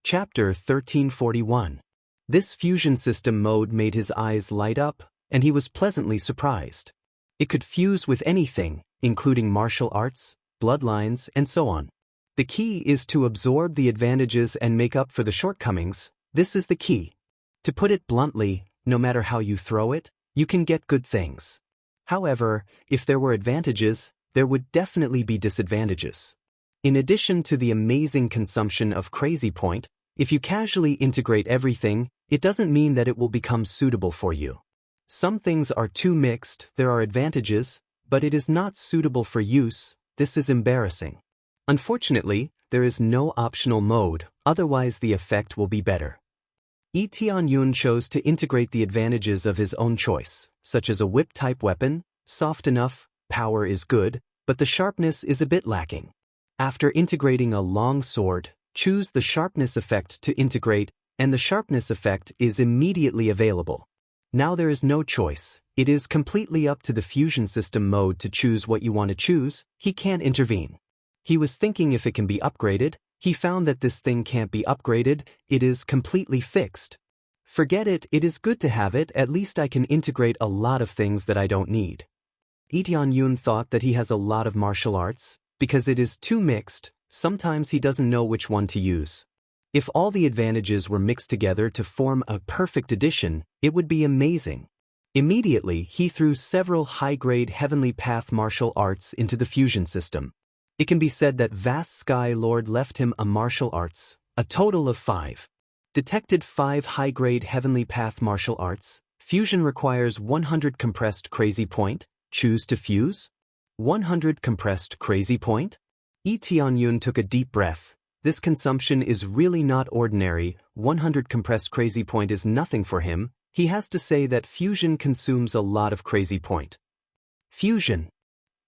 Chapter 1341. This fusion system mode made his eyes light up, and he was pleasantly surprised. It could fuse with anything, including martial arts, bloodlines, and so on. The key is to absorb the advantages and make up for the shortcomings. This is the key. To put it bluntly, no matter how you throw it, you can get good things. However, if there were advantages, there would definitely be disadvantages. In addition to the amazing consumption of Crazy Point, if you casually integrate everything, it doesn't mean that it will become suitable for you. Some things are too mixed, there are advantages, but it is not suitable for use. This is embarrassing. Unfortunately, there is no optional mode, otherwise the effect will be better. Lee Tianyun chose to integrate the advantages of his own choice, such as a whip-type weapon, soft enough, power is good, but the sharpness is a bit lacking. After integrating a long sword, choose the sharpness effect to integrate, and the sharpness effect is immediately available. Now there is no choice, it is completely up to the fusion system mode to choose what you want to choose. He can't intervene. He was thinking if it can be upgraded. He found that this thing can't be upgraded, it is completely fixed. Forget it, it is good to have it, at least I can integrate a lot of things that I don't need. Lee Tianyun thought that he has a lot of martial arts, because it is too mixed, sometimes he doesn't know which one to use. If all the advantages were mixed together to form a perfect addition, it would be amazing. Immediately, he threw several high-grade Heavenly Path martial arts into the fusion system. It can be said that Vast Sky Lord left him a martial arts, a total of 5. Detected 5 high-grade Heavenly Path martial arts. Fusion requires 100 compressed Crazy Point. Choose to fuse? 100 compressed Crazy Point? Lee Tianyun took a deep breath. This consumption is really not ordinary. 100 compressed Crazy Point is nothing for him. He has to say that fusion consumes a lot of Crazy Point. Fusion.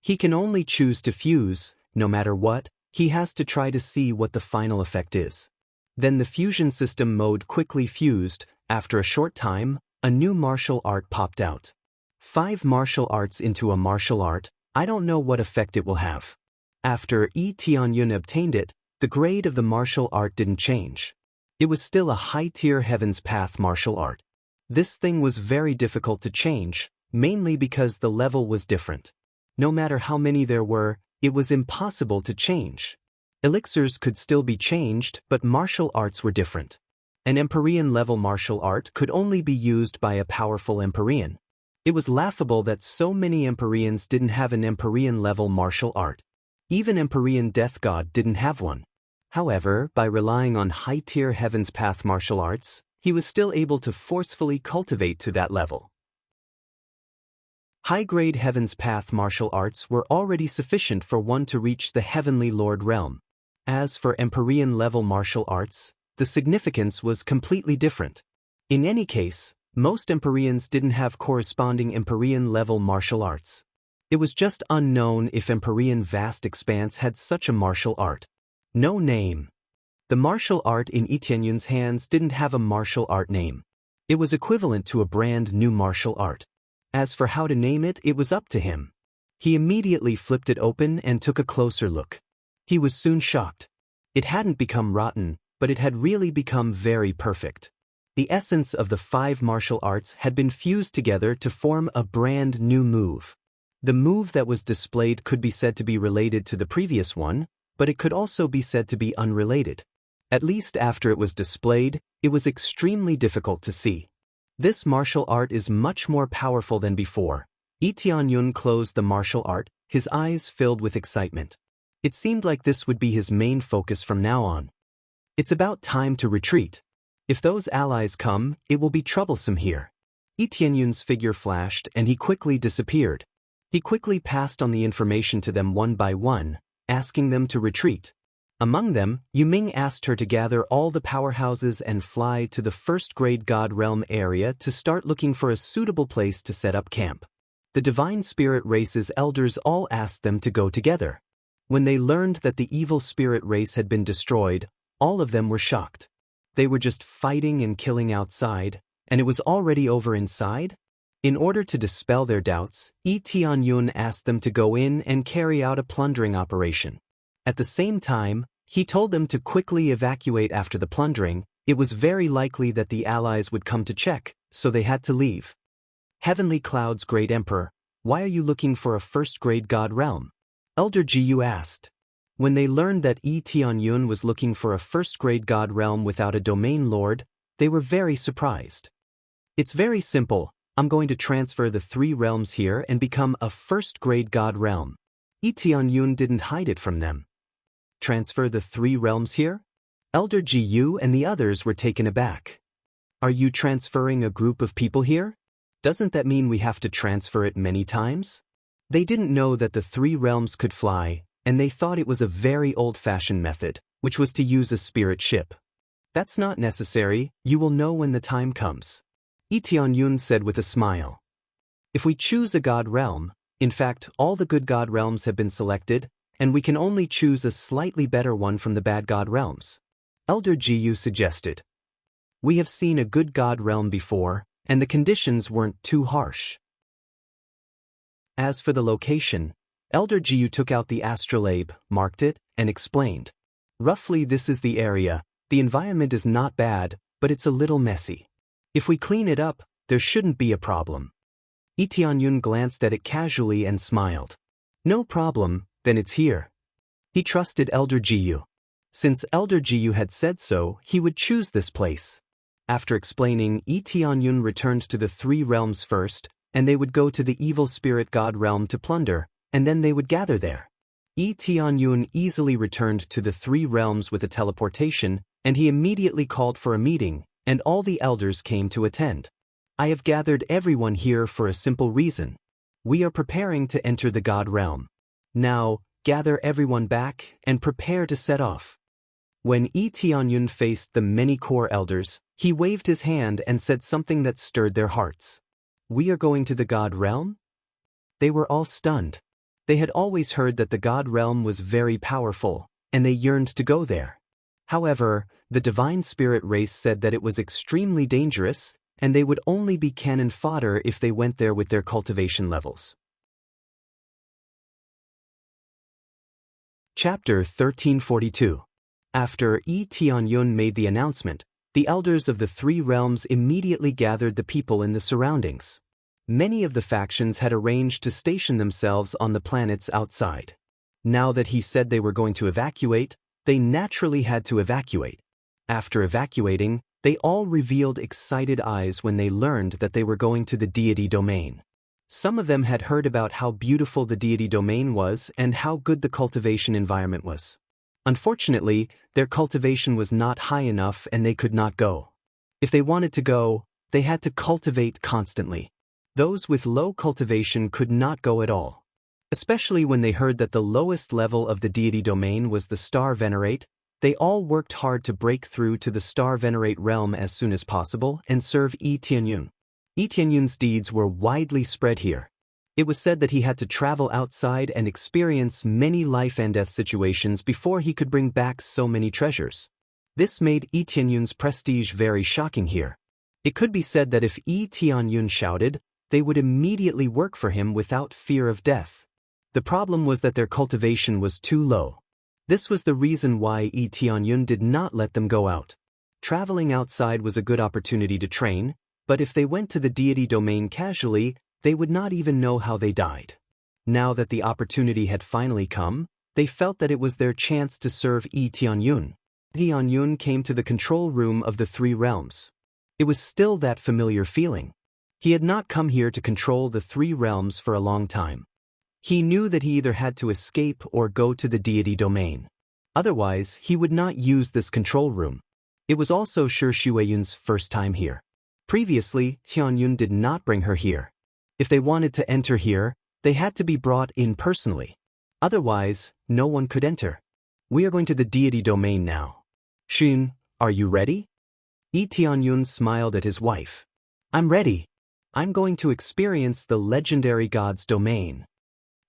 He can only choose to fuse. No matter what, he has to try to see what the final effect is. Then the fusion system mode quickly fused. After a short time, a new martial art popped out. 5 martial arts into a martial art, I don't know what effect it will have. After Lee Tianyun obtained it, the grade of the martial art didn't change. It was still a high-tier Heaven's Path martial art. This thing was very difficult to change, mainly because the level was different. No matter how many there were, it was impossible to change. Elixirs could still be changed, but martial arts were different. An Empyrean-level martial art could only be used by a powerful Empyrean. It was laughable that so many Empyreans didn't have an Empyrean-level martial art. Even Empyrean Death God didn't have one. However, by relying on high-tier Heaven's Path martial arts, he was still able to forcefully cultivate to that level. High-grade Heaven's Path martial arts were already sufficient for one to reach the Heavenly Lord realm. As for Empyrean-level martial arts, the significance was completely different. In any case, most Empyreans didn't have corresponding Empyrean-level martial arts. It was just unknown if Empyrean Vast Expanse had such a martial art. No name. The martial art in Lee Tianyun's hands didn't have a martial art name. It was equivalent to a brand new martial art. As for how to name it, it was up to him. He immediately flipped it open and took a closer look. He was soon shocked. It hadn't become rotten, but it had really become very perfect. The essence of the 5 martial arts had been fused together to form a brand new move. The move that was displayed could be said to be related to the previous one, but it could also be said to be unrelated. At least after it was displayed, it was extremely difficult to see. This martial art is much more powerful than before. Lee Tianyun closed the martial art, his eyes filled with excitement. It seemed like this would be his main focus from now on. It's about time to retreat. If those allies come, it will be troublesome here. Lee Tianyun's figure flashed and he quickly disappeared. He quickly passed on the information to them one by one, asking them to retreat. Among them, Yuming asked her to gather all the powerhouses and fly to the first-grade God Realm area to start looking for a suitable place to set up camp. The Divine Spirit Race's elders all asked them to go together. When they learned that the evil spirit race had been destroyed, all of them were shocked. They were just fighting and killing outside, and it was already over inside? In order to dispel their doubts, Lee Tianyun asked them to go in and carry out a plundering operation. At the same time, He told them to quickly evacuate after the plundering. It was very likely that the allies would come to check, so they had to leave. Heavenly Cloud's great emperor, why are you looking for a first-grade god realm? Elder Gu asked. When they learned that Tianyun was looking for a first-grade god realm without a domain lord, they were very surprised. It's very simple. I'm going to transfer the 3 realms here and become a first-grade god realm. Tianyun didn't hide it from them. Transfer the 3 realms here? Elder Gu and the others were taken aback. Are you transferring a group of people here? Doesn't that mean we have to transfer it many times? They didn't know that the 3 realms could fly, and they thought it was a very old-fashioned method, which was to use a spirit ship. That's not necessary, you will know when the time comes. Tianyun said with a smile. If we choose a god realm, in fact all the good god realms have been selected, and we can only choose a slightly better one from the bad god realms. Elder Gu suggested. We have seen a good god realm before, and the conditions weren't too harsh. As for the location, Elder Gu took out the astrolabe, marked it, and explained. Roughly this is the area. The environment is not bad, but it's a little messy. If we clean it up, there shouldn't be a problem. Tianyun glanced at it casually and smiled. No problem, then it's here. He trusted Elder Gu. Since Elder Gu had said so, he would choose this place. After explaining, Tianyun returned to the 3 realms first, and they would go to the evil spirit god realm to plunder, and then they would gather there. Tianyun easily returned to the 3 realms with a teleportation, and he immediately called for a meeting, and all the elders came to attend. I have gathered everyone here for a simple reason. We are preparing to enter the god realm. Now, gather everyone back and prepare to set off. When Tianyun faced the many core elders, he waved his hand and said something that stirred their hearts. We are going to the god realm? They were all stunned. They had always heard that the god realm was very powerful, and they yearned to go there. However, the divine spirit race said that it was extremely dangerous, and they would only be cannon fodder if they went there with their cultivation levels. Chapter 1342. After Tianyun made the announcement, the elders of the 3 realms immediately gathered the people in the surroundings. Many of the factions had arranged to station themselves on the planets outside. Now that he said they were going to evacuate, they naturally had to evacuate. After evacuating, they all revealed excited eyes when they learned that they were going to the deity domain. Some of them had heard about how beautiful the deity domain was and how good the cultivation environment was. Unfortunately, their cultivation was not high enough and they could not go. If they wanted to go, they had to cultivate constantly. Those with low cultivation could not go at all. Especially when they heard that the lowest level of the deity domain was the Star Venerate, they all worked hard to break through to the Star Venerate realm as soon as possible and serve Tianyun. Tianyun's deeds were widely spread here. It was said that he had to travel outside and experience many life and death situations before he could bring back so many treasures. This made Tianyun's prestige very shocking here. It could be said that if Tianyun shouted, they would immediately work for him without fear of death. The problem was that their cultivation was too low. This was the reason why Tianyun did not let them go out. Traveling outside was a good opportunity to train, but if they went to the deity domain casually, they would not even know how they died. Now that the opportunity had finally come, they felt that it was their chance to serve Tianyun. Tianyun came to the control room of the 3 realms. It was still that familiar feeling. He had not come here to control the 3 realms for a long time. He knew that he either had to escape or go to the deity domain. Otherwise, he would not use this control room. It was also Shi Shuiyun's first time here. Previously, Tianyun did not bring her here. If they wanted to enter here, they had to be brought in personally. Otherwise, no one could enter. We are going to the deity domain now. Xin, are you ready? Tianyun smiled at his wife. I'm ready. I'm going to experience the legendary god's domain.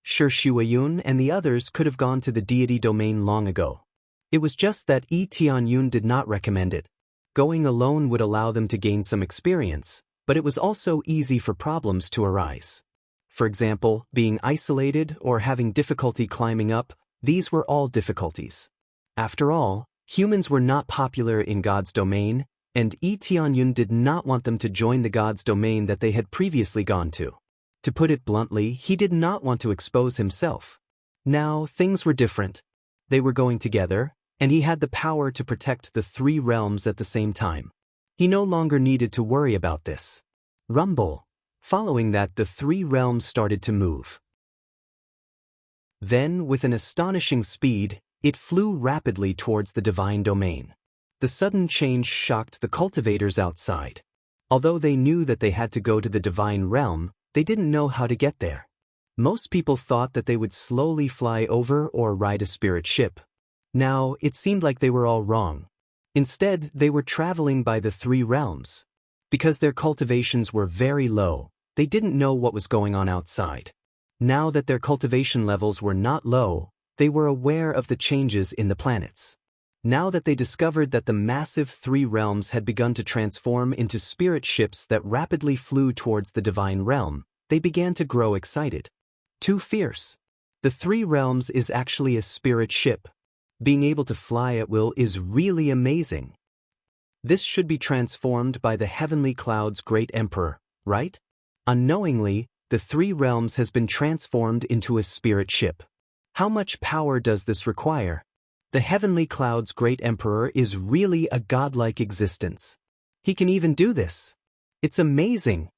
Shi Shuiyun and the others could have gone to the deity domain long ago. It was just that Tianyun did not recommend it. Going alone would allow them to gain some experience, but it was also easy for problems to arise. For example, being isolated or having difficulty climbing up, these were all difficulties. After all, humans were not popular in God's domain, and Yi Tianyun did not want them to join the God's domain that they had previously gone to. To put it bluntly, he did not want to expose himself. Now, things were different. They were going together, and he had the power to protect the three realms at the same time. He no longer needed to worry about this. Rumble. Following that, the three realms started to move. Then, with an astonishing speed, it flew rapidly towards the divine domain. The sudden change shocked the cultivators outside. Although they knew that they had to go to the divine realm, they didn't know how to get there. Most people thought that they would slowly fly over or ride a spirit ship. Now, it seemed like they were all wrong. Instead, they were traveling by the three realms. Because their cultivations were very low, they didn't know what was going on outside. Now that their cultivation levels were not low, they were aware of the changes in the planets. Now that they discovered that the massive three realms had begun to transform into spirit ships that rapidly flew towards the divine realm, they began to grow excited. Too fierce. The three realms is actually a spirit ship. Being able to fly at will is really amazing. This should be transformed by the heavenly cloud's great emperor, right? Unknowingly, the three realms has been transformed into a spirit ship. How much power does this require? The heavenly cloud's great emperor is really a godlike existence. He can even do this. It's amazing.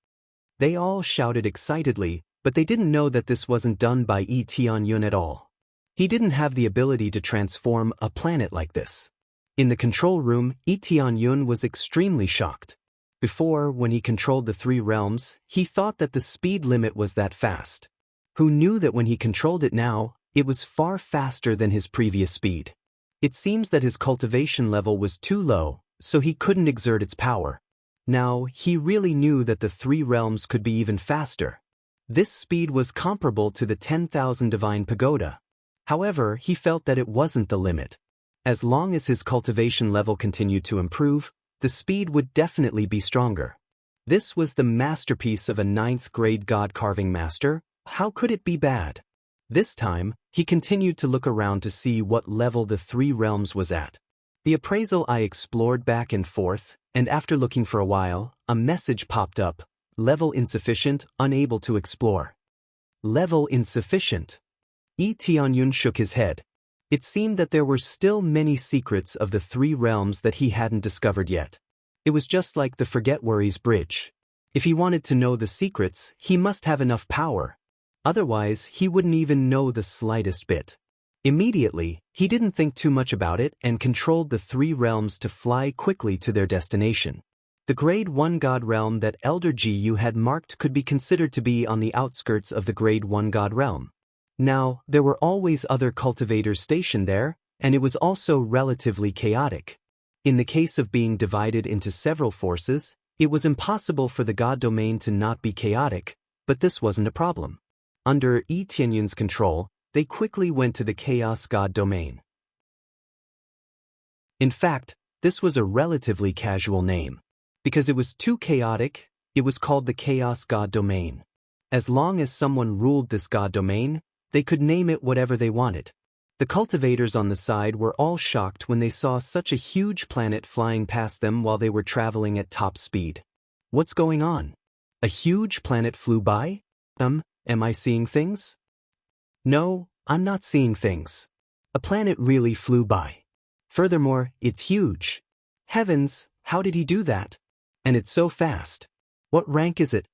They all shouted excitedly, but they didn't know that this wasn't done by Yi Tianyun at all. He didn't have the ability to transform a planet like this. In the control room, Yi Tianyun was extremely shocked. Before, when he controlled the three realms, he thought that the speed limit was that fast. Who knew that when he controlled it now, it was far faster than his previous speed. It seems that his cultivation level was too low, so he couldn't exert its power. Now, he really knew that the three realms could be even faster. This speed was comparable to the 10,000 divine pagoda. However, he felt that it wasn't the limit. As long as his cultivation level continued to improve, the speed would definitely be stronger. This was the masterpiece of a 9th-grade god-carving master. How could it be bad? This time, he continued to look around to see what level the three realms was at. The appraisal eye explored back and forth, and after looking for a while, a message popped up. Level insufficient, unable to explore. Level insufficient. Yi Tianyun shook his head. It seemed that there were still many secrets of the three realms that he hadn't discovered yet. It was just like the Forget Worries bridge. If he wanted to know the secrets, he must have enough power. Otherwise, he wouldn't even know the slightest bit. Immediately, he didn't think too much about it and controlled the three realms to fly quickly to their destination. The Grade 1 God Realm that Elder Ji had marked could be considered to be on the outskirts of the Grade 1 God Realm. Now, there were always other cultivators stationed there, and it was also relatively chaotic. In the case of being divided into several forces, it was impossible for the God domain to not be chaotic, but this wasn't a problem. Under Yi Tianyun's control, they quickly went to the Chaos God domain. In fact, this was a relatively casual name. Because it was too chaotic, it was called the Chaos God domain. As long as someone ruled this God domain, they could name it whatever they wanted. The cultivators on the side were all shocked when they saw such a huge planet flying past them while they were traveling at top speed. What's going on? A huge planet flew by? Am I seeing things? No, I'm not seeing things. A planet really flew by. Furthermore, it's huge. Heavens, how did he do that? And it's so fast. What rank is it?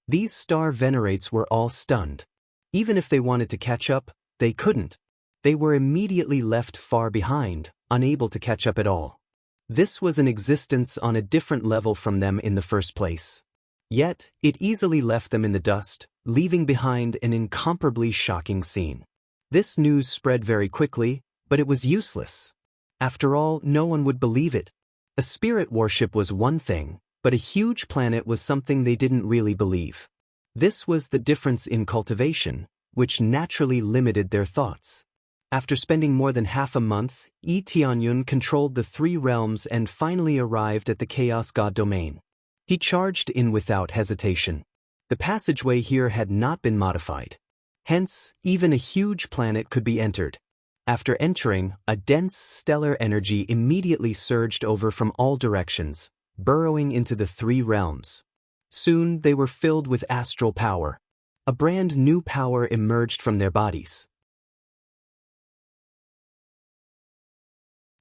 These star venerates were all stunned. Even if they wanted to catch up, they couldn't. They were immediately left far behind, unable to catch up at all. This was an existence on a different level from them in the first place. Yet, it easily left them in the dust, leaving behind an incomparably shocking scene. This news spread very quickly, but it was useless. After all, no one would believe it. A spirit worship was one thing, but a huge planet was something they didn't really believe. This was the difference in cultivation, which naturally limited their thoughts. After spending more than half a month, Yi Tianyun controlled the three realms and finally arrived at the Chaos God domain. He charged in without hesitation. The passageway here had not been modified. Hence, even a huge planet could be entered. After entering, a dense stellar energy immediately surged over from all directions, burrowing into the three realms. Soon they were filled with astral power. A brand new power emerged from their bodies.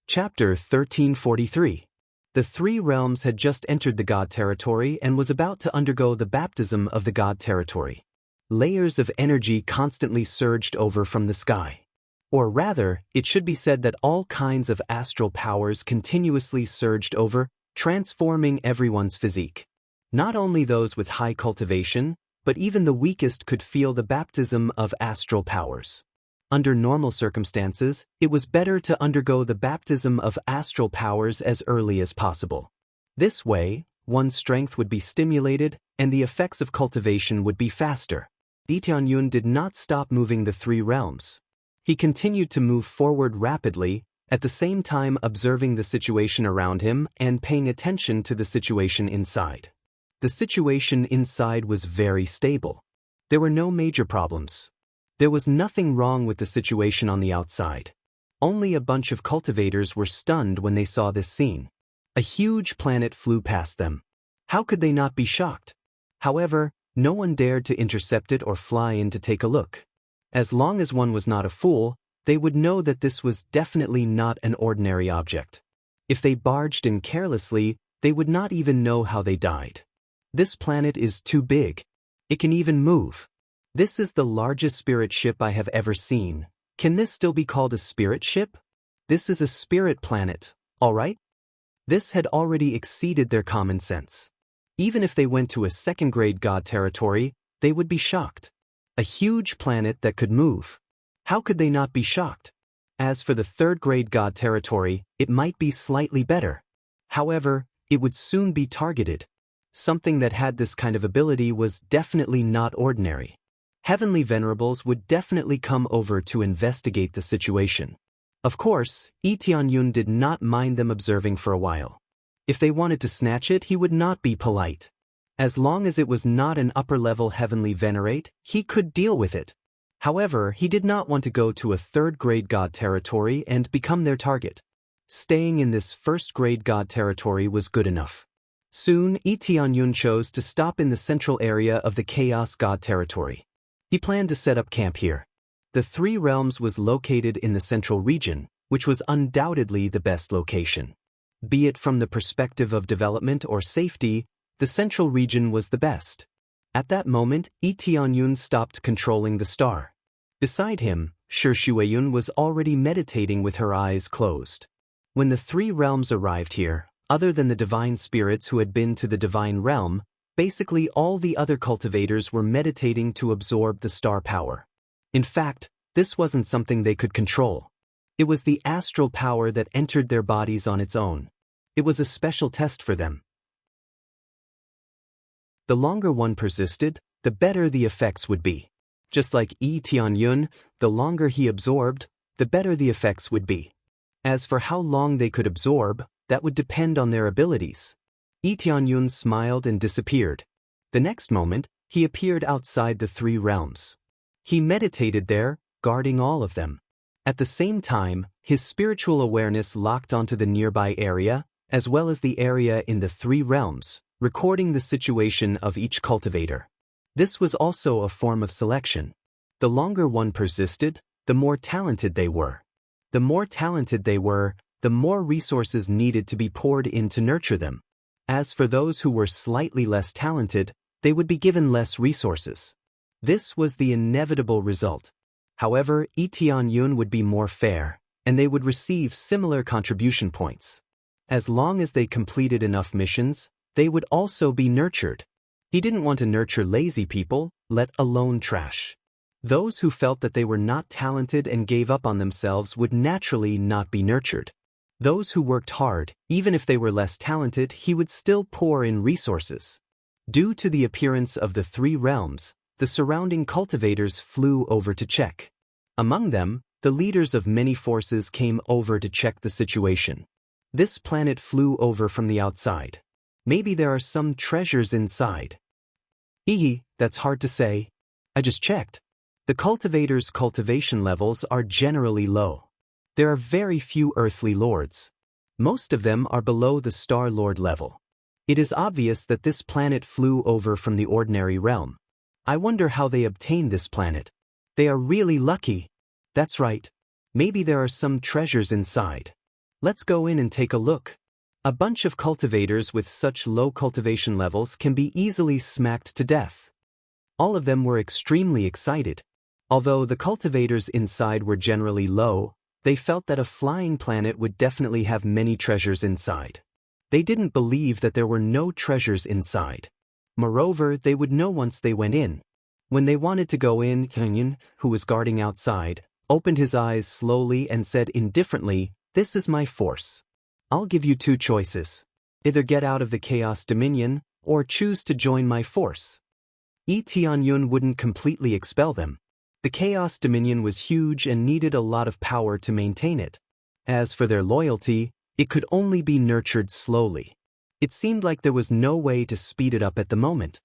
Chapter 1343. The three realms had just entered the God territory and was about to undergo the baptism of the God territory. Layers of energy constantly surged over from the sky. Or rather, it should be said that all kinds of astral powers continuously surged over, transforming everyone's physique. Not only those with high cultivation, but even the weakest could feel the baptism of astral powers. Under normal circumstances, it was better to undergo the baptism of astral powers as early as possible. This way, one's strength would be stimulated and the effects of cultivation would be faster. Lee Tianyun did not stop moving the three realms. He continued to move forward rapidly, at the same time observing the situation around him and paying attention to the situation inside. The situation inside was very stable. There were no major problems. There was nothing wrong with the situation on the outside. Only a bunch of cultivators were stunned when they saw this scene. A huge planet flew past them. How could they not be shocked? However, no one dared to intercept it or fly in to take a look. As long as one was not a fool, they would know that this was definitely not an ordinary object. If they barged in carelessly, they would not even know how they died. This planet is too big. It can even move. This is the largest spirit ship I have ever seen. Can this still be called a spirit ship? This is a spirit planet, all right? This had already exceeded their common sense. Even if they went to a second-grade God territory, they would be shocked. A huge planet that could move. How could they not be shocked? As for the third-grade God territory, it might be slightly better. However, it would soon be targeted. Something that had this kind of ability was definitely not ordinary. Heavenly Venerables would definitely come over to investigate the situation. Of course, Lee Tianyun did not mind them observing for a while. If they wanted to snatch it, he would not be polite. As long as it was not an upper-level Heavenly Venerate, he could deal with it. However, he did not want to go to a third-grade God territory and become their target. Staying in this first-grade God territory was good enough. Soon, Lee Tianyun chose to stop in the central area of the Chaos God territory. He planned to set up camp here. The three realms was located in the central region, which was undoubtedly the best location. Be it from the perspective of development or safety, the central region was the best. At that moment, Lee Tianyun stopped controlling the star. Beside him, Shi Shueyun was already meditating with her eyes closed. When the three realms arrived here, other than the divine spirits who had been to the divine realm, basically all the other cultivators were meditating to absorb the star power. In fact, this wasn't something they could control. It was the astral power that entered their bodies on its own. It was a special test for them. The longer one persisted, the better the effects would be. Just like Lee Tianyun, the longer he absorbed, the better the effects would be. As for how long they could absorb, that would depend on their abilities. Lee Tianyun smiled and disappeared. The next moment, he appeared outside the three realms. He meditated there, guarding all of them. At the same time, his spiritual awareness locked onto the nearby area, as well as the area in the three realms, recording the situation of each cultivator. This was also a form of selection. The longer one persisted, the more talented they were. The more talented they were, the more resources needed to be poured in to nurture them. As for those who were slightly less talented, they would be given less resources. This was the inevitable result. However, Lee Tianyun would be more fair, and they would receive similar contribution points. As long as they completed enough missions, they would also be nurtured. He didn't want to nurture lazy people, let alone trash. Those who felt that they were not talented and gave up on themselves would naturally not be nurtured. Those who worked hard, even if they were less talented, he would still pour in resources. Due to the appearance of the three realms, the surrounding cultivators flew over to check. Among them, the leaders of many forces came over to check the situation. This planet flew over from the outside. Maybe there are some treasures inside. That's hard to say. I just checked. The cultivators' cultivation levels are generally low. There are very few earthly lords. Most of them are below the Star Lord level. It is obvious that this planet flew over from the ordinary realm. I wonder how they obtained this planet. They are really lucky. That's right. Maybe there are some treasures inside. Let's go in and take a look. A bunch of cultivators with such low cultivation levels can be easily smacked to death. All of them were extremely excited. Although the cultivators inside were generally low, they felt that a flying planet would definitely have many treasures inside. They didn't believe that there were no treasures inside. Moreover, they would know once they went in. When they wanted to go in, Kenyon, who was guarding outside, opened his eyes slowly and said indifferently, "This is my force. I'll give you two choices. Either get out of the Chaos Dominion, or choose to join my force." Tianyun wouldn't completely expel them. The Chaos Dominion was huge and needed a lot of power to maintain it. As for their loyalty, it could only be nurtured slowly. It seemed like there was no way to speed it up at the moment.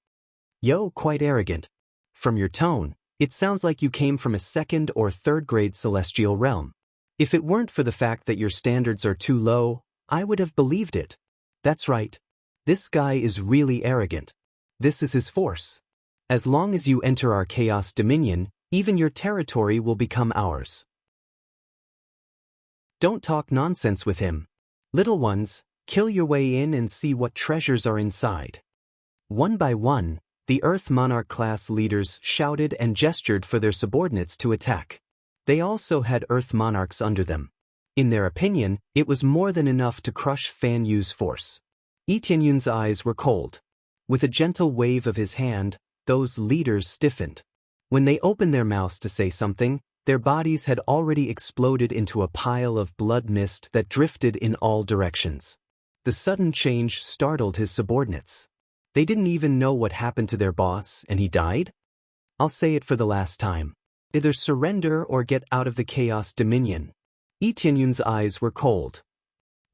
"Yo, quite arrogant. From your tone, it sounds like you came from a second or third grade celestial realm. If it weren't for the fact that your standards are too low, I would have believed it." "That's right. This guy is really arrogant. This is his force. As long as you enter our Chaos Dominion, even your territory will become ours." Don't talk nonsense with him. Little ones, kill your way in and see what treasures are inside. One by one, the Earth Monarch class leaders shouted and gestured for their subordinates to attack. They also had Earth Monarchs under them. In their opinion, it was more than enough to crush Fan Yu's force. Tianyun's eyes were cold. With a gentle wave of his hand, those leaders stiffened. When they opened their mouths to say something, their bodies had already exploded into a pile of blood mist that drifted in all directions. The sudden change startled his subordinates. They didn't even know what happened to their boss, and he died? I'll say it for the last time. Either surrender or get out of the Chaos Dominion. Tianyun's eyes were cold.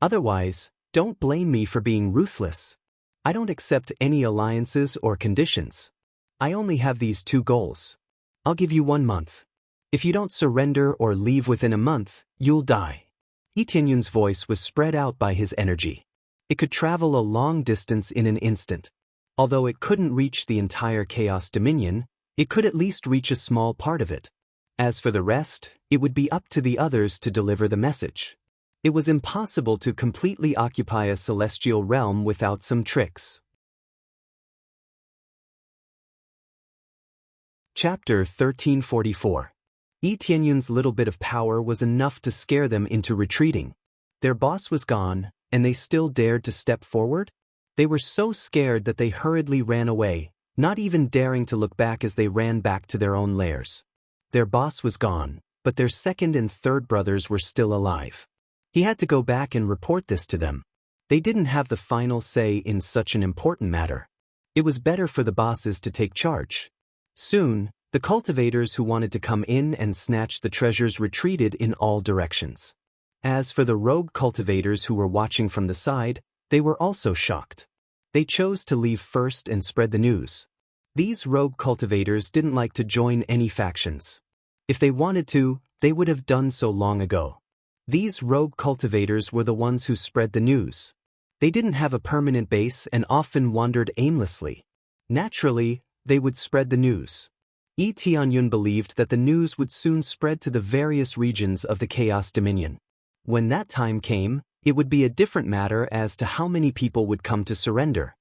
Otherwise, don't blame me for being ruthless. I don't accept any alliances or conditions. I only have these two goals. I'll give you 1 month. If you don't surrender or leave within a month, you'll die. Tianyun's voice was spread out by his energy. It could travel a long distance in an instant. Although it couldn't reach the entire Chaos Dominion, it could at least reach a small part of it. As for the rest, it would be up to the others to deliver the message. It was impossible to completely occupy a celestial realm without some tricks. Chapter 1344. Tianyun's little bit of power was enough to scare them into retreating. Their boss was gone, and they still dared to step forward? They were so scared that they hurriedly ran away, not even daring to look back as they ran back to their own lairs. Their boss was gone, but their second and third brothers were still alive. He had to go back and report this to them. They didn't have the final say in such an important matter. It was better for the bosses to take charge. Soon, the cultivators who wanted to come in and snatch the treasures retreated in all directions. As for the rogue cultivators who were watching from the side, they were also shocked. They chose to leave first and spread the news. These rogue cultivators didn't like to join any factions. If they wanted to, they would have done so long ago. These rogue cultivators were the ones who spread the news. They didn't have a permanent base and often wandered aimlessly. Naturally, they would spread the news. Tianyun believed that the news would soon spread to the various regions of the Chaos Dominion. When that time came, it would be a different matter as to how many people would come to surrender.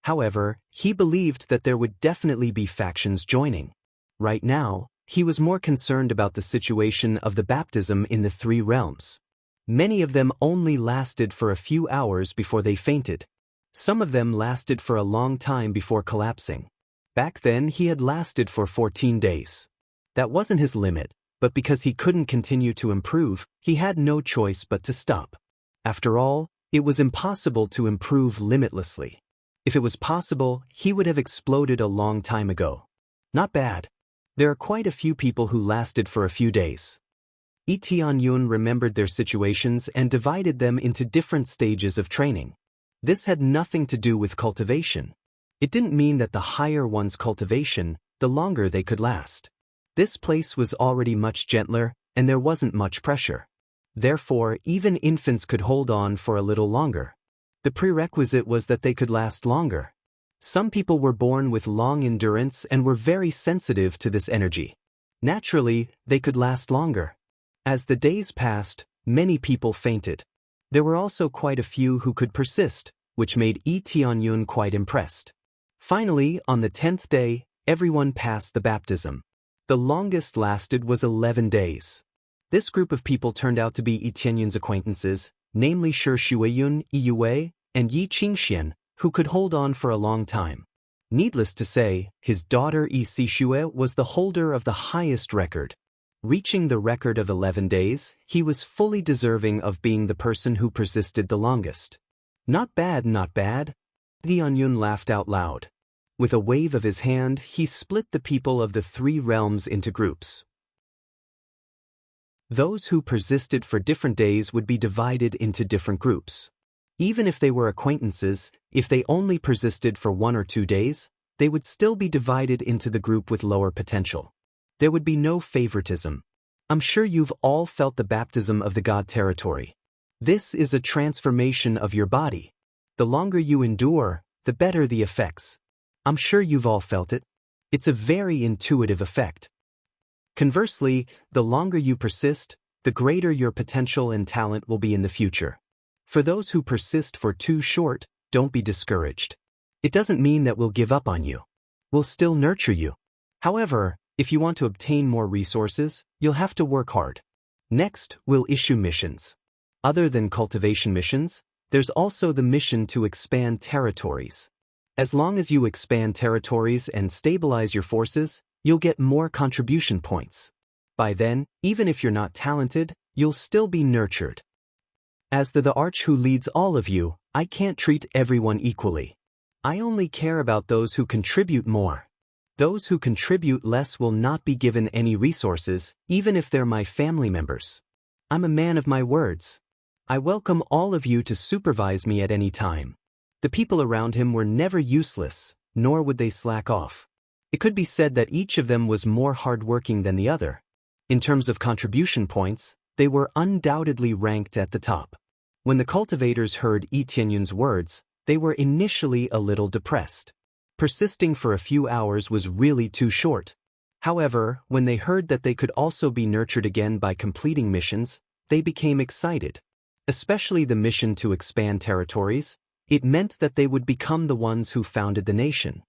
However, he believed that there would definitely be factions joining. Right now, he was more concerned about the situation of the baptism in the 3 realms. Many of them only lasted for a few hours before they fainted. Some of them lasted for a long time before collapsing. Back then he had lasted for 14 days. That wasn't his limit, but because he couldn't continue to improve, he had no choice but to stop. After all, it was impossible to improve limitlessly. If it was possible, he would have exploded a long time ago. Not bad. There are quite a few people who lasted for a few days. Tianyun remembered their situations and divided them into different stages of training. This had nothing to do with cultivation. It didn't mean that the higher one's cultivation, the longer they could last. This place was already much gentler, and there wasn't much pressure. Therefore, even infants could hold on for a little longer. The prerequisite was that they could last longer. Some people were born with long endurance and were very sensitive to this energy. Naturally, they could last longer. As the days passed, many people fainted. There were also quite a few who could persist, which made Yi Tianyun quite impressed. Finally, on the 10th day, everyone passed the baptism. The longest lasted was 11 days. This group of people turned out to be Yi Tianyun's acquaintances, namely Shi Shuiyun, Yi Yue, and Yi Qingxian, who could hold on for a long time. Needless to say, his daughter Yi Sixue was the holder of the highest record. Reaching the record of 11 days, he was fully deserving of being the person who persisted the longest. Not bad, not bad. Tianyun laughed out loud. With a wave of his hand, he split the people of the 3 realms into groups. Those who persisted for different days would be divided into different groups. Even if they were acquaintances, if they only persisted for 1 or 2 days, they would still be divided into the group with lower potential. There would be no favoritism. I'm sure you've all felt the baptism of the God territory. This is a transformation of your body. The longer you endure, the better the effects. I'm sure you've all felt it. It's a very intuitive effect. Conversely, the longer you persist, the greater your potential and talent will be in the future. For those who persist for too short, don't be discouraged. It doesn't mean that we'll give up on you. We'll still nurture you. However, if you want to obtain more resources, you'll have to work hard. Next, we'll issue missions. Other than cultivation missions, there's also the mission to expand territories. As long as you expand territories and stabilize your forces, you'll get more contribution points. By then, even if you're not talented, you'll still be nurtured. As the arch who leads all of you, I can't treat everyone equally. I only care about those who contribute more. Those who contribute less will not be given any resources, even if they're my family members. I'm a man of my words. I welcome all of you to supervise me at any time. The people around him were never useless, nor would they slack off. It could be said that each of them was more hardworking than the other. In terms of contribution points, they were undoubtedly ranked at the top. When the cultivators heard Yi Tianyun's words, they were initially a little depressed. Persisting for a few hours was really too short. However, when they heard that they could also be nurtured again by completing missions, they became excited. Especially the mission to expand territories, it meant that they would become the ones who founded the nation.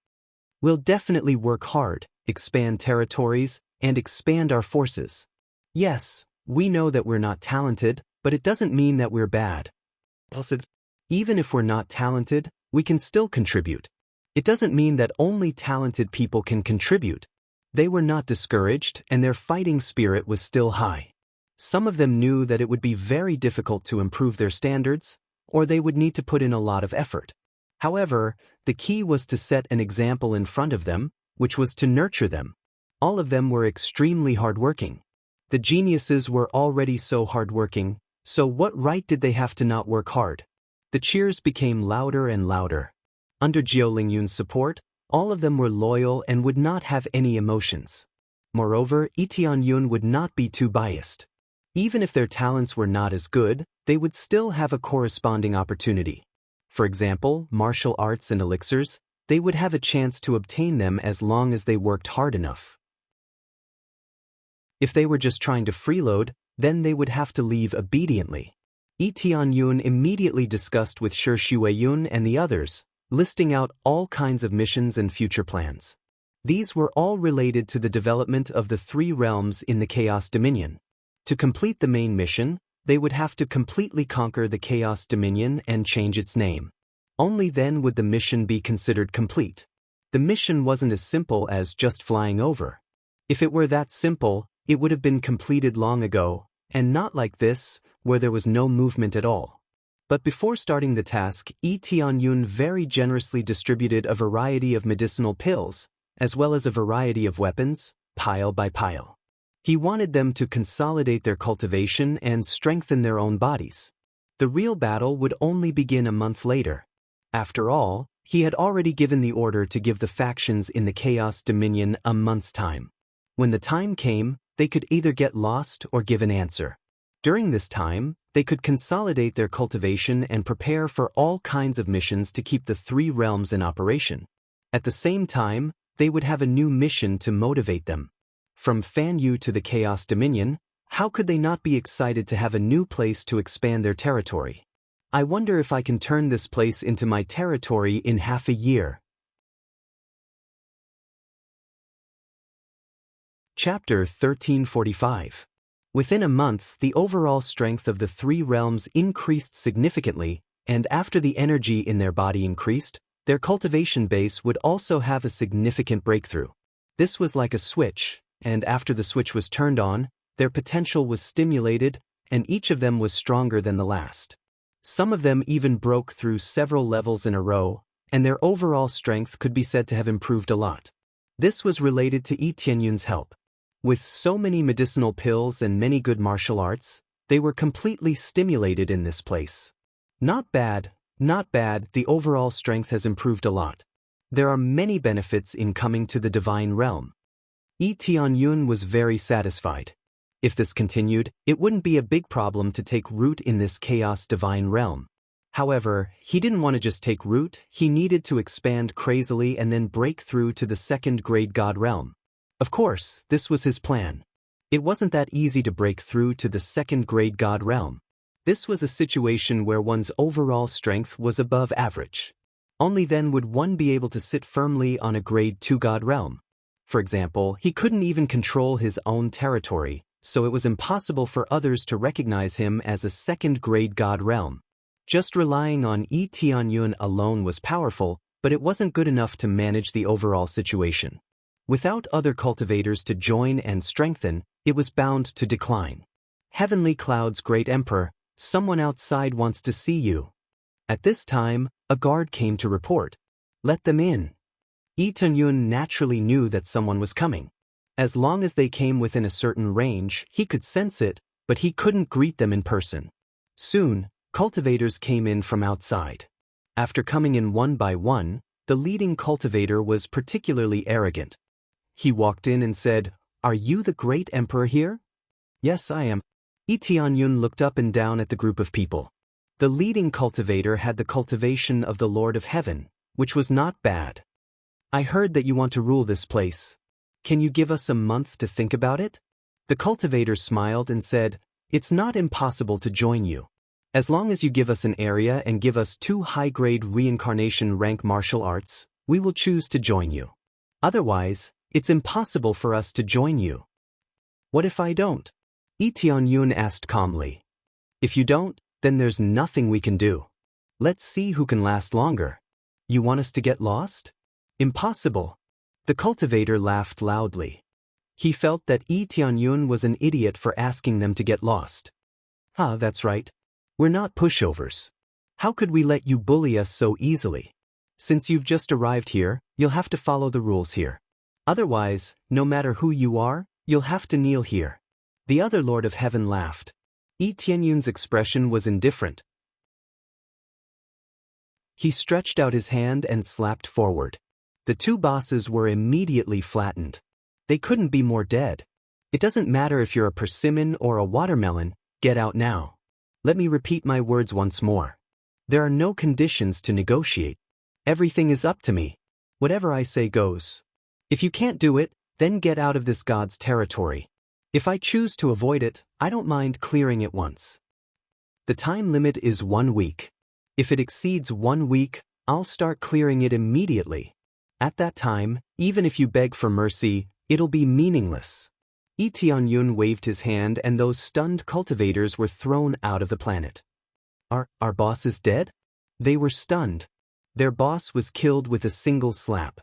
We'll definitely work hard, expand territories, and expand our forces. Yes, we know that we're not talented, but it doesn't mean that we're bad. Even if we're not talented, we can still contribute. It doesn't mean that only talented people can contribute. They were not discouraged, and their fighting spirit was still high. Some of them knew that it would be very difficult to improve their standards, or they would need to put in a lot of effort. However, the key was to set an example in front of them, which was to nurture them. All of them were extremely hardworking. The geniuses were already so hardworking, so what right did they have to not work hard? The cheers became louder and louder. Under Jiao Lingyun's support, all of them were loyal and would not have any emotions. Moreover, Yi Tianyun would not be too biased. Even if their talents were not as good, they would still have a corresponding opportunity. For example, martial arts and elixirs, they would have a chance to obtain them as long as they worked hard enough. If they were just trying to freeload, then they would have to leave obediently. Yi Tianyun immediately discussed with Shi Shuiyun and the others, listing out all kinds of missions and future plans. These were all related to the development of the 3 realms in the Chaos Dominion. To complete the main mission, they would have to completely conquer the Chaos Dominion and change its name. Only then would the mission be considered complete. The mission wasn't as simple as just flying over. If it were that simple, it would have been completed long ago, and not like this, where there was no movement at all. But before starting the task, Yi Tianyun very generously distributed a variety of medicinal pills, as well as a variety of weapons, pile by pile. He wanted them to consolidate their cultivation and strengthen their own bodies. The real battle would only begin a month later. After all, he had already given the order to give the factions in the Chaos Dominion a month's time. When the time came, they could either get lost or give an answer. During this time, they could consolidate their cultivation and prepare for all kinds of missions to keep the three realms in operation. At the same time, they would have a new mission to motivate them. From Fan Yu to the Chaos Dominion, how could they not be excited to have a new place to expand their territory? I wonder if I can turn this place into my territory in half a year. Chapter 1345. Within a month, the overall strength of the three realms increased significantly, and after the energy in their body increased, their cultivation base would also have a significant breakthrough. This was like a switch, and after the switch was turned on, their potential was stimulated, and each of them was stronger than the last. Some of them even broke through several levels in a row, and their overall strength could be said to have improved a lot. This was related to Yi Tianyun's help. With so many medicinal pills and many good martial arts, they were completely stimulated in this place. Not bad, not bad, the overall strength has improved a lot. There are many benefits in coming to the divine realm. Yi Tianyun was very satisfied. If this continued, it wouldn't be a big problem to take root in this chaos divine realm. However, he didn't want to just take root, he needed to expand crazily and then break through to the second-grade god realm. Of course, this was his plan. It wasn't that easy to break through to the second-grade god realm. This was a situation where one's overall strength was above average. Only then would one be able to sit firmly on a grade 2 god realm. For example, he couldn't even control his own territory, so it was impossible for others to recognize him as a second-grade god realm. Just relying on Yi Tianyun alone was powerful, but it wasn't good enough to manage the overall situation. Without other cultivators to join and strengthen, it was bound to decline. Heavenly Cloud's great emperor, someone outside wants to see you. At this time, a guard came to report. Let them in. Yi Tianyun naturally knew that someone was coming. As long as they came within a certain range, he could sense it, but he couldn't greet them in person. Soon, cultivators came in from outside. After coming in one by one, the leading cultivator was particularly arrogant. He walked in and said, "Are you the great emperor here?" "Yes, I am." Yi Tianyun looked up and down at the group of people. The leading cultivator had the cultivation of the Lord of Heaven, which was not bad. "I heard that you want to rule this place. Can you give us a month to think about it?" The cultivator smiled and said, "It's not impossible to join you. As long as you give us an area and give us 2 high-grade reincarnation rank martial arts, we will choose to join you. Otherwise, it's impossible for us to join you." "What if I don't?" Yi Tianyun asked calmly. "If you don't, then there's nothing we can do. Let's see who can last longer. You want us to get lost? Impossible." The cultivator laughed loudly. He felt that Yi Tianyun was an idiot for asking them to get lost. That's right. We're not pushovers. How could we let you bully us so easily? Since you've just arrived here, you'll have to follow the rules here. Otherwise, no matter who you are, you'll have to kneel here." The other Lord of Heaven laughed. Yi Tianyun's expression was indifferent. He stretched out his hand and slapped forward. The 2 bosses were immediately flattened. They couldn't be more dead. "It doesn't matter if you're a persimmon or a watermelon, get out now. Let me repeat my words once more. There are no conditions to negotiate. Everything is up to me. Whatever I say goes. If you can't do it, then get out of this god's territory. If I choose to avoid it, I don't mind clearing it once. The time limit is 1 week. If it exceeds 1 week, I'll start clearing it immediately. At that time, even if you beg for mercy, it'll be meaningless." Yi Tianyun waved his hand and those stunned cultivators were thrown out of the planet. Our boss is dead?" They were stunned. Their boss was killed with a single slap.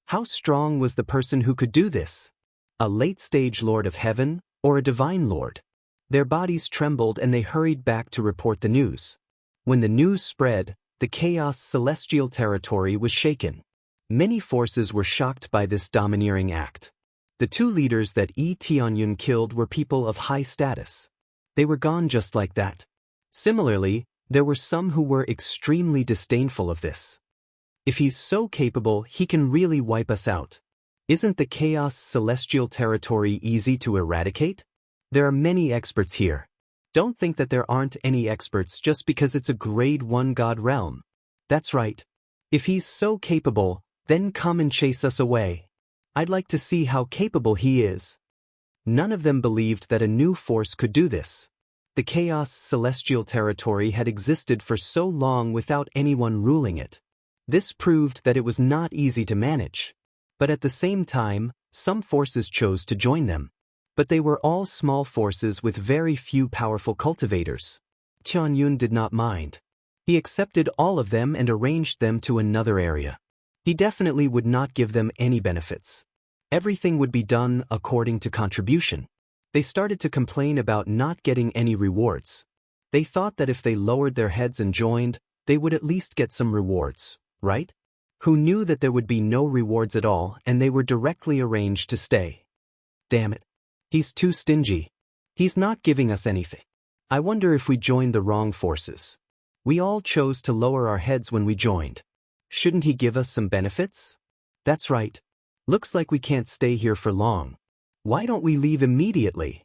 How strong was the person who could do this? A late-stage Lord of Heaven, or a divine Lord? Their bodies trembled and they hurried back to report the news. When the news spread, the chaos celestial territory was shaken. Many forces were shocked by this domineering act. The 2 leaders that Yi Tianyun killed were people of high status. They were gone just like that. Similarly, there were some who were extremely disdainful of this. If he's so capable, he can really wipe us out. Isn't the chaos celestial territory easy to eradicate? There are many experts here. Don't think that there aren't any experts just because it's a grade 1 god realm. That's right. If he's so capable, then come and chase us away. I'd like to see how capable he is. None of them believed that a new force could do this. The chaos celestial territory had existed for so long without anyone ruling it. This proved that it was not easy to manage. But at the same time, some forces chose to join them. But they were all small forces with very few powerful cultivators. Tianyun did not mind. He accepted all of them and arranged them to another area. He definitely would not give them any benefits. Everything would be done according to contribution. They started to complain about not getting any rewards. They thought that if they lowered their heads and joined, they would at least get some rewards, right? Who knew that there would be no rewards at all and they were directly arranged to stay. Damn it. He's too stingy. He's not giving us anything. I wonder if we joined the wrong forces. We all chose to lower our heads when we joined. Shouldn't he give us some benefits? That's right. Looks like we can't stay here for long. Why don't we leave immediately?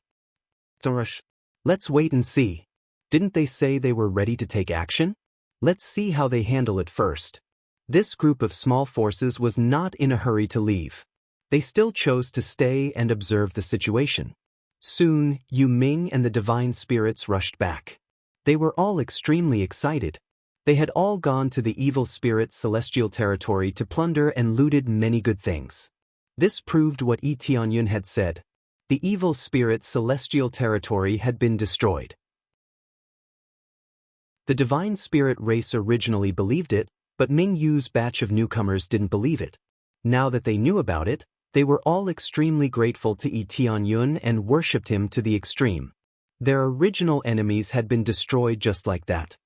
Dorush. Let's wait and see. Didn't they say they were ready to take action? Let's see how they handle it first. This group of small forces was not in a hurry to leave. They still chose to stay and observe the situation. Soon, Yu Ming and the divine spirits rushed back. They were all extremely excited. They had all gone to the evil spirit's celestial territory to plunder and looted many good things. This proved what Yi Tianyun had said. The evil spirit's celestial territory had been destroyed. The divine spirit race originally believed it, but Ming Yu's batch of newcomers didn't believe it. Now that they knew about it, they were all extremely grateful to Yi Tianyun and worshipped him to the extreme. Their original enemies had been destroyed just like that.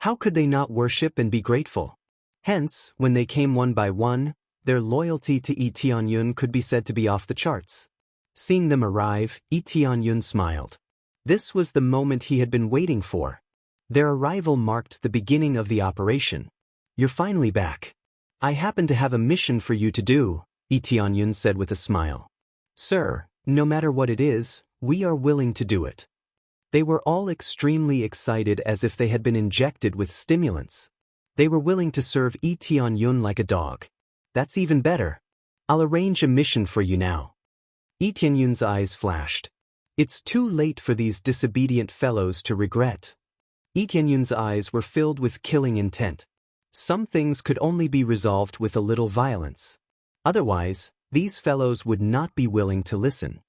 How could they not worship and be grateful? Hence, when they came one by one, their loyalty to Yi Tianyun could be said to be off the charts. Seeing them arrive, Yi Tianyun smiled. This was the moment he had been waiting for. Their arrival marked the beginning of the operation. You're finally back. I happen to have a mission for you to do, Yi Tianyun said with a smile. Sir, no matter what it is, we are willing to do it. They were all extremely excited as if they had been injected with stimulants. They were willing to serve Yi Tianyun like a dog. That's even better. I'll arrange a mission for you now. Yi Tianyun's eyes flashed. It's too late for these disobedient fellows to regret. Yi Tianyun's eyes were filled with killing intent. Some things could only be resolved with a little violence. Otherwise, these fellows would not be willing to listen.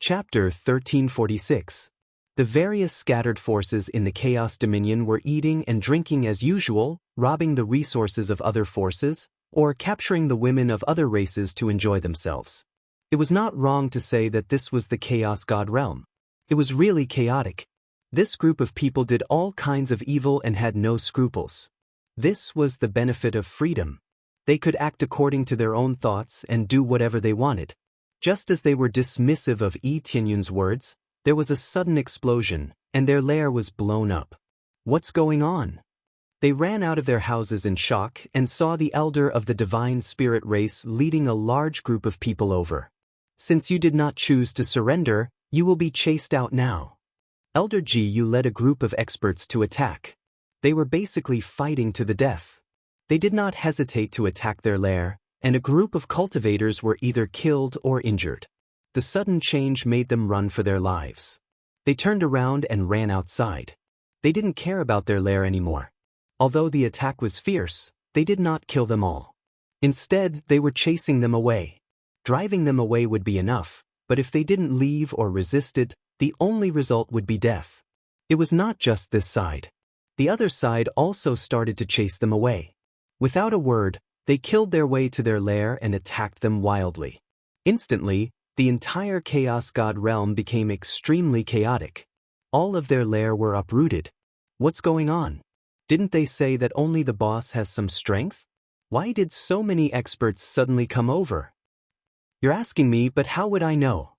Chapter 1346. The various scattered forces in the Chaos Dominion were eating and drinking as usual, robbing the resources of other forces, or capturing the women of other races to enjoy themselves. It was not wrong to say that this was the Chaos God realm. It was really chaotic. This group of people did all kinds of evil and had no scruples. This was the benefit of freedom. They could act according to their own thoughts and do whatever they wanted. Just as they were dismissive of Yi Tianyun's words, there was a sudden explosion, and their lair was blown up. What's going on? They ran out of their houses in shock and saw the elder of the divine spirit race leading a large group of people over. Since you did not choose to surrender, you will be chased out now. Elder Ji Yu led a group of experts to attack. They were basically fighting to the death. They did not hesitate to attack their lair, and a group of cultivators were either killed or injured. The sudden change made them run for their lives. They turned around and ran outside. They didn't care about their lair anymore. Although the attack was fierce, they did not kill them all. Instead, they were chasing them away. Driving them away would be enough, but if they didn't leave or resisted, the only result would be death. It was not just this side. The other side also started to chase them away. Without a word, they killed their way to their lair and attacked them wildly. Instantly, the entire Chaos God realm became extremely chaotic. All of their lair were uprooted. What's going on? Didn't they say that only the boss has some strength? Why did so many experts suddenly come over? You're asking me, but how would I know?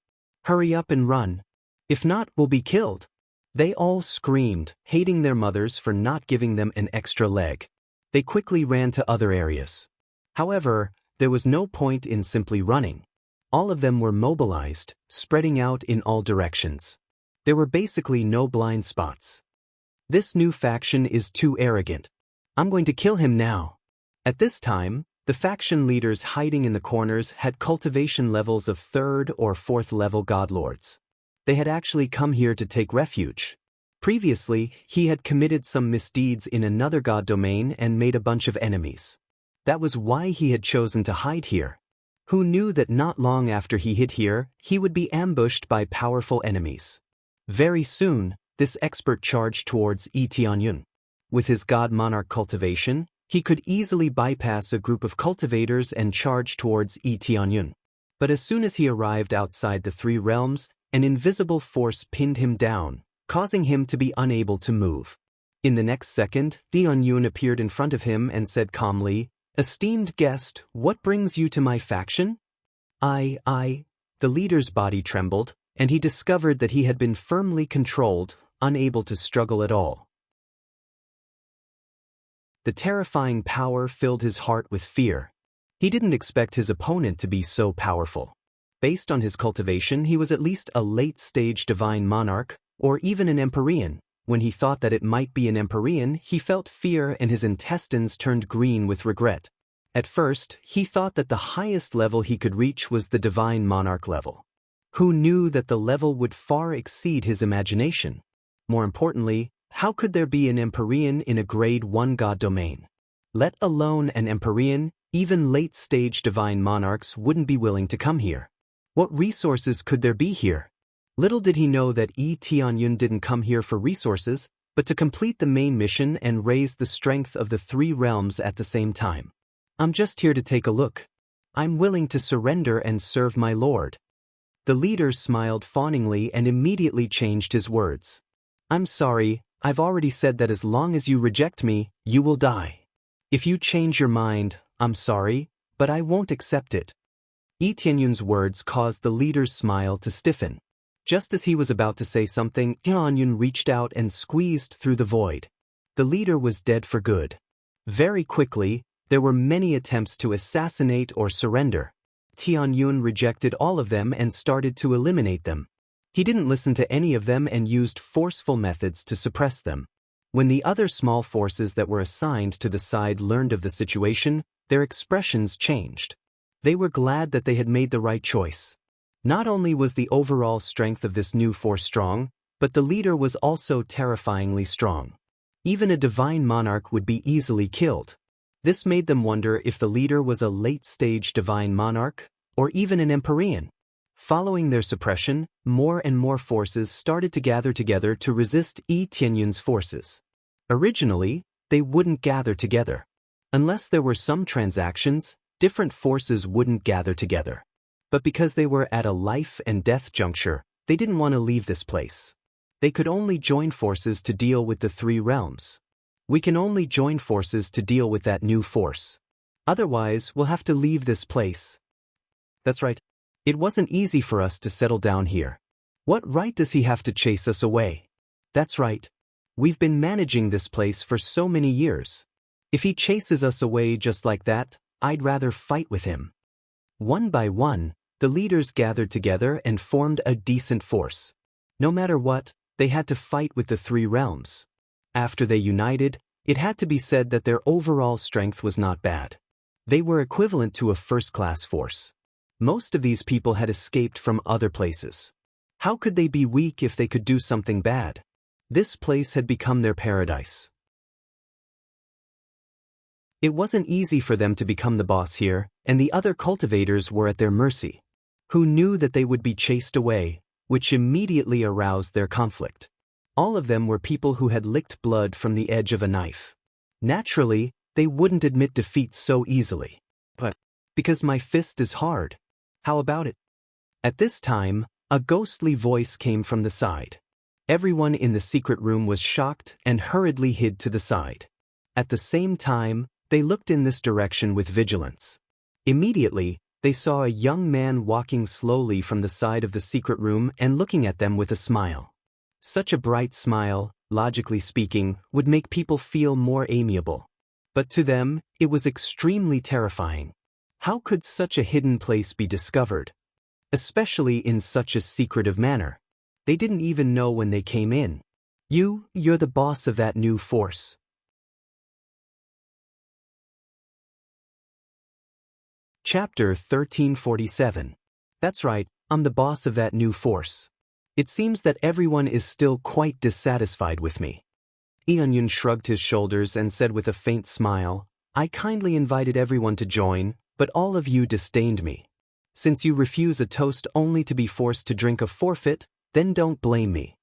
Hurry up and run. If not, we'll be killed. They all screamed, hating their mothers for not giving them an extra leg. They quickly ran to other areas. However, there was no point in simply running. All of them were mobilized, spreading out in all directions. There were basically no blind spots. This new faction is too arrogant. I'm going to kill him now. At this time, the faction leaders hiding in the corners had cultivation levels of 3rd or 4th level godlords. They had actually come here to take refuge. Previously, he had committed some misdeeds in another god domain and made a bunch of enemies. That was why he had chosen to hide here. Who knew that not long after he hit here, he would be ambushed by powerful enemies? Very soon, this expert charged towards Tianyun. With his god monarch cultivation, he could easily bypass a group of cultivators and charge towards Tianyun. But as soon as he arrived outside the 3 realms, an invisible force pinned him down, causing him to be unable to move. In the next second, Tianyun appeared in front of him and said calmly, "Esteemed guest, what brings you to my faction?" I. The leader's body trembled, and he discovered that he had been firmly controlled, unable to struggle at all. The terrifying power filled his heart with fear. He didn't expect his opponent to be so powerful. Based on his cultivation, he was at least a late-stage divine monarch, or even an Empyrean. When he thought that it might be an Empyrean, he felt fear and his intestines turned green with regret. At first, he thought that the highest level he could reach was the divine monarch level. Who knew that the level would far exceed his imagination? More importantly, how could there be an Empyrean in a grade 1 god domain? Let alone an Empyrean, even late-stage divine monarchs wouldn't be willing to come here. What resources could there be here? Little did he know that Tianyun didn't come here for resources, but to complete the main mission and raise the strength of the 3 realms at the same time. I'm just here to take a look. I'm willing to surrender and serve my lord. The leader smiled fawningly and immediately changed his words. I'm sorry, I've already said that as long as you reject me, you will die. If you change your mind, I'm sorry, but I won't accept it. Tianyun's words caused the leader's smile to stiffen. Just as he was about to say something, Tianyun reached out and squeezed through the void. The leader was dead for good. Very quickly, there were many attempts to assassinate or surrender. Tianyun rejected all of them and started to eliminate them. He didn't listen to any of them and used forceful methods to suppress them. When the other small forces that were assigned to the side learned of the situation, their expressions changed. They were glad that they had made the right choice. Not only was the overall strength of this new force strong, but the leader was also terrifyingly strong. Even a divine monarch would be easily killed. This made them wonder if the leader was a late-stage divine monarch, or even an Empyrean. Following their suppression, more and more forces started to gather together to resist Tianyun's forces. Originally, they wouldn't gather together. Unless there were some transactions, different forces wouldn't gather together. But because they were at a life and death juncture, they didn't want to leave this place. They could only join forces to deal with the 3 realms. We can only join forces to deal with that new force. Otherwise, we'll have to leave this place. That's right. It wasn't easy for us to settle down here. What right does he have to chase us away? That's right. We've been managing this place for so many years. If he chases us away just like that, I'd rather fight with him. One by one, the leaders gathered together and formed a decent force. No matter what, they had to fight with the 3 realms. After they united, it had to be said that their overall strength was not bad. They were equivalent to a first-class force. Most of these people had escaped from other places. How could they be weak if they could do something bad? This place had become their paradise. It wasn't easy for them to become the boss here, and the other cultivators were at their mercy. Who knew that they would be chased away, which immediately aroused their conflict. All of them were people who had licked blood from the edge of a knife. Naturally, they wouldn't admit defeat so easily. But, because my fist is hard. How about it? At this time, a ghostly voice came from the side. Everyone in the secret room was shocked and hurriedly hid to the side. At the same time, they looked in this direction with vigilance. Immediately, they saw a young man walking slowly from the side of the secret room and looking at them with a smile. Such a bright smile, logically speaking, would make people feel more amiable. But to them, it was extremely terrifying. How could such a hidden place be discovered? especially in such a secretive manner. They didn't even know when they came in. You're the boss of that new force. Chapter 1347. That's right, I'm the boss of that new force. It seems that everyone is still quite dissatisfied with me. Eonyun shrugged his shoulders and said with a faint smile, I kindly invited everyone to join, but all of you disdained me. Since you refuse a toast only to be forced to drink a forfeit, then don't blame me.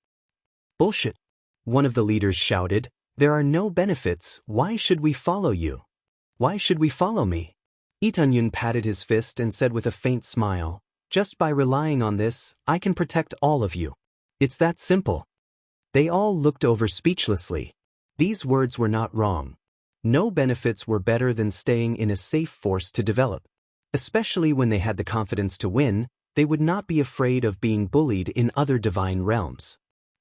Bullshit. One of the leaders shouted, there are no benefits, why should we follow you? Why should we follow me? Eonyun patted his fist and said with a faint smile, just by relying on this, I can protect all of you. It's that simple. They all looked over speechlessly. These words were not wrong. No benefits were better than staying in a safe force to develop. Especially when they had the confidence to win, they would not be afraid of being bullied in other divine realms.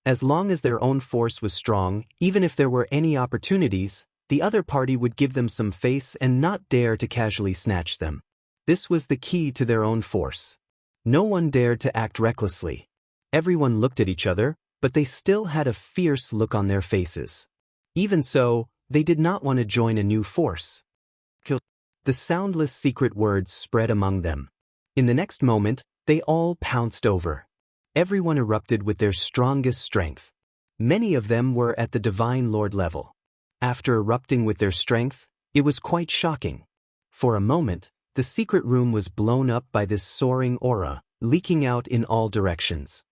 As long as their own force was strong, even if there were any opportunities, the other party would give them some face and not dare to casually snatch them. This was the key to their own force. No one dared to act recklessly. Everyone looked at each other, but they still had a fierce look on their faces. Even so, they did not want to join a new force. The soundless secret words spread among them. In the next moment, they all pounced over. Everyone erupted with their strongest strength. Many of them were at the Divine Lord level. After erupting with their strength, it was quite shocking. For a moment, the secret room was blown up by this soaring aura, leaking out in all directions.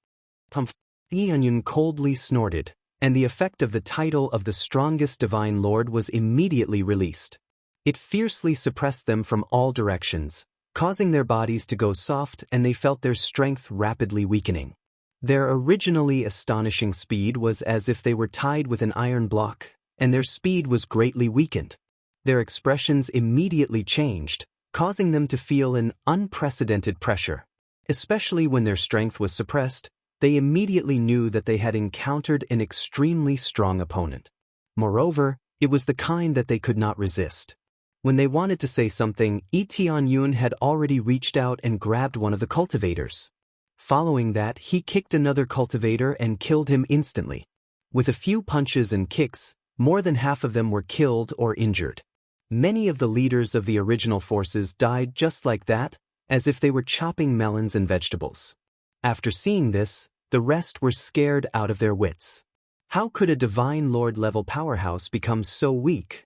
Eonyun coldly snorted, and the effect of the title of the strongest Divine Lord was immediately released. It fiercely suppressed them from all directions, causing their bodies to go soft, and they felt their strength rapidly weakening. Their originally astonishing speed was as if they were tied with an iron block, and their speed was greatly weakened. Their expressions immediately changed, causing them to feel an unprecedented pressure. Especially when their strength was suppressed, they immediately knew that they had encountered an extremely strong opponent. Moreover, it was the kind that they could not resist. When they wanted to say something, Eonyun had already reached out and grabbed one of the cultivators. Following that, he kicked another cultivator and killed him instantly. With a few punches and kicks, more than half of them were killed or injured. Many of the leaders of the original forces died just like that, as if they were chopping melons and vegetables. After seeing this, the rest were scared out of their wits. How could a Divine Lord-level powerhouse become so weak?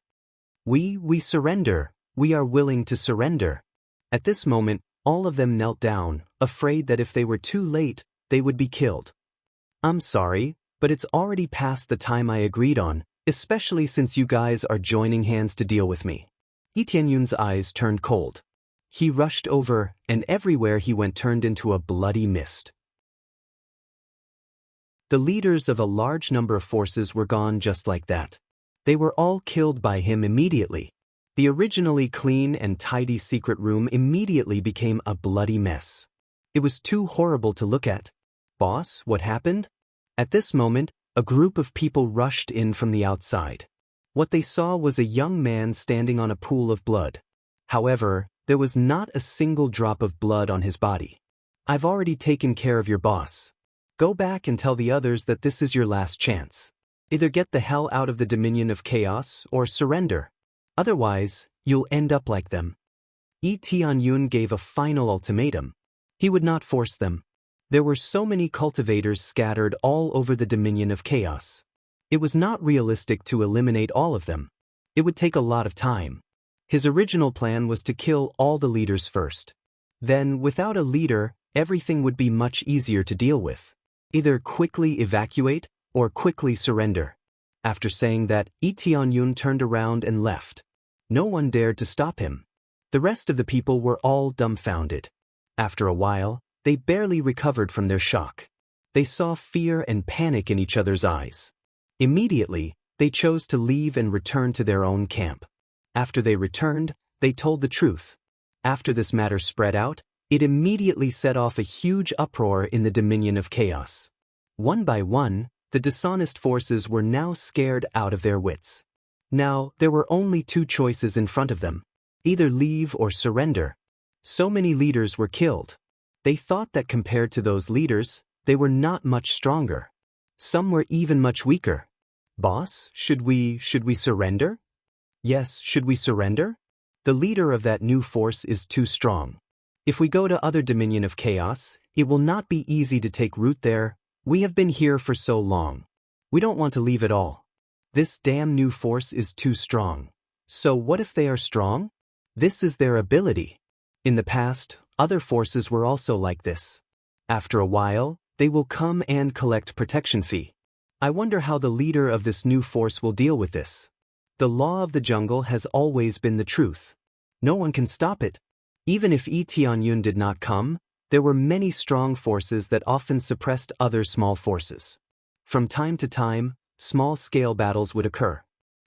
We surrender. We are willing to surrender. At this moment, all of them knelt down, afraid that if they were too late, they would be killed. I'm sorry, but it's already past the time I agreed on, especially since you guys are joining hands to deal with me. Eonyun's eyes turned cold. He rushed over, and everywhere he went turned into a bloody mist. The leaders of a large number of forces were gone just like that. They were all killed by him immediately. The originally clean and tidy secret room immediately became a bloody mess. It was too horrible to look at. Boss, what happened? At this moment, a group of people rushed in from the outside. What they saw was a young man standing on a pool of blood. However, there was not a single drop of blood on his body. I've already taken care of your boss. Go back and tell the others that this is your last chance. Either get the hell out of the Dominion of Chaos or surrender. Otherwise, you'll end up like them. Eonyun gave a final ultimatum. He would not force them. There were so many cultivators scattered all over the Dominion of Chaos. It was not realistic to eliminate all of them. It would take a lot of time. His original plan was to kill all the leaders first. Then, without a leader, everything would be much easier to deal with. Either quickly evacuate or quickly surrender. After saying that, Eonyun turned around and left. No one dared to stop him. The rest of the people were all dumbfounded. After a while, they barely recovered from their shock. They saw fear and panic in each other's eyes. Immediately, they chose to leave and return to their own camp. After they returned, they told the truth. After this matter spread out, it immediately set off a huge uproar in the Dominion of Chaos. One by one, the dishonest forces were now scared out of their wits. Now, there were only two choices in front of them. Either leave or surrender. So many leaders were killed. They thought that compared to those leaders, they were not much stronger. Some were even much weaker. Boss, should we surrender? Yes, should we surrender? The leader of that new force is too strong. If we go to other dominion of chaos, it will not be easy to take root there. We have been here for so long. We don't want to leave at all. This damn new force is too strong. So what if they are strong? This is their ability. In the past, other forces were also like this. After a while, they will come and collect protection fee. I wonder how the leader of this new force will deal with this. The law of the jungle has always been the truth. No one can stop it. Even if Yi Tianyun did not come, there were many strong forces that often suppressed other small forces. From time to time, small-scale battles would occur.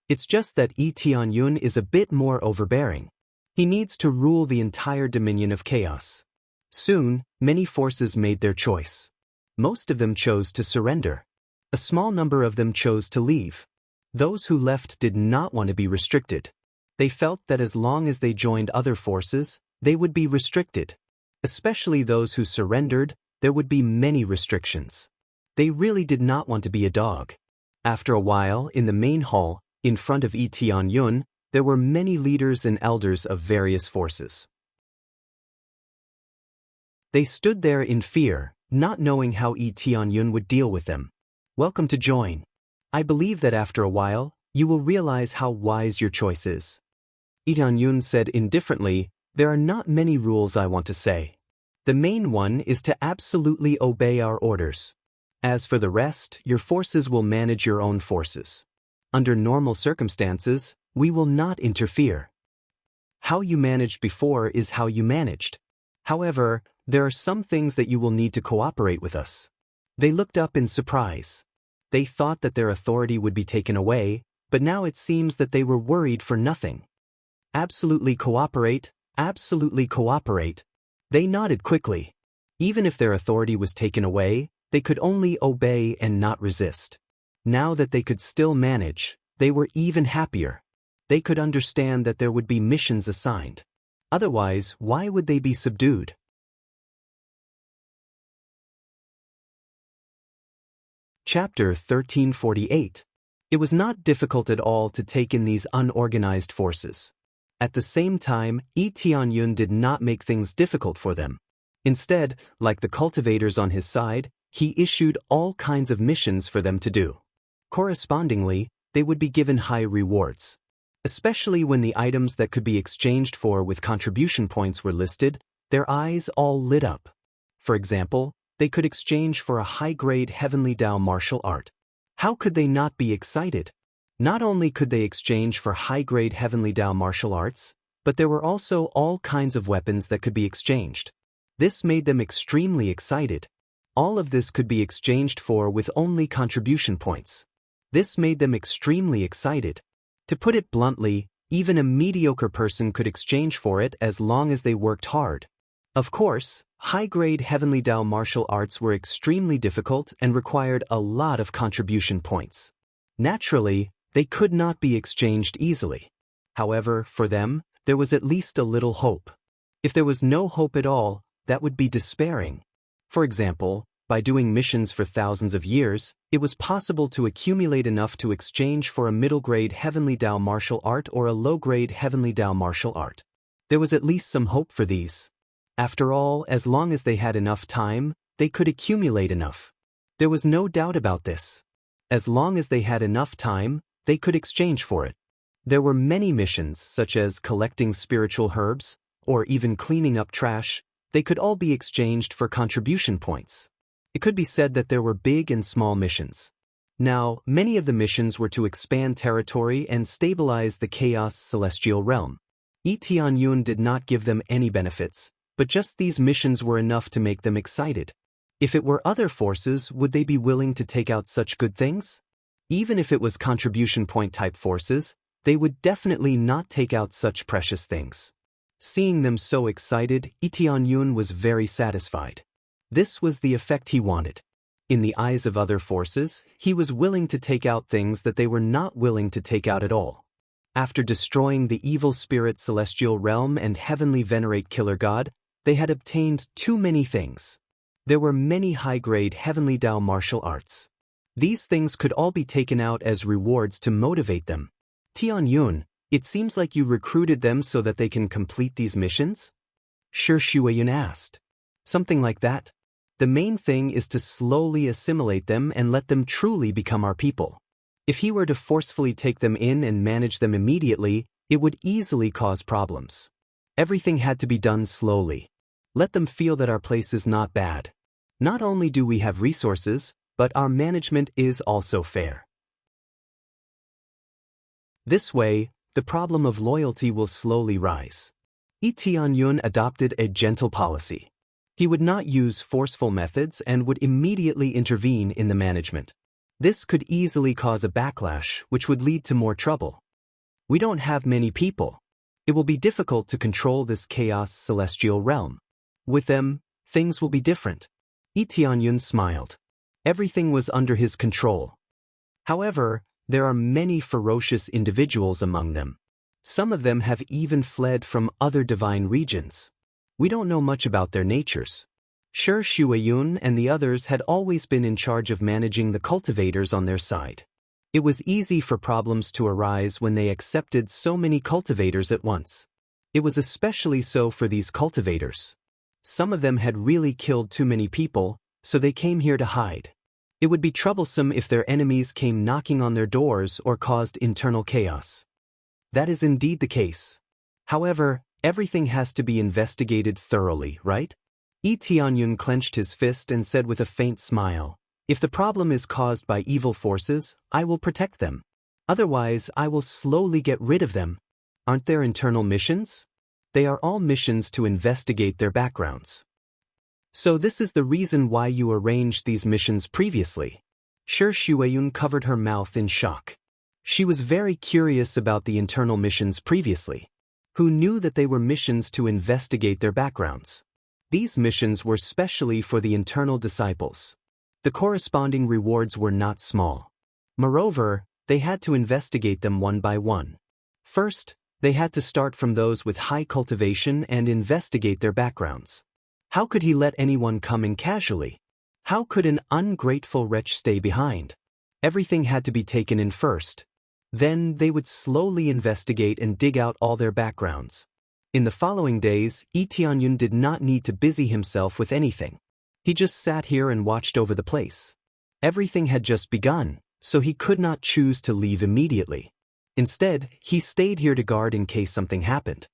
It's just that Yi Tianyun is a bit more overbearing. He needs to rule the entire dominion of chaos. Soon, many forces made their choice. Most of them chose to surrender. A small number of them chose to leave. Those who left did not want to be restricted. They felt that as long as they joined other forces, they would be restricted. Especially those who surrendered, there would be many restrictions. They really did not want to be a dog. After a while, in the main hall, in front of Yi Tianyun, there were many leaders and elders of various forces. They stood there in fear, not knowing how Yi Tianyun would deal with them. Welcome to join. I believe that after a while, you will realize how wise your choice is. Yi Tianyun said indifferently, there are not many rules I want to say. The main one is to absolutely obey our orders. As for the rest, your forces will manage your own forces. Under normal circumstances, we will not interfere. How you managed before is how you managed. However, there are some things that you will need to cooperate with us. They looked up in surprise. They thought that their authority would be taken away, but now it seems that they were worried for nothing. Absolutely cooperate, absolutely cooperate. They nodded quickly. Even if their authority was taken away, they could only obey and not resist. Now that they could still manage, they were even happier. They could understand that there would be missions assigned. Otherwise, why would they be subdued? Chapter 1348. It was not difficult at all to take in these unorganized forces. At the same time, Yi Tianyun did not make things difficult for them. Instead, like the cultivators on his side, he issued all kinds of missions for them to do. Correspondingly, they would be given high rewards. Especially when the items that could be exchanged for with contribution points were listed, their eyes all lit up. For example, they could exchange for a high-grade Heavenly Tao martial art. How could they not be excited? Not only could they exchange for high-grade Heavenly Tao martial arts, but there were also all kinds of weapons that could be exchanged. This made them extremely excited. All of this could be exchanged for with only contribution points. This made them extremely excited. To put it bluntly, even a mediocre person could exchange for it as long as they worked hard. Of course, high-grade Heavenly Tao martial arts were extremely difficult and required a lot of contribution points. Naturally, they could not be exchanged easily. However, for them, there was at least a little hope. If there was no hope at all, that would be despairing. For example, by doing missions for thousands of years, it was possible to accumulate enough to exchange for a middle-grade Heavenly Tao martial art or a low-grade Heavenly Tao martial art. There was at least some hope for these. After all, as long as they had enough time, they could accumulate enough. There was no doubt about this. As long as they had enough time, they could exchange for it. There were many missions, such as collecting spiritual herbs, or even cleaning up trash. They could all be exchanged for contribution points. It could be said that there were big and small missions. Now, many of the missions were to expand territory and stabilize the chaos celestial realm. Yi Tianyun did not give them any benefits, but just these missions were enough to make them excited. If it were other forces, would they be willing to take out such good things? Even if it was contribution point type forces, they would definitely not take out such precious things. Seeing them so excited, Yi Tianyun was very satisfied. This was the effect he wanted. In the eyes of other forces, he was willing to take out things that they were not willing to take out at all. After destroying the evil spirit celestial realm and heavenly venerate killer god, They had obtained too many things. There were many high-grade Heavenly Dao martial arts. These things could all be taken out as rewards to motivate them. Tianyun, it seems like you recruited them so that they can complete these missions? Shi Shuiyun asked. Something like that. The main thing is to slowly assimilate them and let them truly become our people. If he were to forcefully take them in and manage them immediately, it would easily cause problems. Everything had to be done slowly. Let them feel that our place is not bad. Not only do we have resources, but our management is also fair. This way, the problem of loyalty will slowly rise. Tianyun adopted a gentle policy. He would not use forceful methods and would immediately intervene in the management. This could easily cause a backlash, which would lead to more trouble. We don't have many people. It will be difficult to control this chaos celestial realm. With them, things will be different. Tianyun smiled. Everything was under his control. However, there are many ferocious individuals among them. Some of them have even fled from other divine regions. We don't know much about their natures. Shi Shuiyun and the others had always been in charge of managing the cultivators on their side. It was easy for problems to arise when they accepted so many cultivators at once. It was especially so for these cultivators. Some of them had really killed too many people, so they came here to hide. It would be troublesome if their enemies came knocking on their doors or caused internal chaos. That is indeed the case. However, everything has to be investigated thoroughly, right? Tianyun clenched his fist and said with a faint smile, "If the problem is caused by evil forces, I will protect them. Otherwise, I will slowly get rid of them. Aren't there internal missions? They are all missions to investigate their backgrounds. So this is the reason why you arranged these missions previously." Shi Shuiyun covered her mouth in shock. She was very curious about the internal missions previously. Who knew that they were missions to investigate their backgrounds? These missions were specially for the internal disciples. The corresponding rewards were not small. Moreover, they had to investigate them one by one. First, they had to start from those with high cultivation and investigate their backgrounds. How could he let anyone come in casually? How could an ungrateful wretch stay behind? Everything had to be taken in first. Then they would slowly investigate and dig out all their backgrounds. In the following days, Tianyun did not need to busy himself with anything. He just sat here and watched over the place. Everything had just begun, so he could not choose to leave immediately. Instead, he stayed here to guard in case something happened.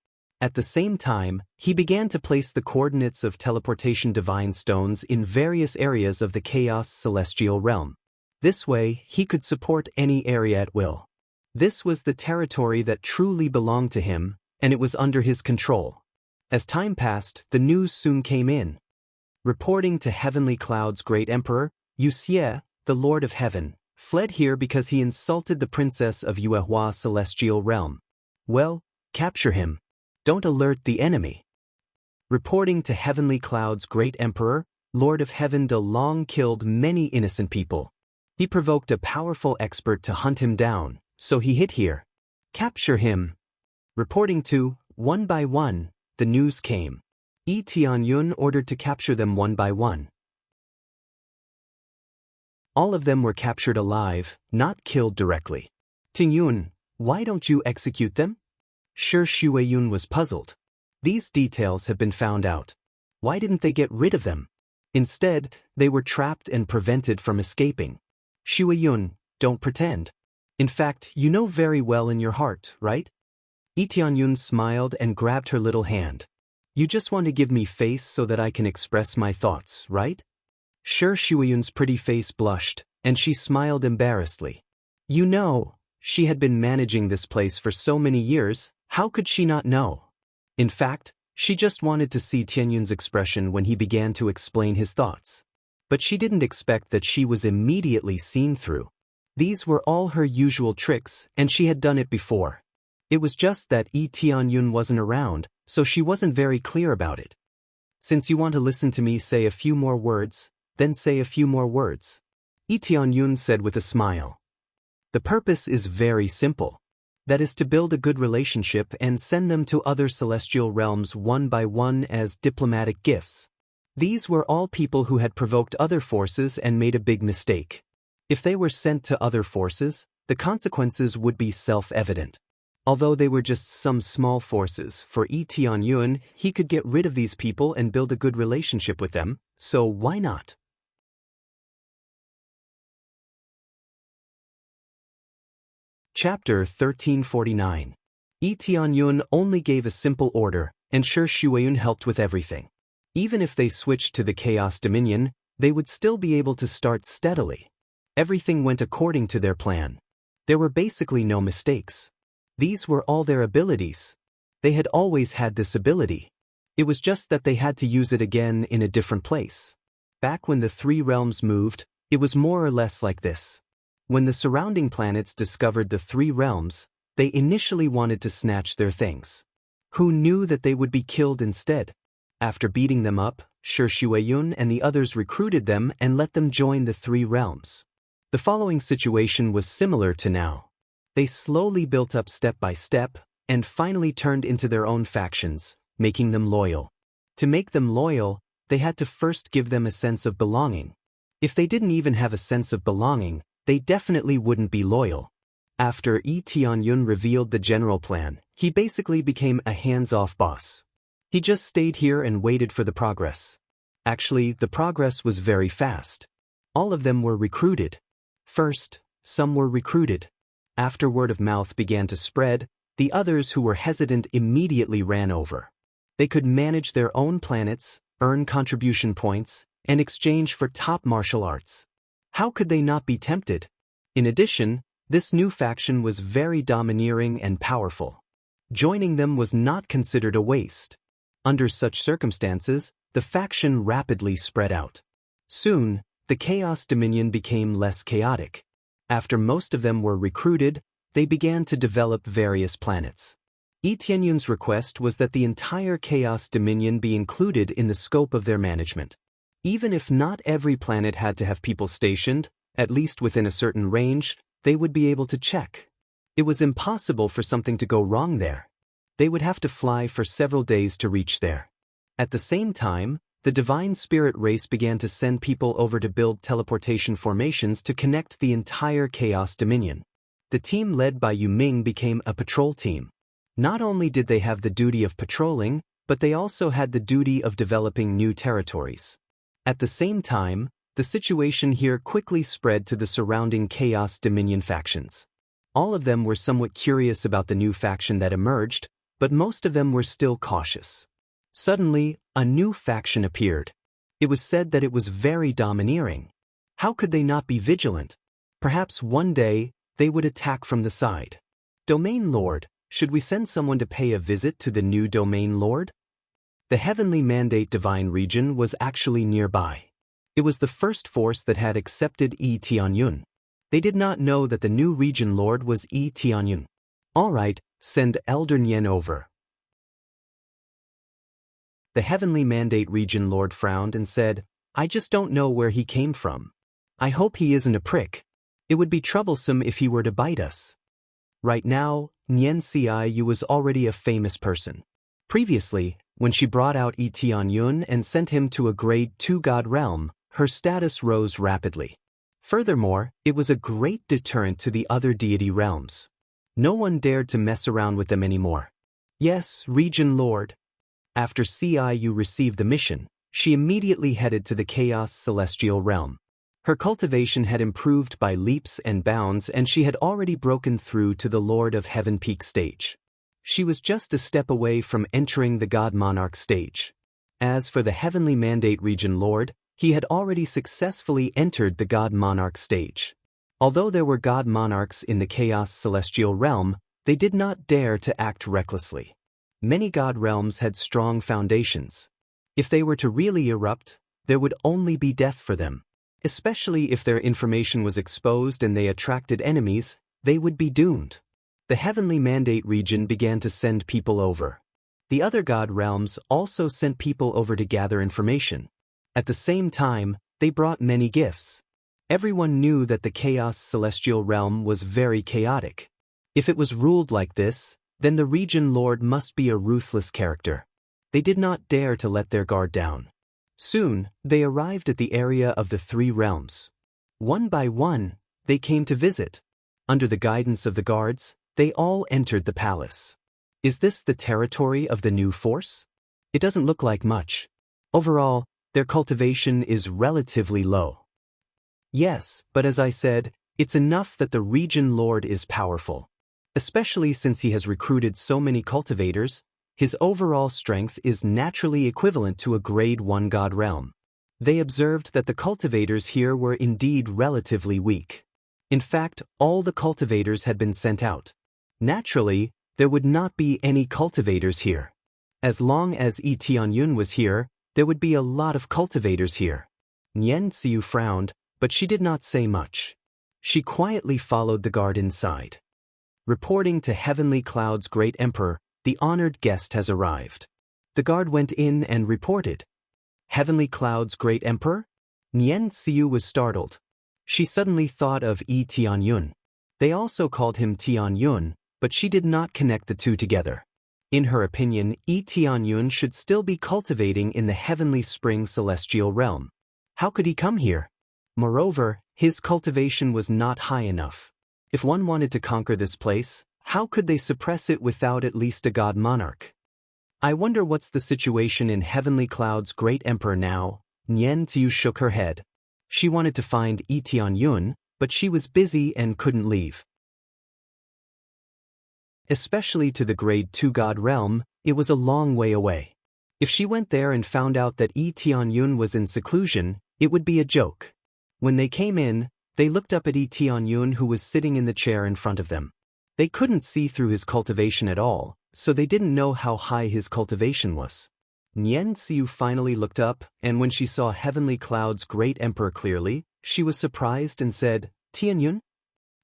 At the same time, he began to place the coordinates of teleportation divine stones in various areas of the chaos celestial realm. This way, he could support any area at will. This was the territory that truly belonged to him, and it was under his control. As time passed, the news soon came in. Reporting to Heavenly Cloud's great emperor, Yuxie, the Lord of Heaven, fled here because he insulted the princess of Yuehua celestial realm. Well, capture him. Don't alert the enemy. Reporting to Heavenly Cloud's great emperor, Lord of Heaven De Long killed many innocent people. He provoked a powerful expert to hunt him down, so he hid here. Capture him. Reporting to, one by one, the news came. Tianyun ordered to capture them one by one. All of them were captured alive, not killed directly. Tianyun, why don't you execute them? Shi Shuiyun was puzzled. These details have been found out. Why didn't they get rid of them? Instead, they were trapped and prevented from escaping. Shuiyun, don't pretend. In fact, you know very well in your heart, right? Tianyun smiled and grabbed her little hand. You just want to give me face so that I can express my thoughts, right? Shi Shuiyun's pretty face blushed, and she smiled embarrassedly. You know, she had been managing this place for so many years, how could she not know? In fact, she just wanted to see Tianyun's expression when he began to explain his thoughts. But she didn't expect that she was immediately seen through. These were all her usual tricks, and she had done it before. It was just that Tianyun wasn't around, so she wasn't very clear about it. Since you want to listen to me say a few more words, then say a few more words. Tianyun said with a smile. The purpose is very simple. That is to build a good relationship and send them to other celestial realms one by one as diplomatic gifts. These were all people who had provoked other forces and made a big mistake. If they were sent to other forces, the consequences would be self-evident. Although they were just some small forces, for Yi Tianyun, he could get rid of these people and build a good relationship with them, so why not? Chapter 1349. Yi Tianyun only gave a simple order, and Shi Shuayun helped with everything. Even if they switched to the Chaos Dominion, they would still be able to start steadily. Everything went according to their plan. There were basically no mistakes. These were all their abilities. They had always had this ability. It was just that they had to use it again in a different place. Back when the three realms moved, it was more or less like this. When the surrounding planets discovered the three realms, they initially wanted to snatch their things. Who knew that they would be killed instead? After beating them up, Shi Shuayun and the others recruited them and let them join the three realms. The following situation was similar to now. They slowly built up step by step, and finally turned into their own factions, making them loyal. To make them loyal, they had to first give them a sense of belonging. If they didn't even have a sense of belonging, they definitely wouldn't be loyal. After Yi Tianyun revealed the general plan, he basically became a hands-off boss. He just stayed here and waited for the progress. Actually, the progress was very fast. All of them were recruited. First, some were recruited. After word of mouth began to spread, the others who were hesitant immediately ran over. They could manage their own planets, earn contribution points, and exchange for top martial arts. How could they not be tempted? In addition, this new faction was very domineering and powerful. Joining them was not considered a waste. Under such circumstances, the faction rapidly spread out. Soon, the Chaos Dominion became less chaotic. After most of them were recruited, they began to develop various planets. Yi Tianyun's request was that the entire Chaos Dominion be included in the scope of their management. Even if not every planet had to have people stationed, at least within a certain range, they would be able to check. It was impossible for something to go wrong there. They would have to fly for several days to reach there. At the same time, the Divine Spirit race began to send people over to build teleportation formations to connect the entire Chaos Dominion. The team led by Yu Ming became a patrol team. Not only did they have the duty of patrolling, but they also had the duty of developing new territories. At the same time, the situation here quickly spread to the surrounding Chaos Dominion factions. All of them were somewhat curious about the new faction that emerged, but most of them were still cautious. Suddenly, a new faction appeared. It was said that it was very domineering. How could they not be vigilant? Perhaps one day, they would attack from the side. Domain Lord, should we send someone to pay a visit to the new Domain Lord? The Heavenly Mandate Divine Region was actually nearby. It was the first force that had accepted Yi Tianyun. They did not know that the new Region Lord was Yi Tianyun. All right, send Elder Nyen over. The Heavenly Mandate Region Lord frowned and said, I just don't know where he came from. I hope he isn't a prick. It would be troublesome if he were to bite us. Right now, Nyen Ciu was already a famous person. Previously, when she brought out Yi Tianyun and sent him to a Grade 2 God realm, her status rose rapidly. Furthermore, it was a great deterrent to the other deity realms. No one dared to mess around with them anymore. Yes, Region Lord. After Ciu received the mission, she immediately headed to the Chaos Celestial Realm. Her cultivation had improved by leaps and bounds, and she had already broken through to the Lord of Heaven Peak stage. She was just a step away from entering the God Monarch stage. As for the Heavenly Mandate Region Lord, he had already successfully entered the God Monarch stage. Although there were God Monarchs in the Chaos Celestial Realm, they did not dare to act recklessly. Many God realms had strong foundations. If they were to really erupt, there would only be death for them. Especially if their information was exposed and they attracted enemies, they would be doomed. The Heavenly Mandate region began to send people over. The other God realms also sent people over to gather information. At the same time, they brought many gifts. Everyone knew that the Chaos Celestial Realm was very chaotic. If it was ruled like this, then the region lord must be a ruthless character. They did not dare to let their guard down. Soon, they arrived at the area of the three realms. One by one, they came to visit. Under the guidance of the guards, they all entered the palace. Is this the territory of the new force? It doesn't look like much. Overall, their cultivation is relatively low. Yes, but as I said, it's enough that the region lord is powerful. Especially since he has recruited so many cultivators, his overall strength is naturally equivalent to a grade 1 god realm. They observed that the cultivators here were indeed relatively weak. In fact, all the cultivators had been sent out. Naturally, there would not be any cultivators here. As long as Yi Tianyun was here, there would be a lot of cultivators here. Nian Xiu frowned, but she did not say much. She quietly followed the guard inside. Reporting to Heavenly Cloud's great emperor, the honored guest has arrived. The guard went in and reported. Heavenly Cloud's great emperor? Nian Xiu was startled. She suddenly thought of Yi Tianyun. They also called him Tianyun, but she did not connect the two together. In her opinion, Yi Tianyun should still be cultivating in the Heavenly Spring Celestial Realm. How could he come here? Moreover, his cultivation was not high enough. If one wanted to conquer this place, how could they suppress it without at least a god monarch? I wonder what's the situation in Heavenly Cloud's great emperor now. Nian Tiu shook her head. She wanted to find Yi Tianyun, but she was busy and couldn't leave. Especially to the grade 2 god realm, it was a long way away. If she went there and found out that Yi Tianyun was in seclusion, it would be a joke. When they came in, they looked up at Yi Tianyun, who was sitting in the chair in front of them. They couldn't see through his cultivation at all, so they didn't know how high his cultivation was. Nian Xiu finally looked up, and when she saw Heavenly Cloud's great emperor clearly, she was surprised and said, Tianyun?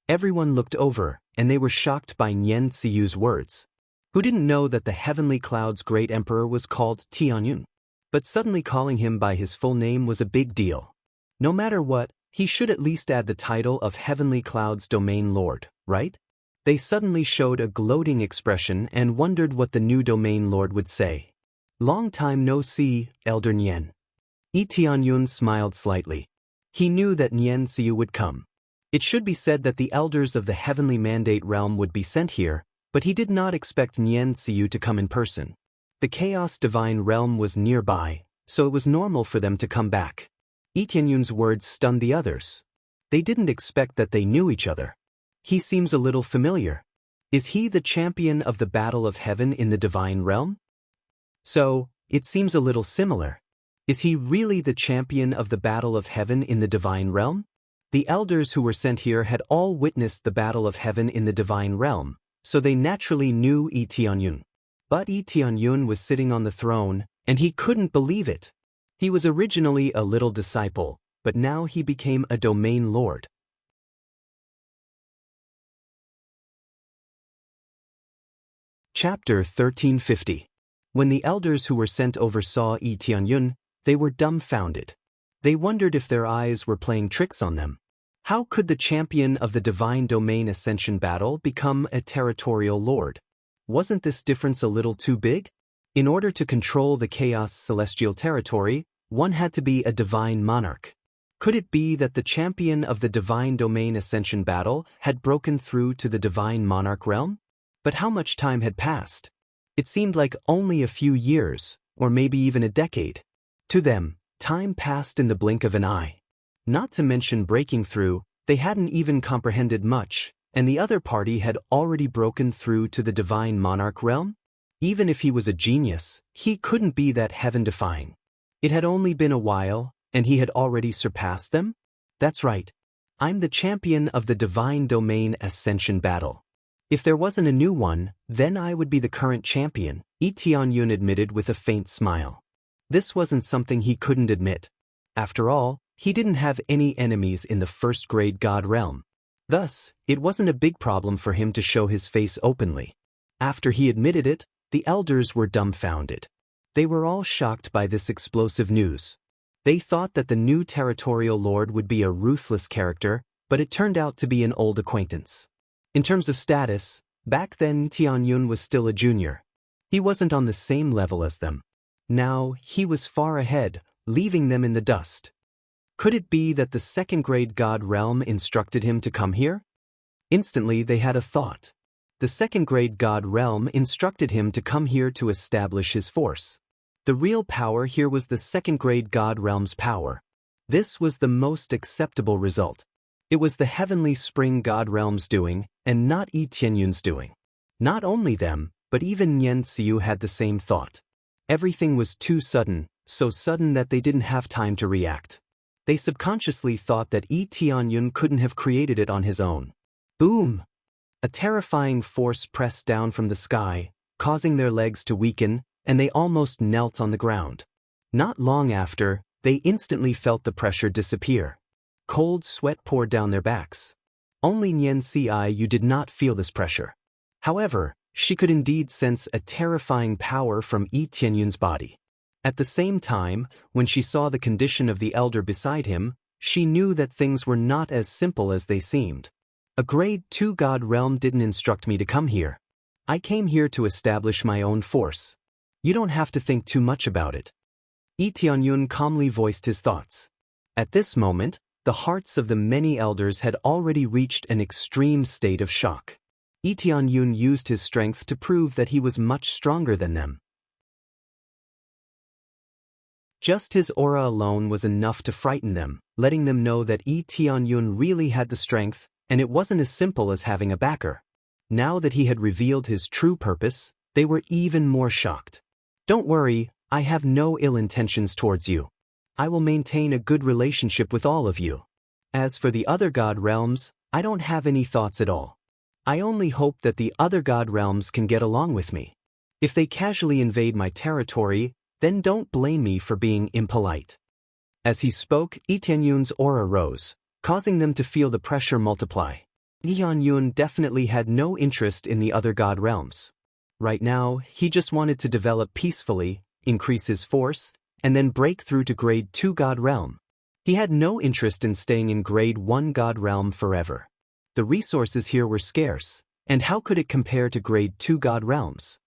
Everyone looked over, and they were shocked by Nian Xiu's words. Who didn't know that the Heavenly Cloud's great emperor was called Tianyun? But suddenly calling him by his full name was a big deal. No matter what, he should at least add the title of Heavenly Cloud's domain lord, right? They suddenly showed a gloating expression and wondered what the new domain lord would say. Long time no see, Elder Nian. Yi Tianyun smiled slightly. He knew that Nian Xiu would come. It should be said that the elders of the Heavenly Mandate Realm would be sent here, but he did not expect Nian Xiu to come in person. The Chaos Divine Realm was nearby, so it was normal for them to come back. Yi Tianyun's words stunned the others. They didn't expect that they knew each other. He seems a little familiar. Is he the champion of the Battle of Heaven in the Divine Realm? So, it seems a little similar. Is he really the champion of the Battle of Heaven in the Divine Realm? The elders who were sent here had all witnessed the Battle of Heaven in the Divine Realm, so they naturally knew Yi Tianyun. But Yi Tianyun was sitting on the throne, and he couldn't believe it. He was originally a little disciple, but now he became a domain lord. Chapter 1350. When the elders who were sent over saw Yi Tianyun, they were dumbfounded. They wondered if their eyes were playing tricks on them. How could the champion of the Divine Domain Ascension battle become a territorial lord? Wasn't this difference a little too big? In order to control the Chaos Celestial Territory, one had to be a divine monarch. Could it be that the champion of the Divine Domain Ascension battle had broken through to the Divine Monarch realm? But how much time had passed? It seemed like only a few years, or maybe even a decade. To them, time passed in the blink of an eye. Not to mention breaking through, they hadn't even comprehended much, and the other party had already broken through to the Divine Monarch realm? Even if he was a genius, he couldn't be that heaven-defying. It had only been a while, and he had already surpassed them? That's right. I'm the champion of the Divine Domain Ascension battle. If there wasn't a new one, then I would be the current champion, Yi Tianyun admitted with a faint smile. This wasn't something he couldn't admit. After all, he didn't have any enemies in the first-grade god realm. Thus, it wasn't a big problem for him to show his face openly. After he admitted it, the elders were dumbfounded. They were all shocked by this explosive news. They thought that the new territorial lord would be a ruthless character, but it turned out to be an old acquaintance. In terms of status, back then Tianyun was still a junior. He wasn't on the same level as them. Now, he was far ahead, leaving them in the dust. Could it be that the second-grade god realm instructed him to come here? Instantly, they had a thought. The second-grade god realm instructed him to come here to establish his force. The real power here was the second-grade god realm's power. This was the most acceptable result. It was the heavenly spring god realm's doing, and not Yi Tianyun's doing. Not only them, but even Nian Xiu had the same thought. Everything was too sudden, so sudden that they didn't have time to react. They subconsciously thought that Yi Tianyun couldn't have created it on his own. Boom! A terrifying force pressed down from the sky, causing their legs to weaken, and they almost knelt on the ground. Not long after, they instantly felt the pressure disappear. Cold sweat poured down their backs. Only Nian Xiu did not feel this pressure. However, she could indeed sense a terrifying power from Yi Tianyun's body. At the same time, when she saw the condition of the elder beside him, she knew that things were not as simple as they seemed. A grade 2 god realm didn't instruct me to come here. I came here to establish my own force. You don't have to think too much about it. Yi Tianyun calmly voiced his thoughts. At this moment, the hearts of the many elders had already reached an extreme state of shock. Yi Tianyun used his strength to prove that he was much stronger than them. Just his aura alone was enough to frighten them, letting them know that Yi Tianyun really had the strength, and it wasn't as simple as having a backer. Now that he had revealed his true purpose, they were even more shocked. Don't worry, I have no ill intentions towards you. I will maintain a good relationship with all of you. As for the other god realms, I don't have any thoughts at all. I only hope that the other god realms can get along with me. If they casually invade my territory, then don't blame me for being impolite. As he spoke, Yi Tianyun's aura rose, causing them to feel the pressure multiply. Yi Tianyun definitely had no interest in the other god realms. Right now, he just wanted to develop peacefully, increase his force, and then break through to grade 2 god realm. He had no interest in staying in grade 1 god realm forever. The resources here were scarce, and how could it compare to grade 2 god realms?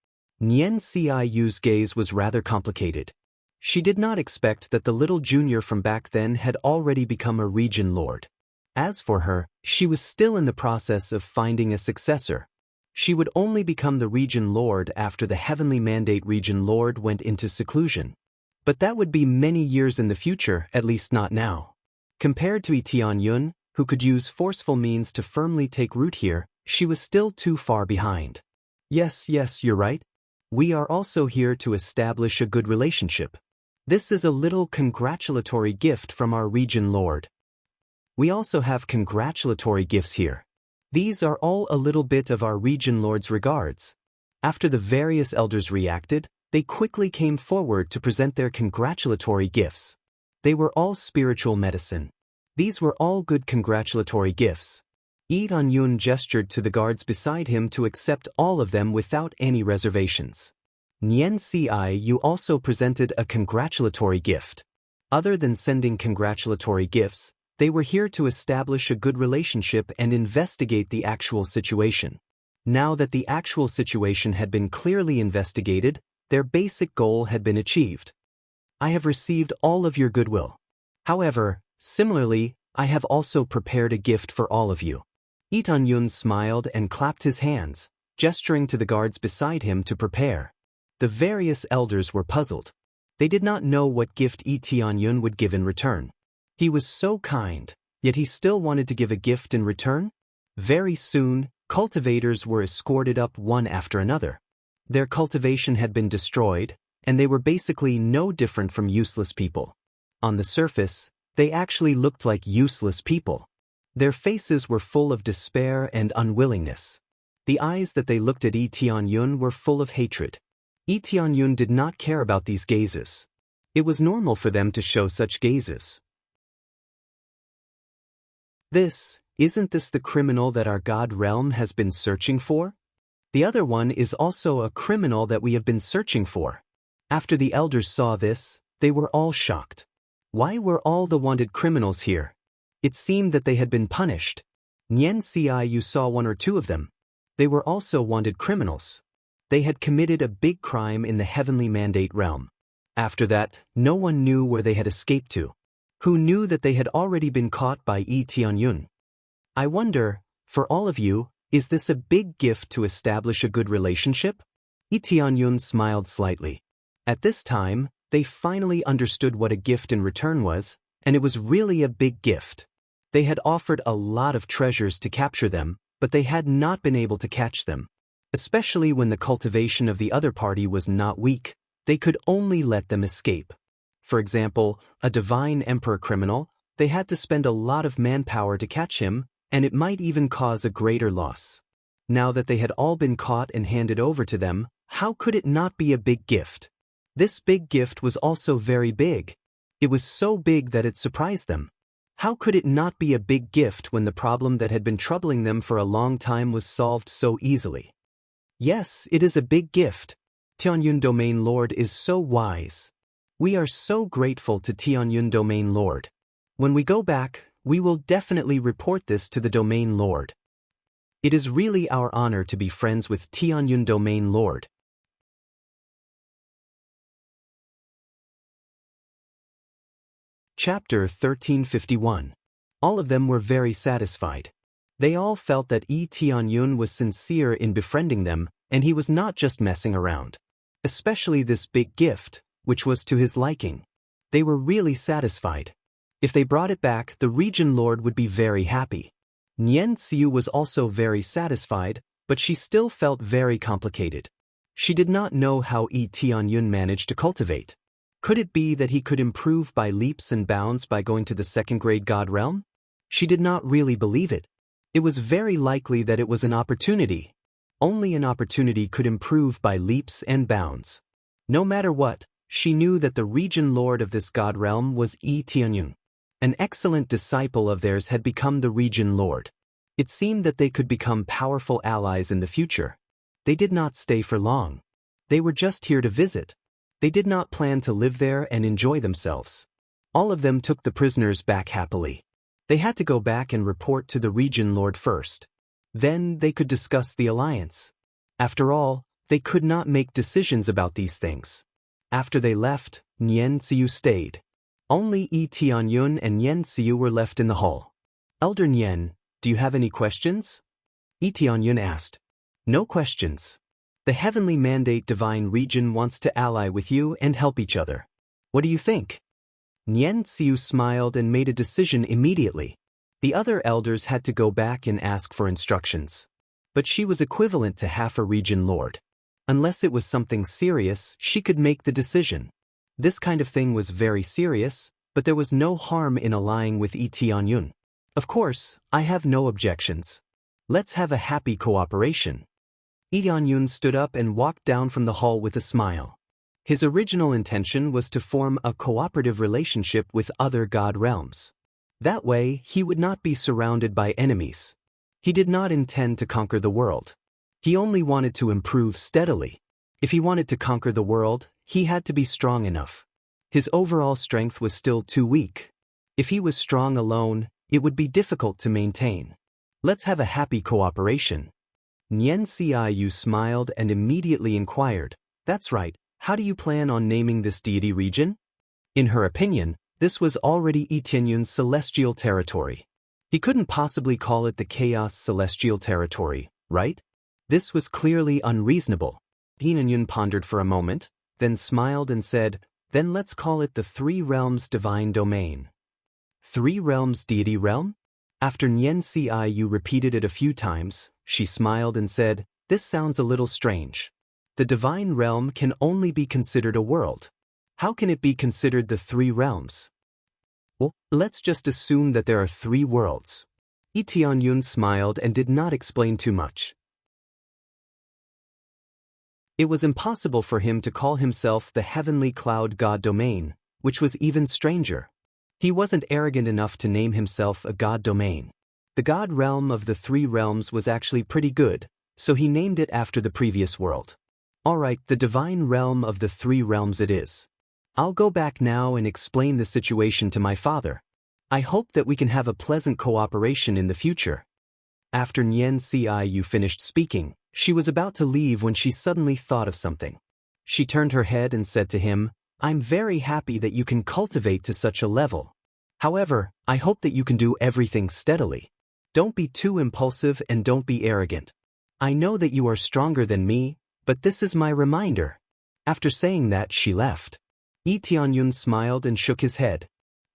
Nian Xiu's gaze was rather complicated. She did not expect that the little junior from back then had already become a region lord. As for her, she was still in the process of finding a successor. She would only become the region lord after the heavenly mandate region lord went into seclusion. But that would be many years in the future, at least not now. Compared to Yi Tianyun, who could use forceful means to firmly take root here, she was still too far behind. Yes, you're right. We are also here to establish a good relationship. This is a little congratulatory gift from our region lord. We also have congratulatory gifts here. These are all a little bit of our region lord's regards. After the various elders reacted, they quickly came forward to present their congratulatory gifts. They were all spiritual medicine. These were all good congratulatory gifts. Yi Tianyun gestured to the guards beside him to accept all of them without any reservations. Nian Xiu also presented a congratulatory gift. Other than sending congratulatory gifts, they were here to establish a good relationship and investigate the actual situation. Now that the actual situation had been clearly investigated, their basic goal had been achieved. I have received all of your goodwill. However, similarly, I have also prepared a gift for all of you. Yi Tianyun smiled and clapped his hands, gesturing to the guards beside him to prepare. The various elders were puzzled. They did not know what gift Yi Tianyun would give in return. He was so kind, yet he still wanted to give a gift in return? Very soon, cultivators were escorted up one after another. Their cultivation had been destroyed, and they were basically no different from useless people. On the surface, they actually looked like useless people. Their faces were full of despair and unwillingness. The eyes that they looked at Yi Tianyun were full of hatred. Yi Tianyun did not care about these gazes. It was normal for them to show such gazes. Isn't this the criminal that our god realm has been searching for? The other one is also a criminal that we have been searching for. After the elders saw this, they were all shocked. Why were all the wanted criminals here? It seemed that they had been punished. Nien Ciu saw one or two of them. They were also wanted criminals. They had committed a big crime in the heavenly mandate realm. After that, no one knew where they had escaped to. Who knew that they had already been caught by Yi Tianyun? I wonder, for all of you, is this a big gift to establish a good relationship? Yi Tianyun smiled slightly. At this time, they finally understood what a gift in return was, and it was really a big gift. They had offered a lot of treasures to capture them, but they had not been able to catch them. Especially when the cultivation of the other party was not weak, they could only let them escape. For example, a divine emperor criminal, they had to spend a lot of manpower to catch him, and it might even cause a greater loss. Now that they had all been caught and handed over to them, how could it not be a big gift? This big gift was also very big. It was so big that it surprised them. How could it not be a big gift when the problem that had been troubling them for a long time was solved so easily? Yes, it is a big gift. Tianyun Domain Lord is so wise. We are so grateful to Tianyun Domain Lord. When we go back, we will definitely report this to the Domain Lord. It is really our honor to be friends with Tianyun Domain Lord. Chapter 1351. All of them were very satisfied. They all felt that Yi Tianyun was sincere in befriending them, and he was not just messing around. Especially this big gift, which was to his liking. They were really satisfied. If they brought it back, the region lord would be very happy. Nien Ciu was also very satisfied, but she still felt very complicated. She did not know how Yi Tianyun managed to cultivate. Could it be that he could improve by leaps and bounds by going to the second-grade god realm? She did not really believe it. It was very likely that it was an opportunity. Only an opportunity could improve by leaps and bounds. No matter what, she knew that the region lord of this god realm was Yi Tianyun. An excellent disciple of theirs had become the region lord. It seemed that they could become powerful allies in the future. They did not stay for long. They were just here to visit. They did not plan to live there and enjoy themselves. All of them took the prisoners back happily. They had to go back and report to the region lord first. Then they could discuss the alliance. After all, they could not make decisions about these things. After they left, Nien Ciu stayed. Only Yi Tianyun and Nien Ciu were left in the hall. Elder Nien, do you have any questions? Yi Tianyun asked. No questions. The heavenly mandate divine region wants to ally with you and help each other. What do you think? Nien Ciu smiled and made a decision immediately. The other elders had to go back and ask for instructions. But she was equivalent to half a region lord. Unless it was something serious, she could make the decision. This kind of thing was very serious, but there was no harm in allying with Yi Tianyun. Of course, I have no objections. Let's have a happy cooperation. Yi Tianyun stood up and walked down from the hall with a smile. His original intention was to form a cooperative relationship with other god realms. That way, he would not be surrounded by enemies. He did not intend to conquer the world. He only wanted to improve steadily. If he wanted to conquer the world, he had to be strong enough. His overall strength was still too weak. If he was strong alone, it would be difficult to maintain. Let's have a happy cooperation. Nien Ciu smiled and immediately inquired, that's right, how do you plan on naming this deity region? In her opinion, this was already Yi Tianyun's celestial territory. He couldn't possibly call it the Chaos Celestial Territory, right? This was clearly unreasonable. Yi Tianyun pondered for a moment, then smiled and said, then let's call it the Three Realms Divine Domain. Three Realms Deity Realm? After Nien Ciu repeated it a few times, she smiled and said, this sounds a little strange. The divine realm can only be considered a world. How can it be considered the three realms? Well, let's just assume that there are three worlds. Yi Tianyun smiled and did not explain too much. It was impossible for him to call himself the heavenly cloud god domain, which was even stranger. He wasn't arrogant enough to name himself a god domain. The god realm of the three realms was actually pretty good, so he named it after the previous world. Alright, the divine realm of the three realms it is. I'll go back now and explain the situation to my father. I hope that we can have a pleasant cooperation in the future. After Nian Ciu finished speaking, she was about to leave when she suddenly thought of something. She turned her head and said to him, "I'm very happy that you can cultivate to such a level. However, I hope that you can do everything steadily. Don't be too impulsive and don't be arrogant. I know that you are stronger than me, but this is my reminder." After saying that, she left. Yi Tianyun smiled and shook his head.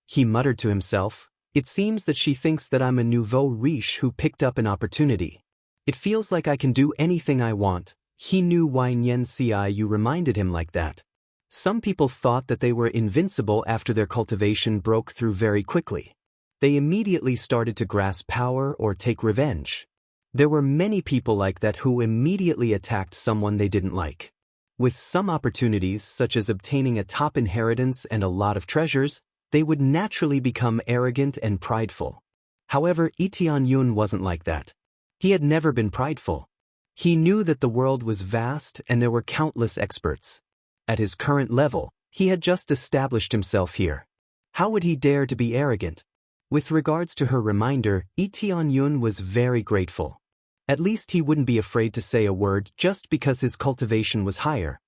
He muttered to himself, "It seems that she thinks that I'm a nouveau riche who picked up an opportunity. It feels like I can do anything I want." He knew why Nian Ciu reminded him like that. Some people thought that they were invincible after their cultivation broke through very quickly. They immediately started to grasp power or take revenge. There were many people like that who immediately attacked someone they didn't like. With some opportunities, such as obtaining a top inheritance and a lot of treasures, they would naturally become arrogant and prideful. However, Yi Tianyun wasn't like that. He had never been prideful. He knew that the world was vast and there were countless experts. At his current level, he had just established himself here. How would he dare to be arrogant? With regards to her reminder, Yi Tianyun was very grateful. At least he wouldn't be afraid to say a word just because his cultivation was higher.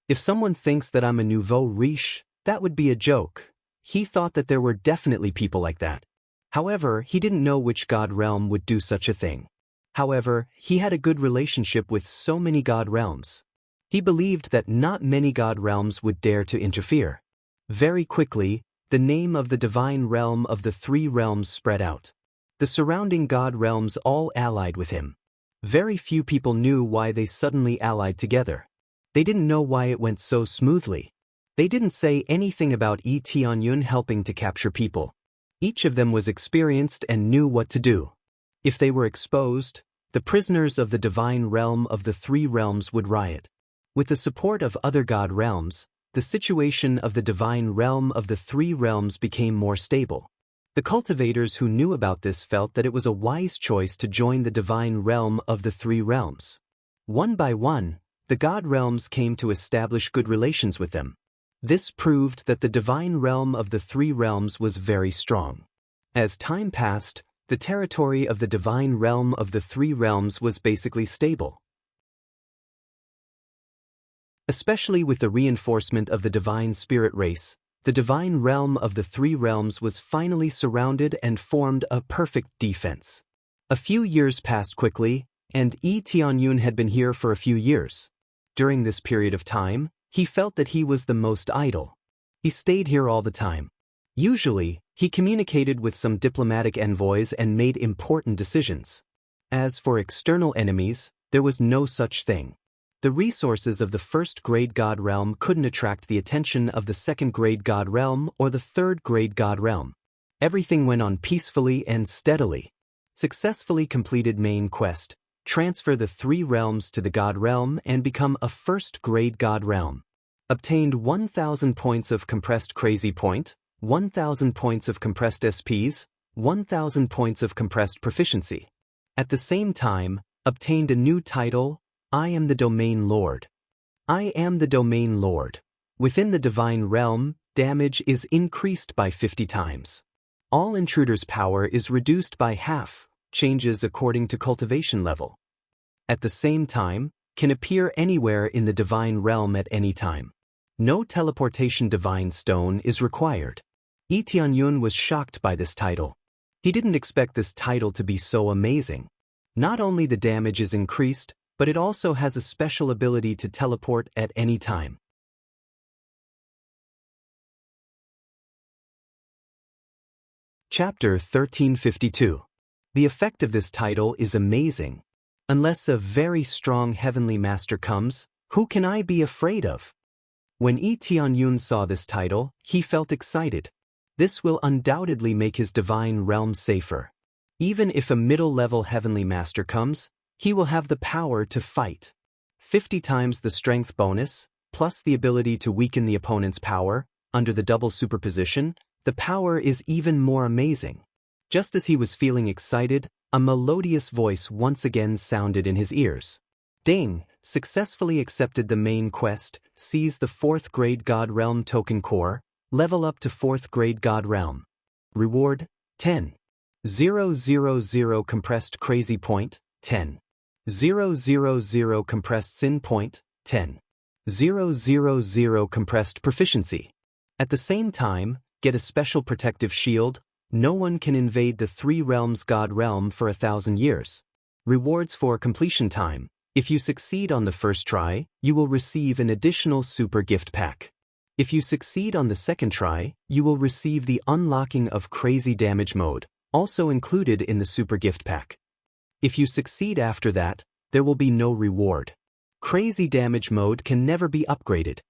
If someone thinks that I'm a nouveau riche, that would be a joke. He thought that there were definitely people like that. However, he didn't know which god realm would do such a thing. However, he had a good relationship with so many god realms. He believed that not many god realms would dare to interfere. Very quickly, the name of the divine realm of the three realms spread out. The surrounding god realms all allied with him. Very few people knew why they suddenly allied together. They didn't know why it went so smoothly. They didn't say anything about Yi Tianyun helping to capture people. Each of them was experienced and knew what to do. If they were exposed, the prisoners of the divine realm of the three realms would riot. With the support of other god realms, the situation of the divine realm of the three realms became more stable. The cultivators who knew about this felt that it was a wise choice to join the divine realm of the three realms. One by one, the god realms came to establish good relations with them. This proved that the divine realm of the three realms was very strong. As time passed, the territory of the divine realm of the three realms was basically stable. Especially with the reinforcement of the divine spirit race, the divine realm of the three realms was finally surrounded and formed a perfect defense. A few years passed quickly, and Yi Tianyun had been here for a few years. During this period of time, he felt that he was the most idle. He stayed here all the time. Usually, he communicated with some diplomatic envoys and made important decisions. As for external enemies, there was no such thing. The resources of the first-grade god realm couldn't attract the attention of the second-grade god realm or the third-grade god realm. Everything went on peacefully and steadily. Successfully completed main quest, transfer the three realms to the god realm and become a first-grade god realm. Obtained 1,000 points of compressed crazy point, 1,000 points of compressed SPs, 1,000 points of compressed proficiency. At the same time, obtained a new title, I am the Domain Lord. I am the Domain Lord. Within the divine realm, damage is increased by 50 times. All intruders' power is reduced by half, changes according to cultivation level. At the same time, can appear anywhere in the divine realm at any time. No teleportation divine stone is required. Yi Tianyun was shocked by this title. He didn't expect this title to be so amazing. Not only the damage is increased, but it also has a special ability to teleport at any time. Chapter 1352. The effect of this title is amazing. Unless a very strong heavenly master comes, who can I be afraid of? When Yi Tianyun saw this title, he felt excited. This will undoubtedly make his divine realm safer. Even if a middle-level heavenly master comes, he will have the power to fight. 50 times the strength bonus, plus the ability to weaken the opponent's power, under the double superposition, the power is even more amazing. Just as he was feeling excited, a melodious voice once again sounded in his ears. Ding! Successfully accepted the main quest, seize the 4th grade God Realm token core, level up to 4th grade God Realm. Reward, 10. 000 compressed crazy point, 10. 000 compressed sin point, 10. 000 compressed proficiency. At the same time, get a special protective shield. No one can invade the three realms God realm for 1,000 years. Rewards for completion time. If you succeed on the first try, you will receive an additional super gift pack. If you succeed on the second try, you will receive the unlocking of crazy damage mode, also included in the super gift pack. If you succeed after that, there will be no reward. Crazy damage mode can never be upgraded.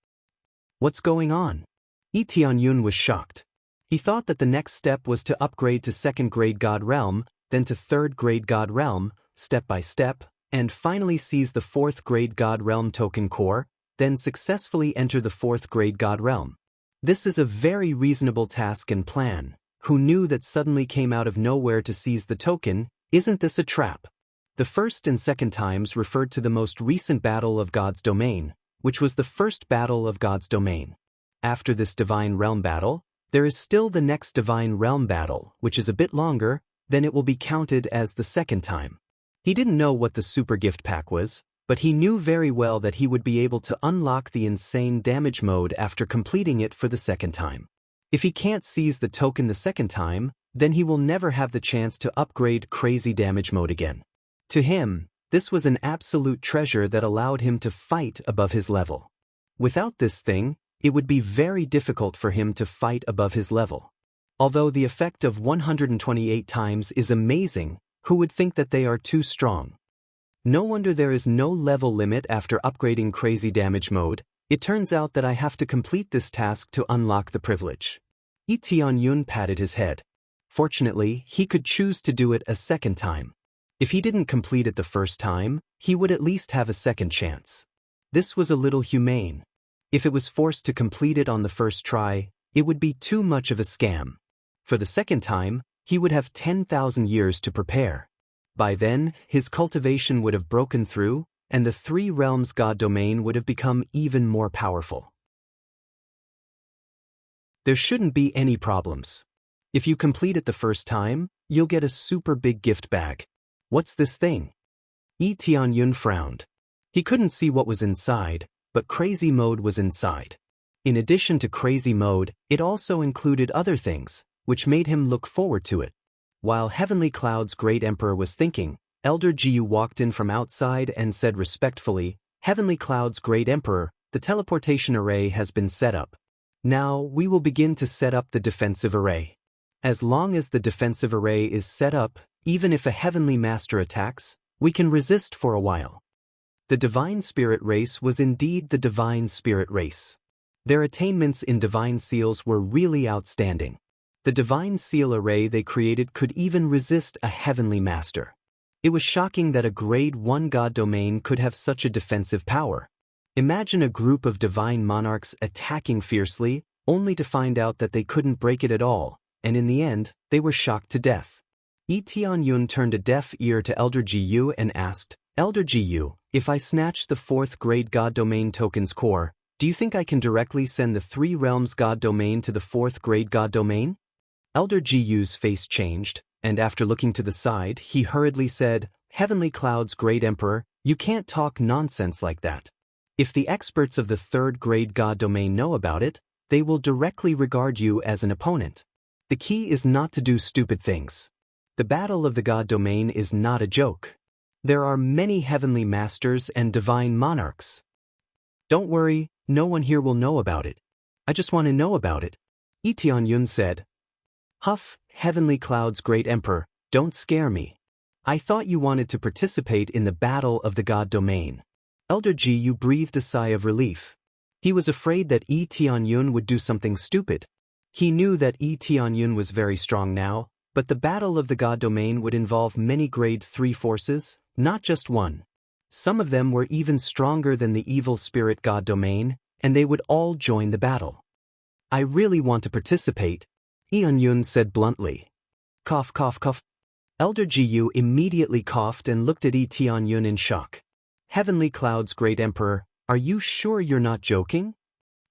What's going on? Lee Tianyun was shocked. He thought that the next step was to upgrade to 2nd grade God Realm, then to 3rd grade God Realm, step by step, and finally seize the 4th grade God Realm token core, then successfully enter the 4th grade God Realm. This is a very reasonable task and plan. Who knew that suddenly came out of nowhere to seize the token? Isn't this a trap? The first and second times referred to the most recent battle of God's domain, which was the first battle of God's domain. After this divine realm battle, there is still the next divine realm battle, which is a bit longer, then it will be counted as the second time. He didn't know what the super gift pack was, but he knew very well that he would be able to unlock the insane damage mode after completing it for the second time. If he can't seize the token the second time, then he will never have the chance to upgrade crazy damage mode again. To him, this was an absolute treasure that allowed him to fight above his level. Without this thing, it would be very difficult for him to fight above his level. Although the effect of 128 times is amazing, who would think that they are too strong? No wonder there is no level limit after upgrading crazy damage mode. It turns out that I have to complete this task to unlock the privilege. Lee Tianyun patted his head. Fortunately, he could choose to do it a second time. If he didn't complete it the first time, he would at least have a second chance. This was a little humane. If it was forced to complete it on the first try, it would be too much of a scam. For the second time, he would have 10,000 years to prepare. By then, his cultivation would have broken through, and the three realms God domain would have become even more powerful. There shouldn't be any problems. If you complete it the first time, you'll get a super big gift bag. What's this thing? Lee Tianyun frowned. He couldn't see what was inside, but crazy mode was inside. In addition to crazy mode, it also included other things, which made him look forward to it. While Heavenly Cloud's great emperor was thinking, Elder Jiyu walked in from outside and said respectfully, "Heavenly Cloud's great emperor, the teleportation array has been set up. Now we will begin to set up the defensive array. As long as the defensive array is set up, even if a heavenly master attacks, we can resist for a while." The Divine Spirit race was indeed the Divine Spirit race. Their attainments in Divine Seals were really outstanding. The Divine Seal array they created could even resist a heavenly master. It was shocking that a grade 1 God domain could have such a defensive power. Imagine a group of divine monarchs attacking fiercely, only to find out that they couldn't break it at all, and in the end, they were shocked to death. Lee Tianyun turned a deaf ear to Elder Jiyu and asked, "Elder Jiyu, if I snatch the 4th grade God domain token's core, do you think I can directly send the 3 realms God domain to the 4th grade God domain?" Elder Jiyu's face changed, and after looking to the side, he hurriedly said, "Heavenly Cloud's great emperor, you can't talk nonsense like that. If the experts of the 3rd grade God domain know about it, they will directly regard you as an opponent. The key is not to do stupid things. The battle of the God domain is not a joke. There are many heavenly masters and divine monarchs. Don't worry, no one here will know about it. I just want to know about it," Lee Tianyun said. "Huff, Heavenly Cloud's great emperor, don't scare me. I thought you wanted to participate in the battle of the God domain." Elder Jiyu breathed a sigh of relief. He was afraid that Lee Tianyun would do something stupid. He knew that Lee Tianyun was very strong now, but the battle of the God domain would involve many grade 3 forces, not just one. Some of them were even stronger than the evil spirit God domain, and they would all join the battle. "I really want to participate," Tianyun said bluntly. Cough, cough, cough. Elder Jiyu immediately coughed and looked at Lee Tianyun in shock. "Heavenly Cloud's great emperor, are you sure you're not joking?"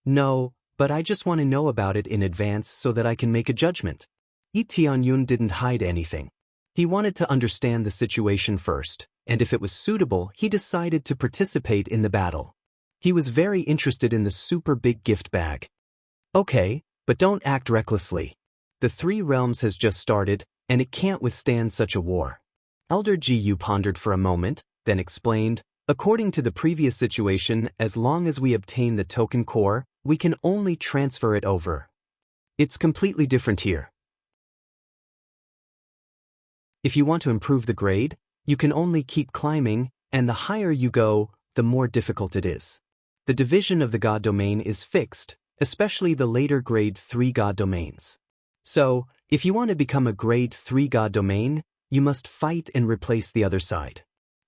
"No, but I just want to know about it in advance so that I can make a judgment." Lee Tianyun didn't hide anything. He wanted to understand the situation first, and if it was suitable, he decided to participate in the battle. He was very interested in the super big gift bag. Okay, but don't act recklessly. The Three Realms has just started, and it can't withstand such a war. Elder Gu pondered for a moment, then explained, according to the previous situation, as long as we obtain the token core, we can only transfer it over. It's completely different here. If you want to improve the grade, you can only keep climbing, and the higher you go, the more difficult it is. The division of the God domain is fixed, especially the later grade 3 God domains. So, if you want to become a grade 3 God domain, you must fight and replace the other side.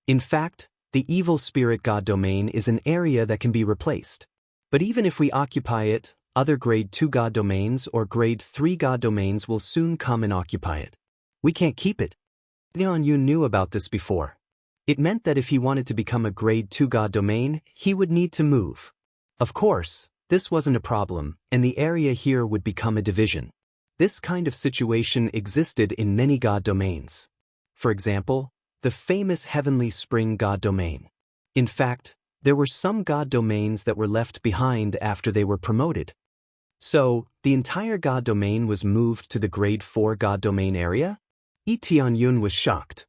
In fact, the evil spirit God domain is an area that can be replaced. But even if we occupy it, other grade 2 God domains or grade 3 God domains will soon come and occupy it. We can't keep it. Lian Yun knew about this before. It meant that if he wanted to become a grade 2 God domain, he would need to move. Of course, this wasn't a problem, and the area here would become a division. This kind of situation existed in many God domains. For example, the famous Heavenly Spring God domain. In fact, there were some God domains that were left behind after they were promoted. So, the entire God domain was moved to the grade 4 God domain area? Tianyun was shocked.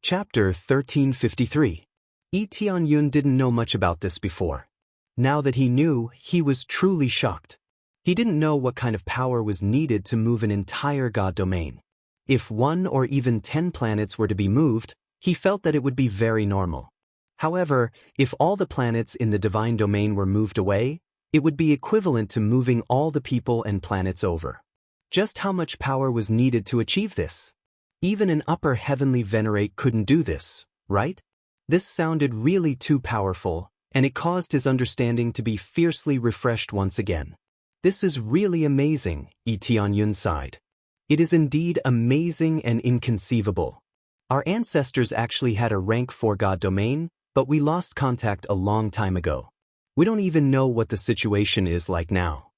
Chapter 1353. Tianyun didn't know much about this before. Now that he knew, he was truly shocked. He didn't know what kind of power was needed to move an entire God domain. If 1 or even 10 planets were to be moved, he felt that it would be very normal. However, if all the planets in the divine domain were moved away, it would be equivalent to moving all the people and planets over. Just how much power was needed to achieve this? Even an upper heavenly venerate couldn't do this, right? This sounded really too powerful, and it caused his understanding to be fiercely refreshed once again. This is really amazing, Tianyun sighed. It is indeed amazing and inconceivable. Our ancestors actually had a rank 4 God domain, but we lost contact a long time ago. We don't even know what the situation is like now.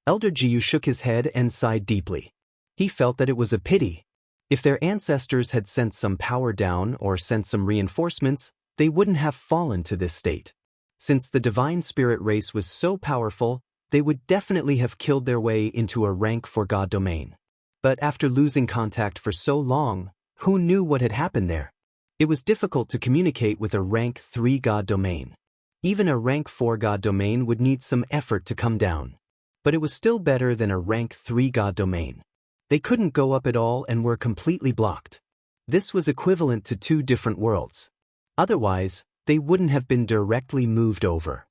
Elder Jiu shook his head and sighed deeply. He felt that it was a pity. If their ancestors had sent some power down or sent some reinforcements, they wouldn't have fallen to this state. Since the divine spirit race was so powerful, they would definitely have killed their way into a rank 4 God domain. But after losing contact for so long, who knew what had happened there? It was difficult to communicate with a rank 3 God domain. Even a rank 4 God domain would need some effort to come down. But it was still better than a rank 3 God domain. They couldn't go up at all and were completely blocked. This was equivalent to 2 different worlds. Otherwise, they wouldn't have been directly moved over.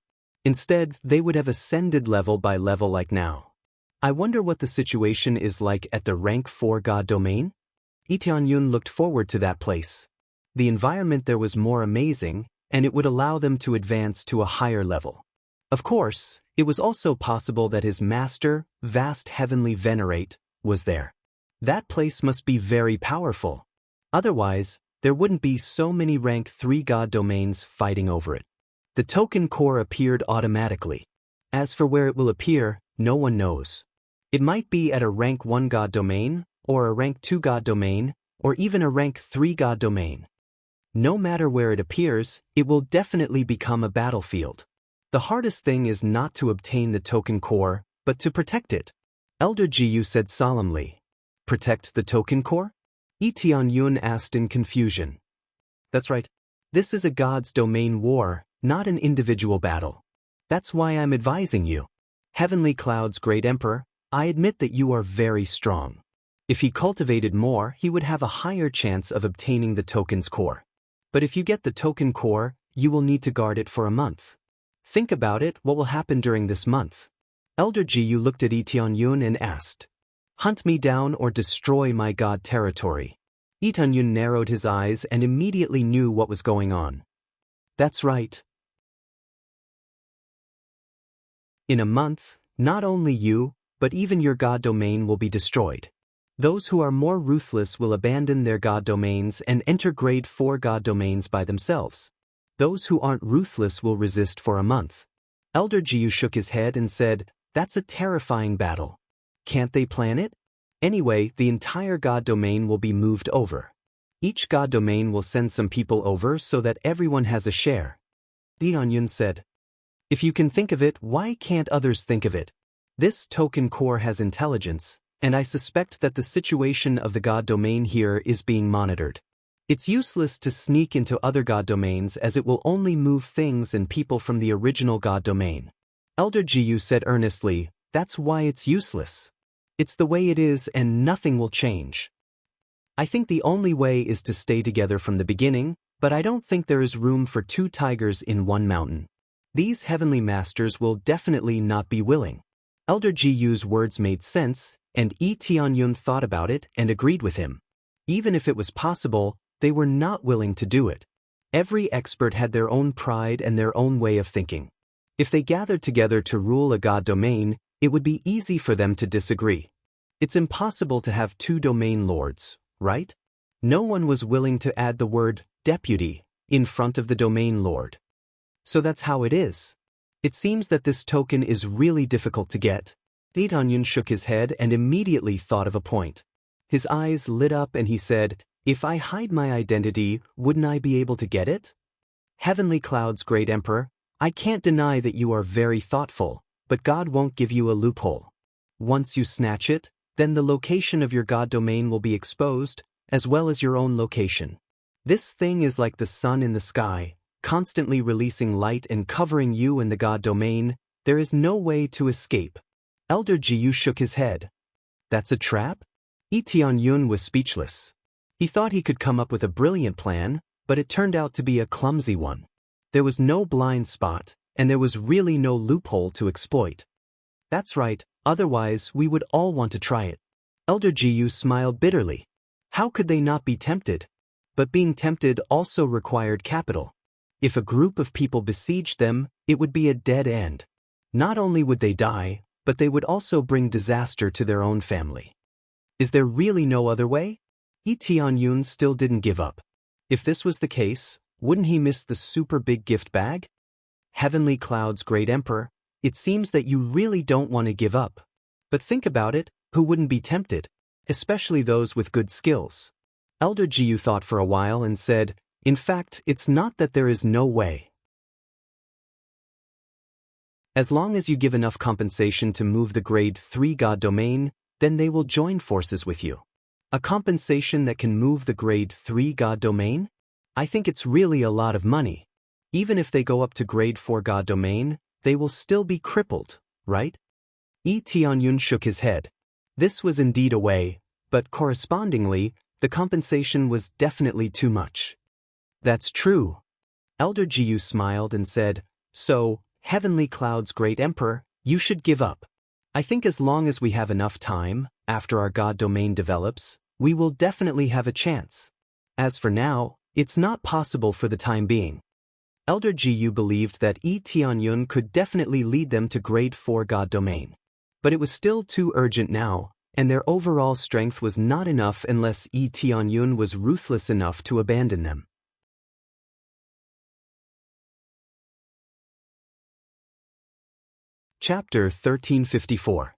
Instead, they would have ascended level by level like now. I wonder what the situation is like at the rank 4 God domain? Tianyun looked forward to that place. The environment there was more amazing, and it would allow them to advance to a higher level. Of course, it was also possible that his master, vast heavenly venerate, was there. That place must be very powerful. Otherwise, there wouldn't be so many rank 3 God domains fighting over it. The token core appeared automatically. As for where it will appear, no one knows. It might be at a rank 1 God domain, or a rank 2 God domain, or even a rank 3 God domain. No matter where it appears, it will definitely become a battlefield. The hardest thing is not to obtain the token core, but to protect it. Elder Jiu said solemnly. Protect the token core? Tianyun asked in confusion. That's right. This is a God's domain war, not an individual battle. That's why I'm advising you. Heavenly Cloud's great emperor, I admit that you are very strong. If he cultivated more, he would have a higher chance of obtaining the token's core. But if you get the token core, you will need to guard it for a month. Think about it, what will happen during this month? Elder Jiu looked at Tianyun and asked, Hunt me down or destroy my God territory. Tianyun narrowed his eyes and immediately knew what was going on. That's right. In a month, not only you, but even your God domain will be destroyed. Those who are more ruthless will abandon their God domains and enter grade 4 God domains by themselves. Those who aren't ruthless will resist for a month. Elder Jiu shook his head and said, That's a terrifying battle. Can't they plan it? Anyway, the entire god domain will be moved over. Each god domain will send some people over so that everyone has a share. Yun said. If you can think of it, why can't others think of it? This token core has intelligence, and I suspect that the situation of the god domain here is being monitored. It's useless to sneak into other god domains as it will only move things and people from the original god domain. Elder Jiyu said earnestly, that's why it's useless. It's the way it is and nothing will change. I think the only way is to stay together from the beginning, but I don't think there is room for two tigers in one mountain. These heavenly masters will definitely not be willing. Elder Jiyu's words made sense, and Yun thought about it and agreed with him. Even if it was possible, they were not willing to do it. Every expert had their own pride and their own way of thinking. If they gathered together to rule a god domain, it would be easy for them to disagree. It's impossible to have two domain lords, right? No one was willing to add the word deputy in front of the domain lord. So that's how it is. It seems that this token is really difficult to get. Yun shook his head and immediately thought of a point. His eyes lit up and he said, if I hide my identity, wouldn't I be able to get it? Heavenly Cloud's great emperor, I can't deny that you are very thoughtful, but God won't give you a loophole. Once you snatch it, then the location of your god domain will be exposed, as well as your own location. This thing is like the sun in the sky, constantly releasing light and covering you in the god domain. There is no way to escape. Elder Jiyu shook his head. That's a trap? Yun was speechless. He thought he could come up with a brilliant plan, but it turned out to be a clumsy one. There was no blind spot, and there was really no loophole to exploit. That's right, otherwise we would all want to try it. Elder Jiyu smiled bitterly. How could they not be tempted? But being tempted also required capital. If a group of people besieged them, it would be a dead end. Not only would they die, but they would also bring disaster to their own family. Is there really no other way? Yun still didn't give up. If this was the case, wouldn't he miss the super big gift bag? Heavenly Cloud's great emperor, it seems that you really don't want to give up. But think about it, who wouldn't be tempted? Especially those with good skills. Elder Jiyu thought for a while and said, in fact, it's not that there is no way. As long as you give enough compensation to move the grade 3 god domain, then they will join forces with you. A compensation that can move the grade 3 god domain? I think it's really a lot of money. Even if they go up to grade 4 god domain, they will still be crippled, right? Yun shook his head. This was indeed a way, but correspondingly, the compensation was definitely too much. That's true. Elder Jiyu smiled and said, so, Heavenly Cloud's great emperor, you should give up. I think as long as we have enough time, after our god domain develops, we will definitely have a chance. As for now, it's not possible for the time being. Elder Jiyu believed that Yun could definitely lead them to grade 4 god domain. But it was still too urgent now, and their overall strength was not enough unless Yun was ruthless enough to abandon them. Chapter 1354.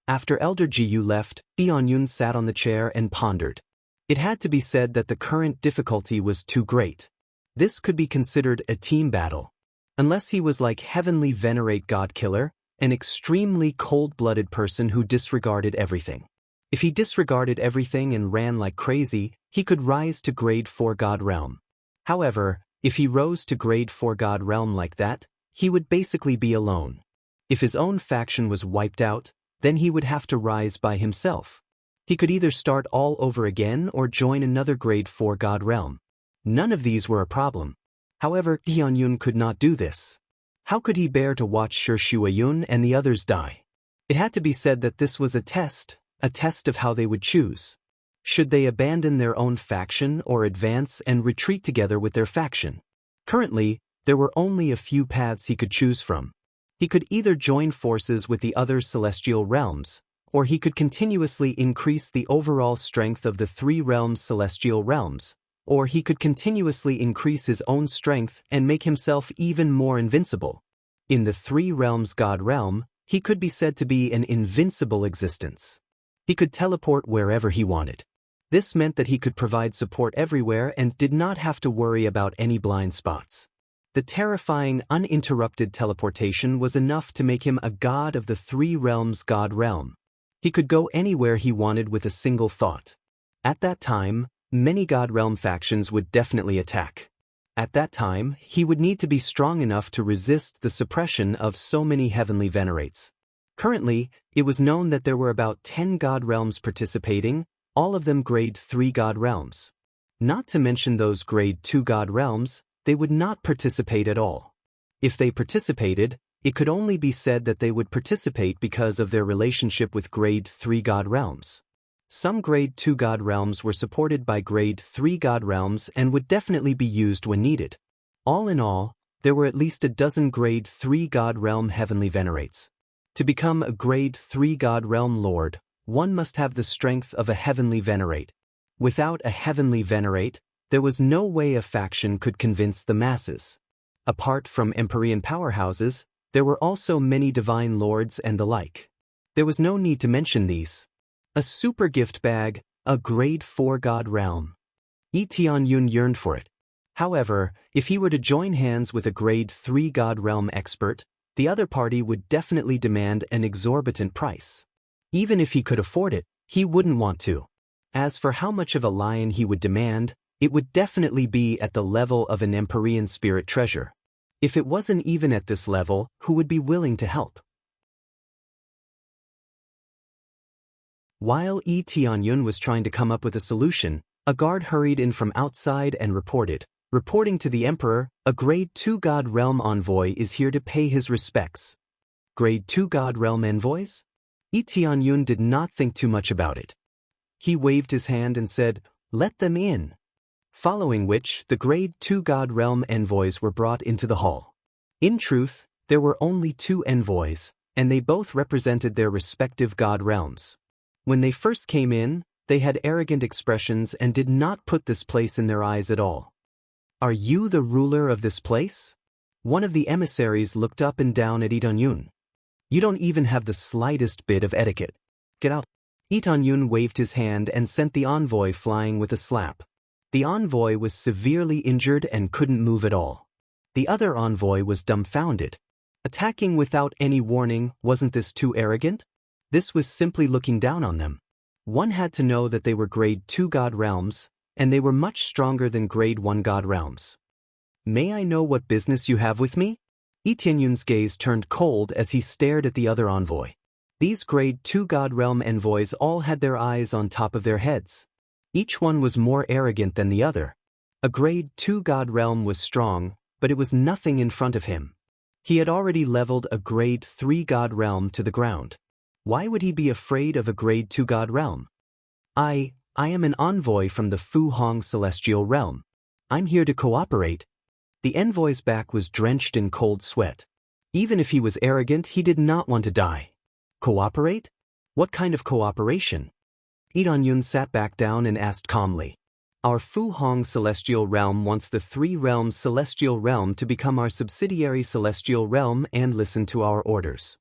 After Elder Jiyu left, Yun sat on the chair and pondered. It had to be said that the current difficulty was too great. This could be considered a team battle. Unless he was like Heavenly Venerate God Killer, an extremely cold-blooded person who disregarded everything. If he disregarded everything and ran like crazy, he could rise to grade 4 God Realm. However, if he rose to grade 4 God Realm like that, he would basically be alone. If his own faction was wiped out, then he would have to rise by himself. He could either start all over again or join another grade 4 God Realm. None of these were a problem. However, Yun could not do this. How could he bear to watch Yun and the others die? It had to be said that this was a test of how they would choose. Should they abandon their own faction or advance and retreat together with their faction? Currently, there were only a few paths he could choose from. He could either join forces with the other celestial realms, or he could continuously increase the overall strength of the 3 realms celestial realms, or he could continuously increase his own strength and make himself even more invincible. In the 3 realms God realm, He could be said to be an invincible existence. He could teleport wherever he wanted. This meant that he could provide support everywhere and did not have to worry about any blind spots. The terrifying, uninterrupted teleportation was enough to make him a god of the three realms' god realm. He could go anywhere he wanted with a single thought. At that time, many god realm factions would definitely attack. At that time, he would need to be strong enough to resist the suppression of so many heavenly venerates. Currently, it was known that there were about 10 god realms participating, all of them grade 3 god realms. Not to mention those grade 2 god realms, they would not participate at all. If they participated, it could only be said that they would participate because of their relationship with grade 3 god realms. Some grade 2 god realms were supported by grade 3 god realms and would definitely be used when needed. All in all, there were at least a dozen grade 3 god realm heavenly venerates. To become a grade 3 god realm lord, one must have the strength of a heavenly venerate. Without a heavenly venerate, there was no way a faction could convince the masses. Apart from Empyrean powerhouses, there were also many divine lords and the like. There was no need to mention these. A super gift bag, a grade 4 god realm. Lee Tianyun yearned for it. However, if he were to join hands with a grade 3 god realm expert, the other party would definitely demand an exorbitant price. Even if he could afford it, he wouldn't want to. As for how much of a lion he would demand, it would definitely be at the level of an Empyrean spirit treasure. If it wasn't even at this level, who would be willing to help? While Lee Tianyun was trying to come up with a solution, a guard hurried in from outside and reporting to the Emperor, a grade 2 god realm envoy is here to pay his respects. Grade 2 god realm envoys? Lee Tianyun did not think too much about it. He waved his hand and said, "Let them in." Following which, the grade 2 god realm envoys were brought into the hall. In truth, there were only 2 envoys, and they both represented their respective god realms. When they first came in, they had arrogant expressions and did not put this place in their eyes at all. "Are you the ruler of this place?" One of the emissaries looked up and down at Lee Tianyun. "You don't even have the slightest bit of etiquette. Get out." Lee Tianyun waved his hand and sent the envoy flying with a slap. The envoy was severely injured and couldn't move at all. The other envoy was dumbfounded. Attacking without any warning, wasn't this too arrogant? This was simply looking down on them. One had to know that they were grade 2 god realms, and they were much stronger than grade 1 god realms. "May I know what business you have with me?" Lee Tianyun's gaze turned cold as he stared at the other envoy. These grade 2 god realm envoys all had their eyes on top of their heads. Each one was more arrogant than the other. A grade 2 god realm was strong, but it was nothing in front of him. He had already leveled a grade 3 god realm to the ground. Why would he be afraid of a grade 2 god realm? I am an envoy from the Fu Hong celestial realm. I'm here to cooperate." The envoy's back was drenched in cold sweat. Even if he was arrogant, he did not want to die. Cooperate? What kind of cooperation? Lee Tianyun sat back down and asked calmly. "Our Fu Hong celestial realm wants the 3 realms celestial realm to become our subsidiary celestial realm and listen to our orders."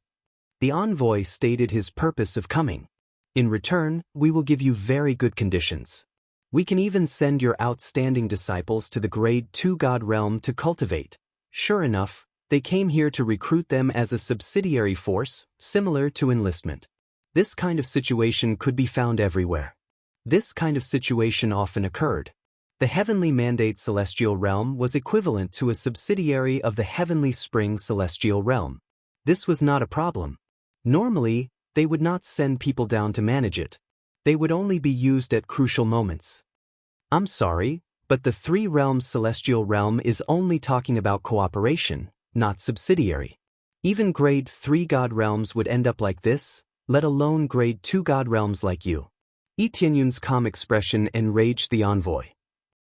The envoy stated his purpose of coming. "In return, we will give you very good conditions. We can even send your outstanding disciples to the grade 2 god realm to cultivate." Sure enough, they came here to recruit them as a subsidiary force, similar to enlistment. This kind of situation could be found everywhere. This kind of situation often occurred. The Heavenly Mandate Celestial Realm was equivalent to a subsidiary of the Heavenly Spring Celestial Realm. This was not a problem. Normally, they would not send people down to manage it. They would only be used at crucial moments. "I'm sorry, but the 3 realms celestial realm is only talking about cooperation, not subsidiary. Even grade 3 god realms would end up like this, let alone grade 2 god realms like you." Lee Tianyun's calm expression enraged the envoy.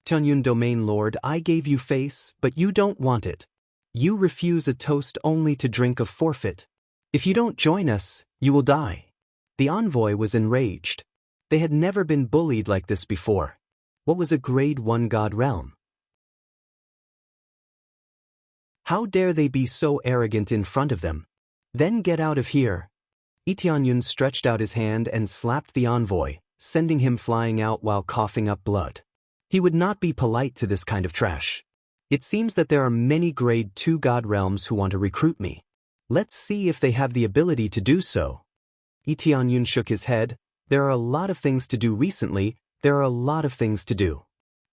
"Tianyun Domain Lord, I gave you face, but you don't want it. You refuse a toast only to drink a forfeit. If you don't join us, you will die." The envoy was enraged. They had never been bullied like this before. What was a grade 1 god realm? How dare they be so arrogant in front of them? Then get out of here. Lee Tianyun stretched out his hand and slapped the envoy, sending him flying out while coughing up blood. He would not be polite to this kind of trash. It seems that there are many grade 2 god realms who want to recruit me. Let's see if they have the ability to do so. Lee Tianyun shook his head. There are a lot of things to do recently, there are a lot of things to do.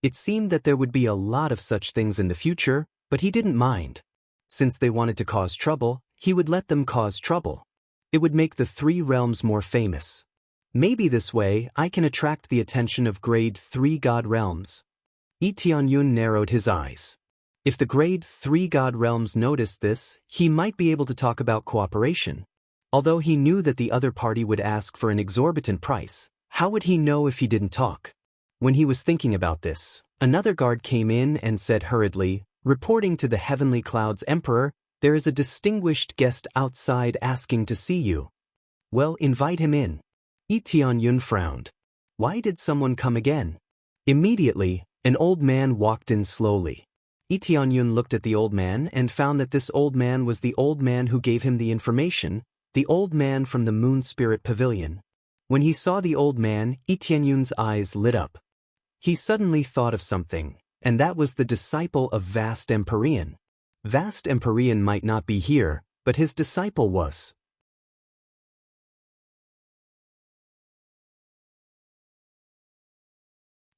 It seemed that there would be a lot of such things in the future, but he didn't mind. Since they wanted to cause trouble, he would let them cause trouble. It would make the 3 realms more famous. Maybe this way I can attract the attention of grade 3 god realms. Lee Tianyun narrowed his eyes. If the grade 3 god realms noticed this, he might be able to talk about cooperation. Although he knew that the other party would ask for an exorbitant price, how would he know if he didn't talk? When he was thinking about this, another guard came in and said hurriedly, reporting to the Heavenly Cloud's Emperor, there is a distinguished guest outside asking to see you. Well, invite him in. Lee Tianyun frowned. Why did someone come again? Immediately, an old man walked in slowly. Lee Tianyun looked at the old man and found that this old man was the old man who gave him the information, the old man from the Moon Spirit Pavilion. When he saw the old man, Lee Tianyun's eyes lit up. He suddenly thought of something, and that was the disciple of Vast Empyrean. Vast Empyrean might not be here, but his disciple was.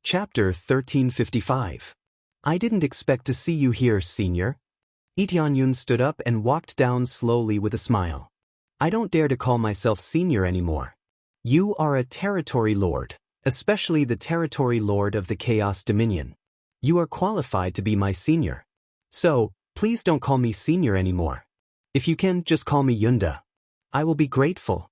Chapter 1355. I didn't expect to see you here, Senior. Lee Tianyun stood up and walked down slowly with a smile. I don't dare to call myself Senior anymore. You are a territory lord, especially the territory lord of the Chaos Dominion. You are qualified to be my senior. So, please don't call me Senior anymore. If you can, just call me Yunda. I will be grateful.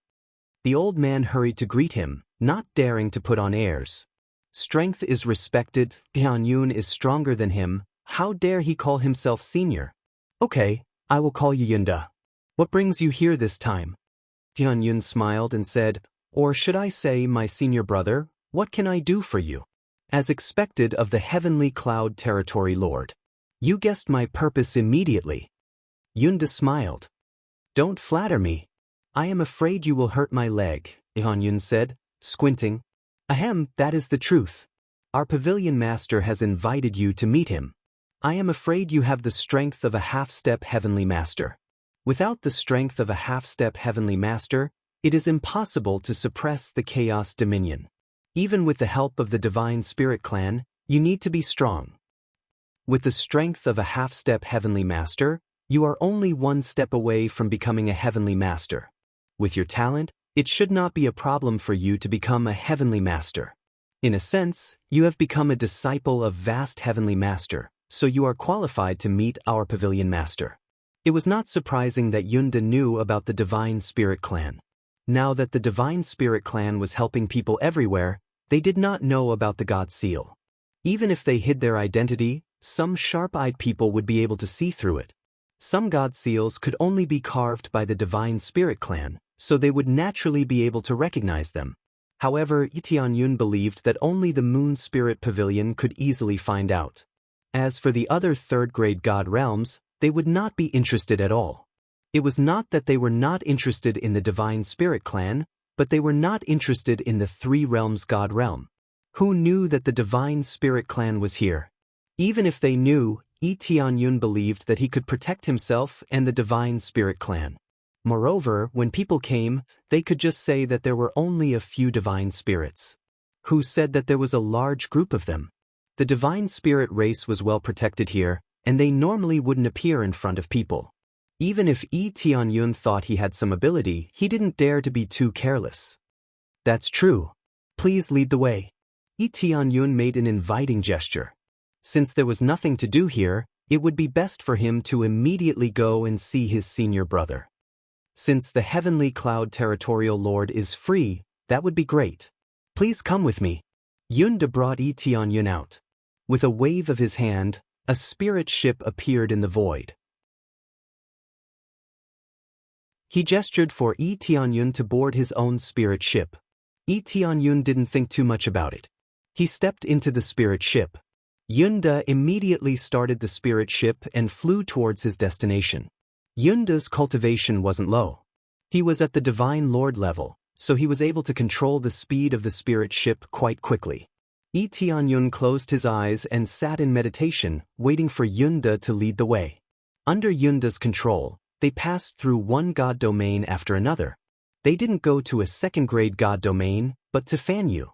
The old man hurried to greet him, not daring to put on airs. Strength is respected, Tianyun is stronger than him, how dare he call himself Senior? Okay, I will call you Yunda. What brings you here this time? Tianyun smiled and said, or should I say, my senior brother, what can I do for you? As expected of the Heavenly Cloud Territory Lord. You guessed my purpose immediately. Yunda smiled. Don't flatter me. I am afraid you will hurt my leg, Tianyun said, squinting. Ahem, that is the truth. Our pavilion master has invited you to meet him. I am afraid you have the strength of a half-step heavenly master. Without the strength of a half-step heavenly master, it is impossible to suppress the Chaos Dominion. Even with the help of the Divine Spirit Clan, you need to be strong. With the strength of a half-step heavenly master, you are only one step away from becoming a heavenly master. With your talent, it should not be a problem for you to become a heavenly master. In a sense, you have become a disciple of Vast Heavenly Master, so you are qualified to meet our pavilion master. It was not surprising that Yunda knew about the Divine Spirit Clan. Now that the Divine Spirit Clan was helping people everywhere, they did not know about the God Seal. Even if they hid their identity, some sharp-eyed people would be able to see through it. Some God Seals could only be carved by the Divine Spirit Clan, so they would naturally be able to recognize them. However, Lee Tianyun believed that only the Moon Spirit Pavilion could easily find out. As for the other third-grade God realms, they would not be interested at all. It was not that they were not interested in the Divine Spirit Clan, but they were not interested in the 3 realms God realm. Who knew that the Divine Spirit Clan was here? Even if they knew, Lee Tianyun believed that he could protect himself and the Divine Spirit Clan. Moreover, when people came, they could just say that there were only a few divine spirits. Who said that there was a large group of them? The divine spirit race was well protected here, and they normally wouldn't appear in front of people. Even if Lee Tianyun thought he had some ability, he didn't dare to be too careless. That's true. Please lead the way. Lee Tianyun made an inviting gesture. Since there was nothing to do here, it would be best for him to immediately go and see his senior brother. Since the Heavenly Cloud Territorial Lord is free, that would be great. Please come with me. Yunda brought Lee Tianyun out. With a wave of his hand, a spirit ship appeared in the void. He gestured for Lee Tianyun to board his own spirit ship. Lee Tianyun didn't think too much about it. He stepped into the spirit ship. Yunda immediately started the spirit ship and flew towards his destination. Yunda's cultivation wasn't low. He was at the Divine Lord level, so he was able to control the speed of the spirit ship quite quickly. Tianyun closed his eyes and sat in meditation, waiting for Yunda to lead the way. Under Yunda's control, they passed through one god domain after another. They didn't go to a second-grade god domain, but to Fanyu.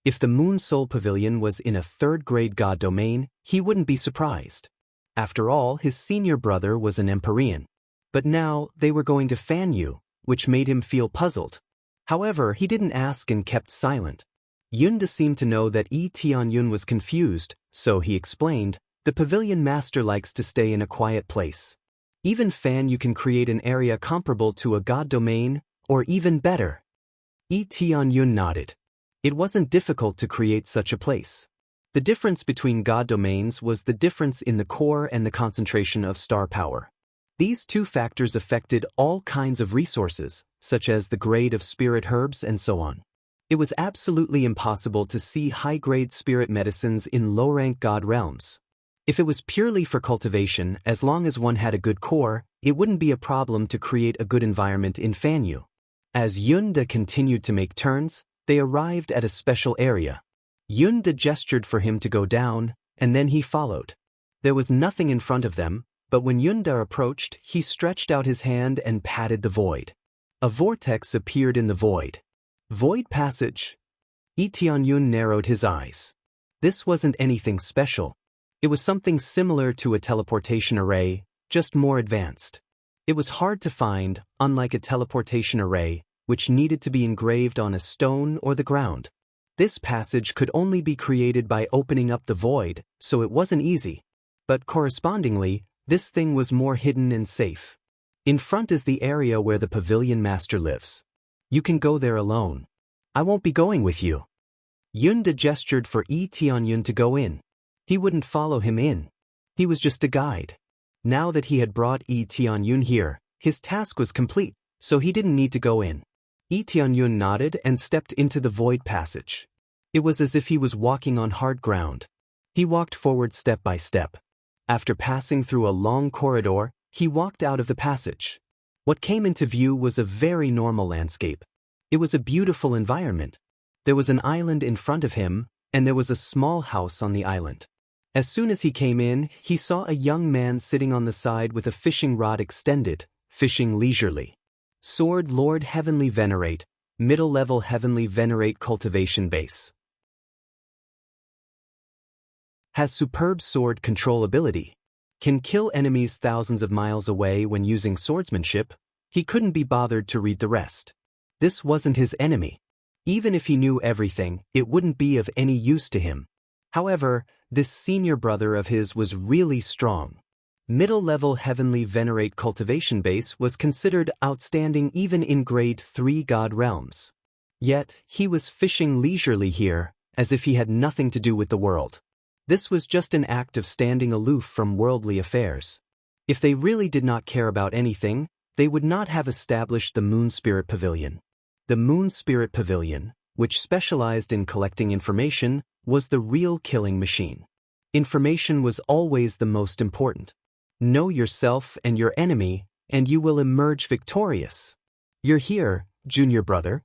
If the Moon Soul Pavilion was in a third-grade god domain, he wouldn't be surprised. After all, his senior brother was an Empyrean. But now, they were going to Fanyu, which made him feel puzzled. However, he didn't ask and kept silent. Yunda seemed to know that Tianyun was confused, so he explained, "The pavilion master likes to stay in a quiet place. Even Fanyu can create an area comparable to a god domain, or even better." Tianyun nodded. It wasn't difficult to create such a place. The difference between god domains was the difference in the core and the concentration of star power. These two factors affected all kinds of resources, such as the grade of spirit herbs and so on. It was absolutely impossible to see high-grade spirit medicines in low-rank god realms. If it was purely for cultivation, as long as one had a good core, it wouldn't be a problem to create a good environment in Fanyu. As Yunda continued to make turns, they arrived at a special area. Yunda gestured for him to go down, and then he followed. There was nothing in front of them, but when Yunda approached, he stretched out his hand and patted the void. A vortex appeared in the void. Void passage? Tianyun narrowed his eyes. This wasn't anything special. It was something similar to a teleportation array, just more advanced. It was hard to find, unlike a teleportation array, which needed to be engraved on a stone or the ground. This passage could only be created by opening up the void, so it wasn't easy. But correspondingly, this thing was more hidden and safe. In front is the area where the pavilion master lives. You can go there alone. I won't be going with you. Yunda gestured for Tianyun to go in. He wouldn't follow him in. He was just a guide. Now that he had brought Tianyun here, his task was complete, so he didn't need to go in. Tianyun nodded and stepped into the void passage. It was as if he was walking on hard ground. He walked forward step by step. After passing through a long corridor, he walked out of the passage. What came into view was a very normal landscape. It was a beautiful environment. There was an island in front of him, and there was a small house on the island. As soon as he came in, he saw a young man sitting on the side with a fishing rod extended, fishing leisurely. Sword Lord Heavenly Venerate, middle-level Heavenly Venerate cultivation base. Has superb sword control ability. Can kill enemies thousands of miles away when using swordsmanship. He couldn't be bothered to read the rest. This wasn't his enemy. Even if he knew everything, it wouldn't be of any use to him. However, this senior brother of his was really strong. Middle-level Heavenly Venerate cultivation base was considered outstanding even in grade 3 god realms. Yet, he was fishing leisurely here, as if he had nothing to do with the world. This was just an act of standing aloof from worldly affairs. If they really did not care about anything, they would not have established the Moon Spirit Pavilion. The Moon Spirit Pavilion, which specialized in collecting information, was the real killing machine. Information was always the most important. Know yourself and your enemy, and you will emerge victorious. You're here, junior brother.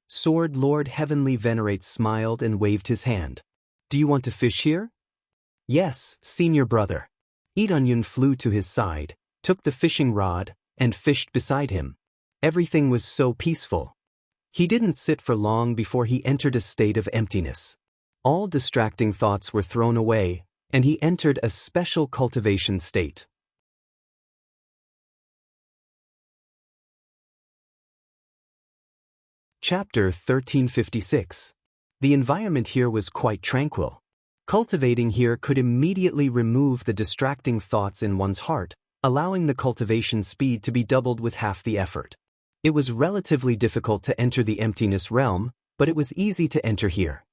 Sword Lord Heavenly Venerate smiled and waved his hand. Do you want to fish here? Yes, senior brother. Tianyun flew to his side, took the fishing rod, and fished beside him. Everything was so peaceful. He didn't sit for long before he entered a state of emptiness. All distracting thoughts were thrown away, and he entered a special cultivation state. Chapter 1356. The environment here was quite tranquil. Cultivating here could immediately remove the distracting thoughts in one's heart, allowing the cultivation speed to be doubled with half the effort. It was relatively difficult to enter the emptiness realm, but it was easy to enter here.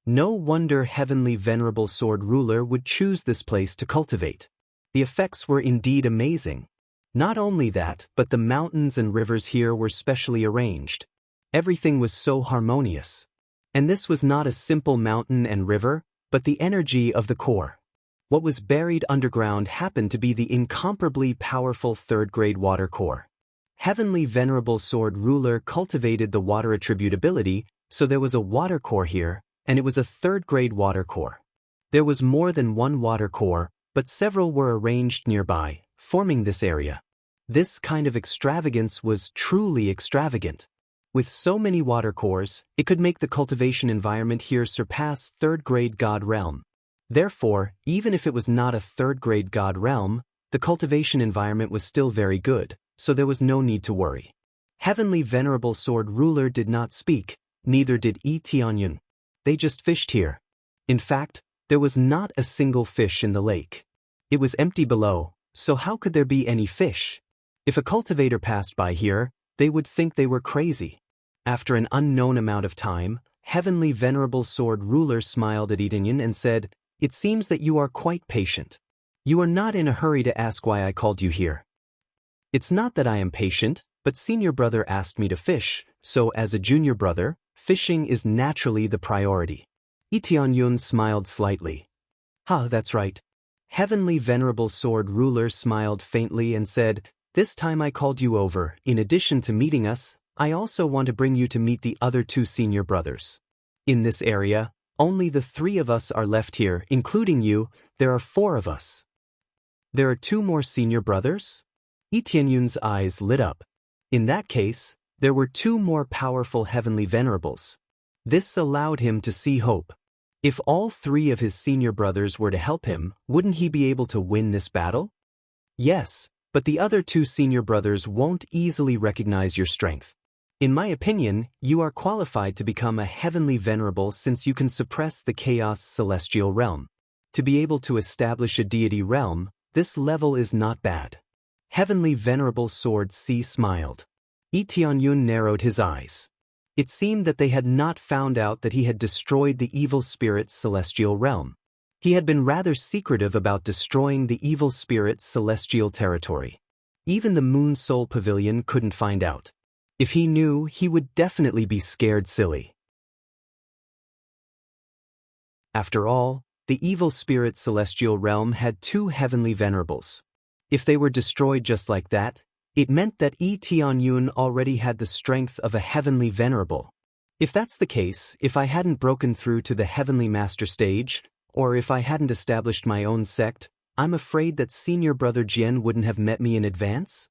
No wonder Heavenly Venerable Sword Ruler would choose this place to cultivate. The effects were indeed amazing. Not only that, but the mountains and rivers here were specially arranged. Everything was so harmonious. And this was not a simple mountain and river, but the energy of the core. What was buried underground happened to be the incomparably powerful third-grade water core. Heavenly Venerable Sword Ruler cultivated the water attributability, so there was a water core here, and it was a third-grade water core. There was more than one water core, but several were arranged nearby, forming this area. This kind of extravagance was truly extravagant. With so many water cores, it could make the cultivation environment here surpass third-grade God realm. Therefore, even if it was not a third-grade God realm, the cultivation environment was still very good, so there was no need to worry. Heavenly Venerable Sword Ruler did not speak, neither did Tianyun. They just fished here. In fact, there was not a single fish in the lake. It was empty below, so how could there be any fish? If a cultivator passed by here, they would think they were crazy. After an unknown amount of time, Heavenly Venerable Sword Ruler smiled at Tianyun and said, "It seems that you are quite patient. You are not in a hurry to ask why I called you here. It's not that I am patient, but senior brother asked me to fish, so as a junior brother, fishing is naturally the priority." Tianyun smiled slightly. That's right." Heavenly Venerable Sword Ruler smiled faintly and said, "This time I called you over. In addition to meeting us, I also want to bring you to meet the other two senior brothers. In this area, only the three of us are left here, including you. There are 4 of us." "There are 2 more senior brothers?" Tianyun's eyes lit up. In that case, there were 2 more powerful Heavenly Venerables. This allowed him to see hope. If all 3 of his senior brothers were to help him, wouldn't he be able to win this battle? "Yes, but the other 2 senior brothers won't easily recognize your strength. In my opinion, you are qualified to become a Heavenly Venerable since you can suppress the Chaos Celestial Realm. To be able to establish a deity realm, this level is not bad." Heavenly Venerable Sword C smiled. Tianyun narrowed his eyes. It seemed that they had not found out that he had destroyed the evil spirit's celestial realm. He had been rather secretive about destroying the evil spirit's celestial territory. Even the Moon Soul Pavilion couldn't find out. If he knew, he would definitely be scared silly. After all, the evil spirit's celestial realm had 2 Heavenly Venerables. If they were destroyed just like that, it meant that Tianyun already had the strength of a Heavenly Venerable. If that's the case, if I hadn't broken through to the Heavenly Master stage, or if I hadn't established my own sect, I'm afraid that Senior Brother Jian wouldn't have met me in advance?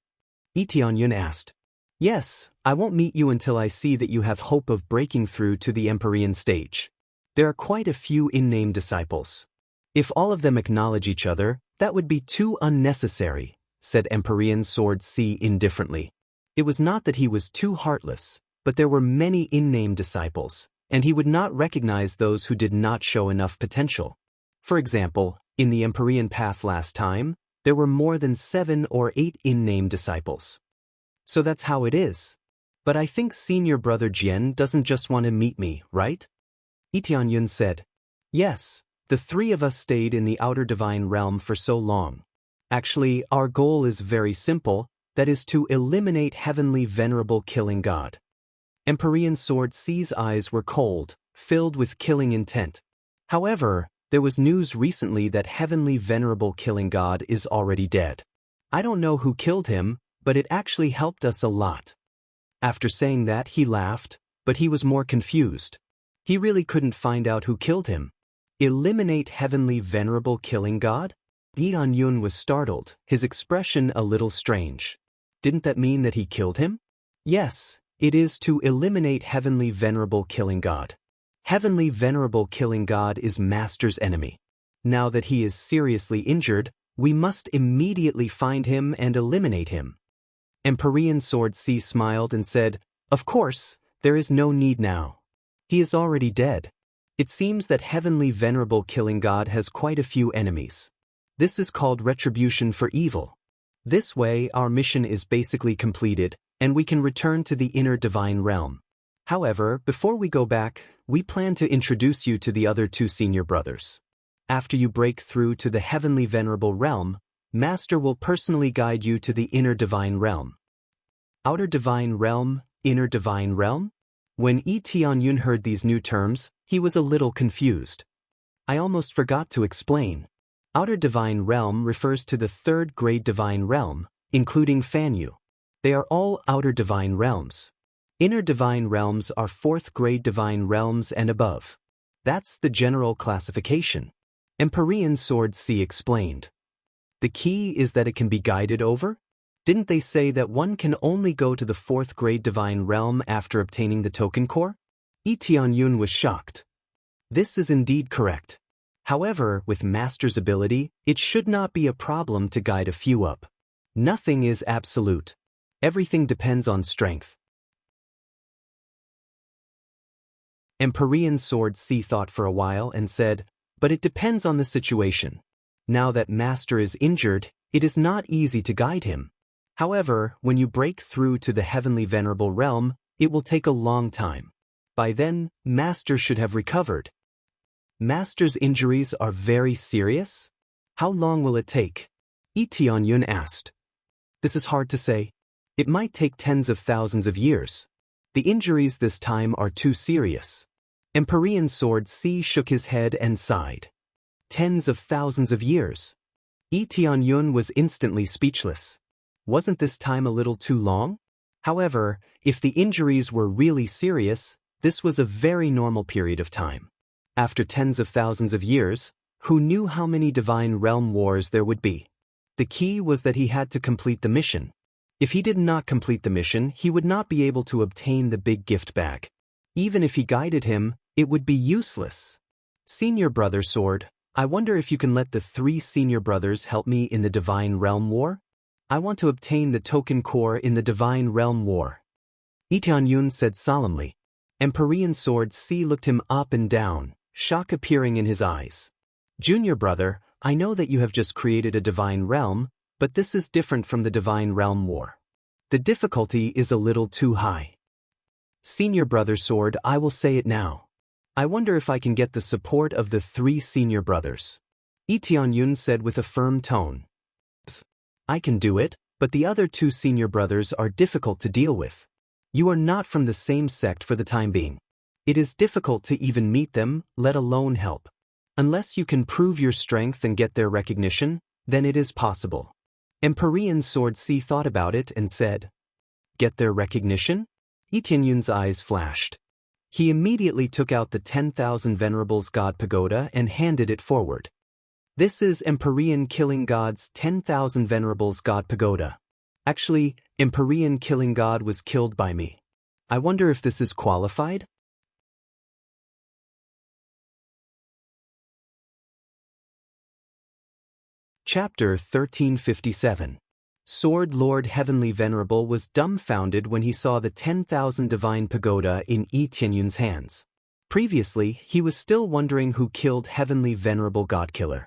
Tianyun asked. "Yes, I won't meet you until I see that you have hope of breaking through to the Empyrean stage. There are quite a few in-name disciples. If all of them acknowledge each other, that would be too unnecessary," said Empyrean Sword C indifferently. It was not that he was too heartless, but there were many in-name disciples, and he would not recognize those who did not show enough potential. For example, in the Empyrean path last time, there were more than 7 or 8 in-name disciples. So that's how it is. But I think Senior Brother Jian doesn't just want to meet me, right? Tianyun said. "Yes, the 3 of us stayed in the outer divine realm for so long. Actually, our goal is very simple, that is to eliminate Heavenly Venerable Killing God." Empyrean Sword C's eyes were cold, filled with killing intent. However, there was news recently that Heavenly Venerable Killing God is already dead. I don't know who killed him, but it actually helped us a lot. After saying that, he laughed, but he was more confused. He really couldn't find out who killed him. Eliminate Heavenly Venerable Killing God? Tianyun was startled, his expression a little strange. Didn't that mean that he killed him? Yes, it is to eliminate Heavenly Venerable Killing God. Heavenly Venerable Killing God is Master's enemy. Now that he is seriously injured, we must immediately find him and eliminate him. Empyrean Sword C smiled and said, "Of course, there is no need now. He is already dead. It seems that Heavenly Venerable Killing God has quite a few enemies. This is called retribution for evil. This way, our mission is basically completed, and we can return to the inner divine realm. However, before we go back, we plan to introduce you to the other 2 senior brothers. After you break through to the Heavenly Venerable Realm, Master will personally guide you to the inner divine realm." Outer divine realm, inner divine realm? When Tianyun heard these new terms, he was a little confused. "I almost forgot to explain. Outer Divine Realm refers to the third grade Divine Realm, including Fanyu. They are all Outer Divine Realms. Inner Divine Realms are fourth grade Divine Realms and above. That's the general classification. Empyrean Sword C explained. The key is that it can be guided over? Didn't they say that one can only go to the fourth grade Divine Realm after obtaining the token core? Tianyun was shocked. This is indeed correct. However, with Master's ability, it should not be a problem to guide a few up. Nothing is absolute. Everything depends on strength. Empyrean Sword C thought for a while and said, but it depends on the situation. Now that Master is injured, it is not easy to guide him. However, when you break through to the Heavenly Venerable Realm, it will take a long time. By then, Master should have recovered. Master's injuries are very serious? How long will it take? Tianyun asked. This is hard to say. It might take tens of thousands of years. The injuries this time are too serious. Empyrean Sword C shook his head and sighed. Tens of thousands of years. Tianyun was instantly speechless. Wasn't this time a little too long? However, if the injuries were really serious, this was a very normal period of time. After tens of thousands of years, who knew how many Divine Realm wars there would be? The key was that he had to complete the mission. If he did not complete the mission, he would not be able to obtain the big gift bag. Even if he guided him, it would be useless. Senior Brother Sword, I wonder if you can let the 3 senior brothers help me in the Divine Realm War? I want to obtain the token core in the Divine Realm War. Tianyun said solemnly. Empyrean Sword C looked him up and down, shock appearing in his eyes. Junior brother, I know that you have just created a Divine Realm, but this is different from the Divine Realm War. The difficulty is a little too high. Senior Brother Sword, I will say it now. I wonder if I can get the support of the 3 senior brothers. Tianyun said with a firm tone. I can do it, but the other 2 senior brothers are difficult to deal with. You are not from the same sect for the time being. It is difficult to even meet them, let alone help. Unless you can prove your strength and get their recognition, then it is possible. Empyrean Sword C thought about it and said, get their recognition? Tianyun's eyes flashed. He immediately took out the 10,000 Venerables God Pagoda and handed it forward. This is Empyrean Killing God's 10,000 Venerables God Pagoda. Actually, Empyrean Killing God was killed by me. I wonder if this is qualified? Chapter 1357. Sword Lord Heavenly Venerable was dumbfounded when he saw the 10,000 Divine Pagoda in Tianyun's hands. Previously, he was still wondering who killed Heavenly Venerable Godkiller.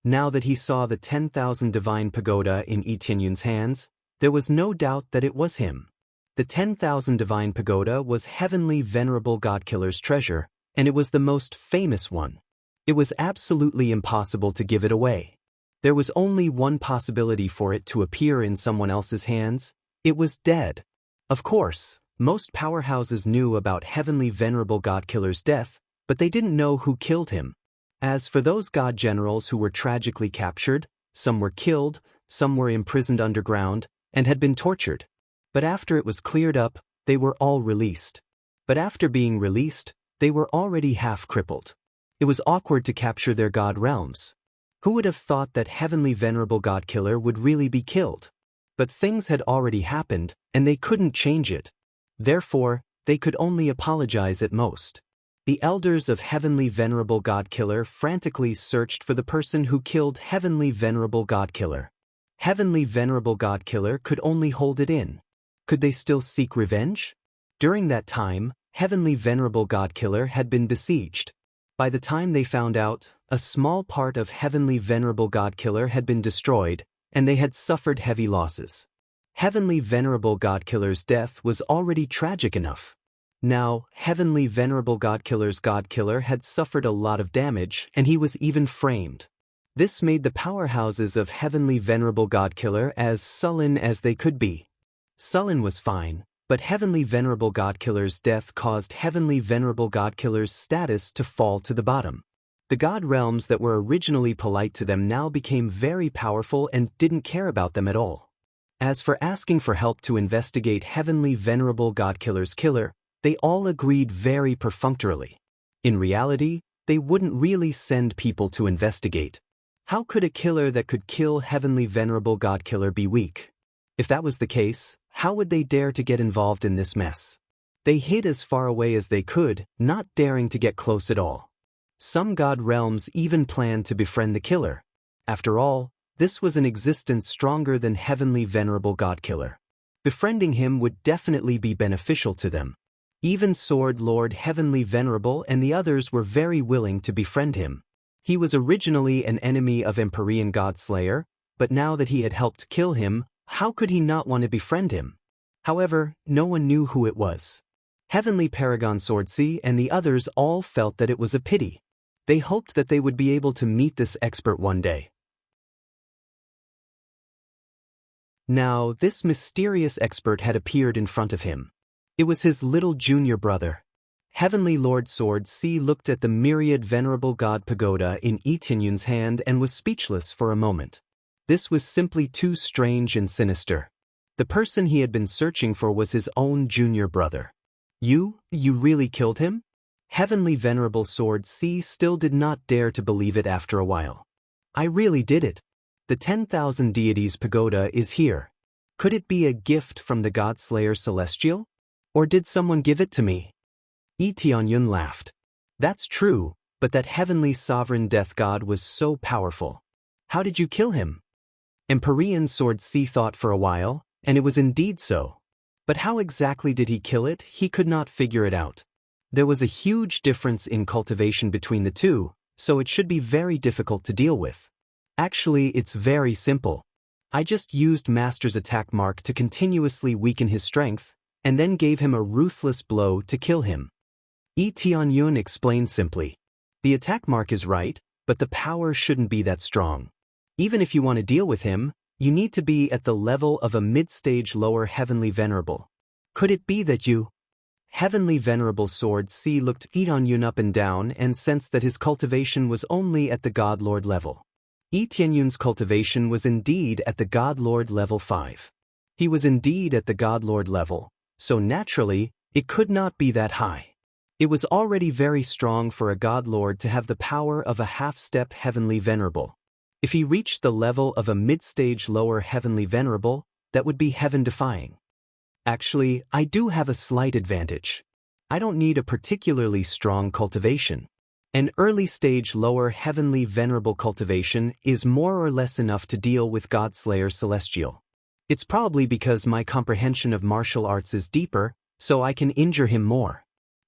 Now that he saw the 10,000 Divine Pagoda in Tianyun's hands, there was no doubt that it was him. The 10,000 Divine Pagoda was Heavenly Venerable Godkiller's treasure, and it was the most famous one. It was absolutely impossible to give it away. There was only one possibility for it to appear in someone else's hands. It was dead. Of course, most powerhouses knew about Heavenly Venerable Godkiller's death, but they didn't know who killed him. As for those god generals who were tragically captured, some were killed, some were imprisoned underground, and had been tortured. But after it was cleared up, they were all released. But after being released, they were already half crippled. It was awkward to capture their god realms. Who would have thought that Heavenly Venerable Godkiller would really be killed? But things had already happened, and they couldn't change it. Therefore, they could only apologize at most. The elders of Heavenly Venerable Godkiller frantically searched for the person who killed Heavenly Venerable Godkiller. Heavenly Venerable Godkiller could only hold it in. Could they still seek revenge? During that time, Heavenly Venerable Godkiller had been besieged. By the time they found out, a small part of Heavenly Venerable Godkiller had been destroyed, and they had suffered heavy losses. Heavenly Venerable Godkiller's death was already tragic enough. Now, Heavenly Venerable Godkiller's Godkiller had suffered a lot of damage, and he was even framed. This made the powerhouses of Heavenly Venerable Godkiller as sullen as they could be. Sullen was fine, but Heavenly Venerable Godkiller's death caused Heavenly Venerable Godkiller's status to fall to the bottom. The god realms that were originally polite to them now became very powerful and didn't care about them at all. As for asking for help to investigate heavenly venerable godkiller's killer, they all agreed very perfunctorily. In reality, they wouldn't really send people to investigate. How could a killer that could kill heavenly venerable godkiller be weak? If that was the case, how would they dare to get involved in this mess? They hid as far away as they could, not daring to get close at all. Some god realms even planned to befriend the killer. After all, this was an existence stronger than heavenly venerable godkiller. Befriending him would definitely be beneficial to them. Even Sword Lord Heavenly Venerable and the others were very willing to befriend him. He was originally an enemy of Empyrean Godslayer, but now that he had helped kill him, how could he not want to befriend him? However, no one knew who it was. Heavenly Paragon Swordsea and the others all felt that it was a pity. They hoped that they would be able to meet this expert one day. Now, this mysterious expert had appeared in front of him. It was his little junior brother. Heavenly Lord Swordsea looked at the myriad venerable god pagoda in Yi Tianyun's hand and was speechless for a moment. This was simply too strange and sinister. The person he had been searching for was his own junior brother. You really killed him? Heavenly Venerable Swordsea still did not dare to believe it after a while. I really did it. The 10,000 deities pagoda is here. Could it be a gift from the Godslayer Celestial? Or did someone give it to me? Yi Tianyun laughed. That's true, but that heavenly sovereign death god was so powerful. How did you kill him? Empyrean Swordsea thought for a while, and it was indeed so. But how exactly did he kill it? He could not figure it out. There was a huge difference in cultivation between the two, so it should be very difficult to deal with. Actually, it's very simple. I just used Master's attack mark to continuously weaken his strength, and then gave him a ruthless blow to kill him. Yi Tianyun explained simply. The attack mark is right, but the power shouldn't be that strong. Even if you want to deal with him, you need to be at the level of a mid-stage lower heavenly venerable. Could it be that you... Heavenly Venerable Swordsea looked Yi Tianyun up and down and sensed that his cultivation was only at the Godlord level. Yi Tianyun's cultivation was indeed at the Godlord level 5. He was indeed at the Godlord level, so naturally, it could not be that high. It was already very strong for a Godlord to have the power of a half-step Heavenly Venerable. If he reached the level of a mid-stage lower Heavenly Venerable, that would be heaven-defying. Actually, I do have a slight advantage. I don't need a particularly strong cultivation. An early-stage lower Heavenly Venerable cultivation is more or less enough to deal with Godslayer Celestial. It's probably because my comprehension of martial arts is deeper, so I can injure him more.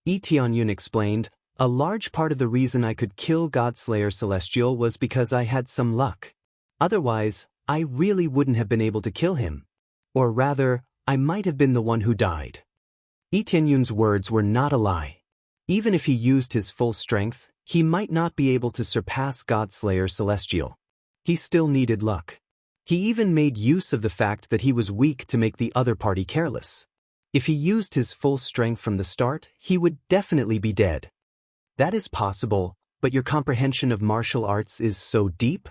Yi Tianyun explained, a large part of the reason I could kill Godslayer Celestial was because I had some luck. Otherwise, I really wouldn't have been able to kill him. Or rather, I might have been the one who died. Yi Tianyun's words were not a lie. Even if he used his full strength, he might not be able to surpass Godslayer Celestial. He still needed luck. He even made use of the fact that he was weak to make the other party careless. If he used his full strength from the start, he would definitely be dead. That is possible, but your comprehension of martial arts is so deep?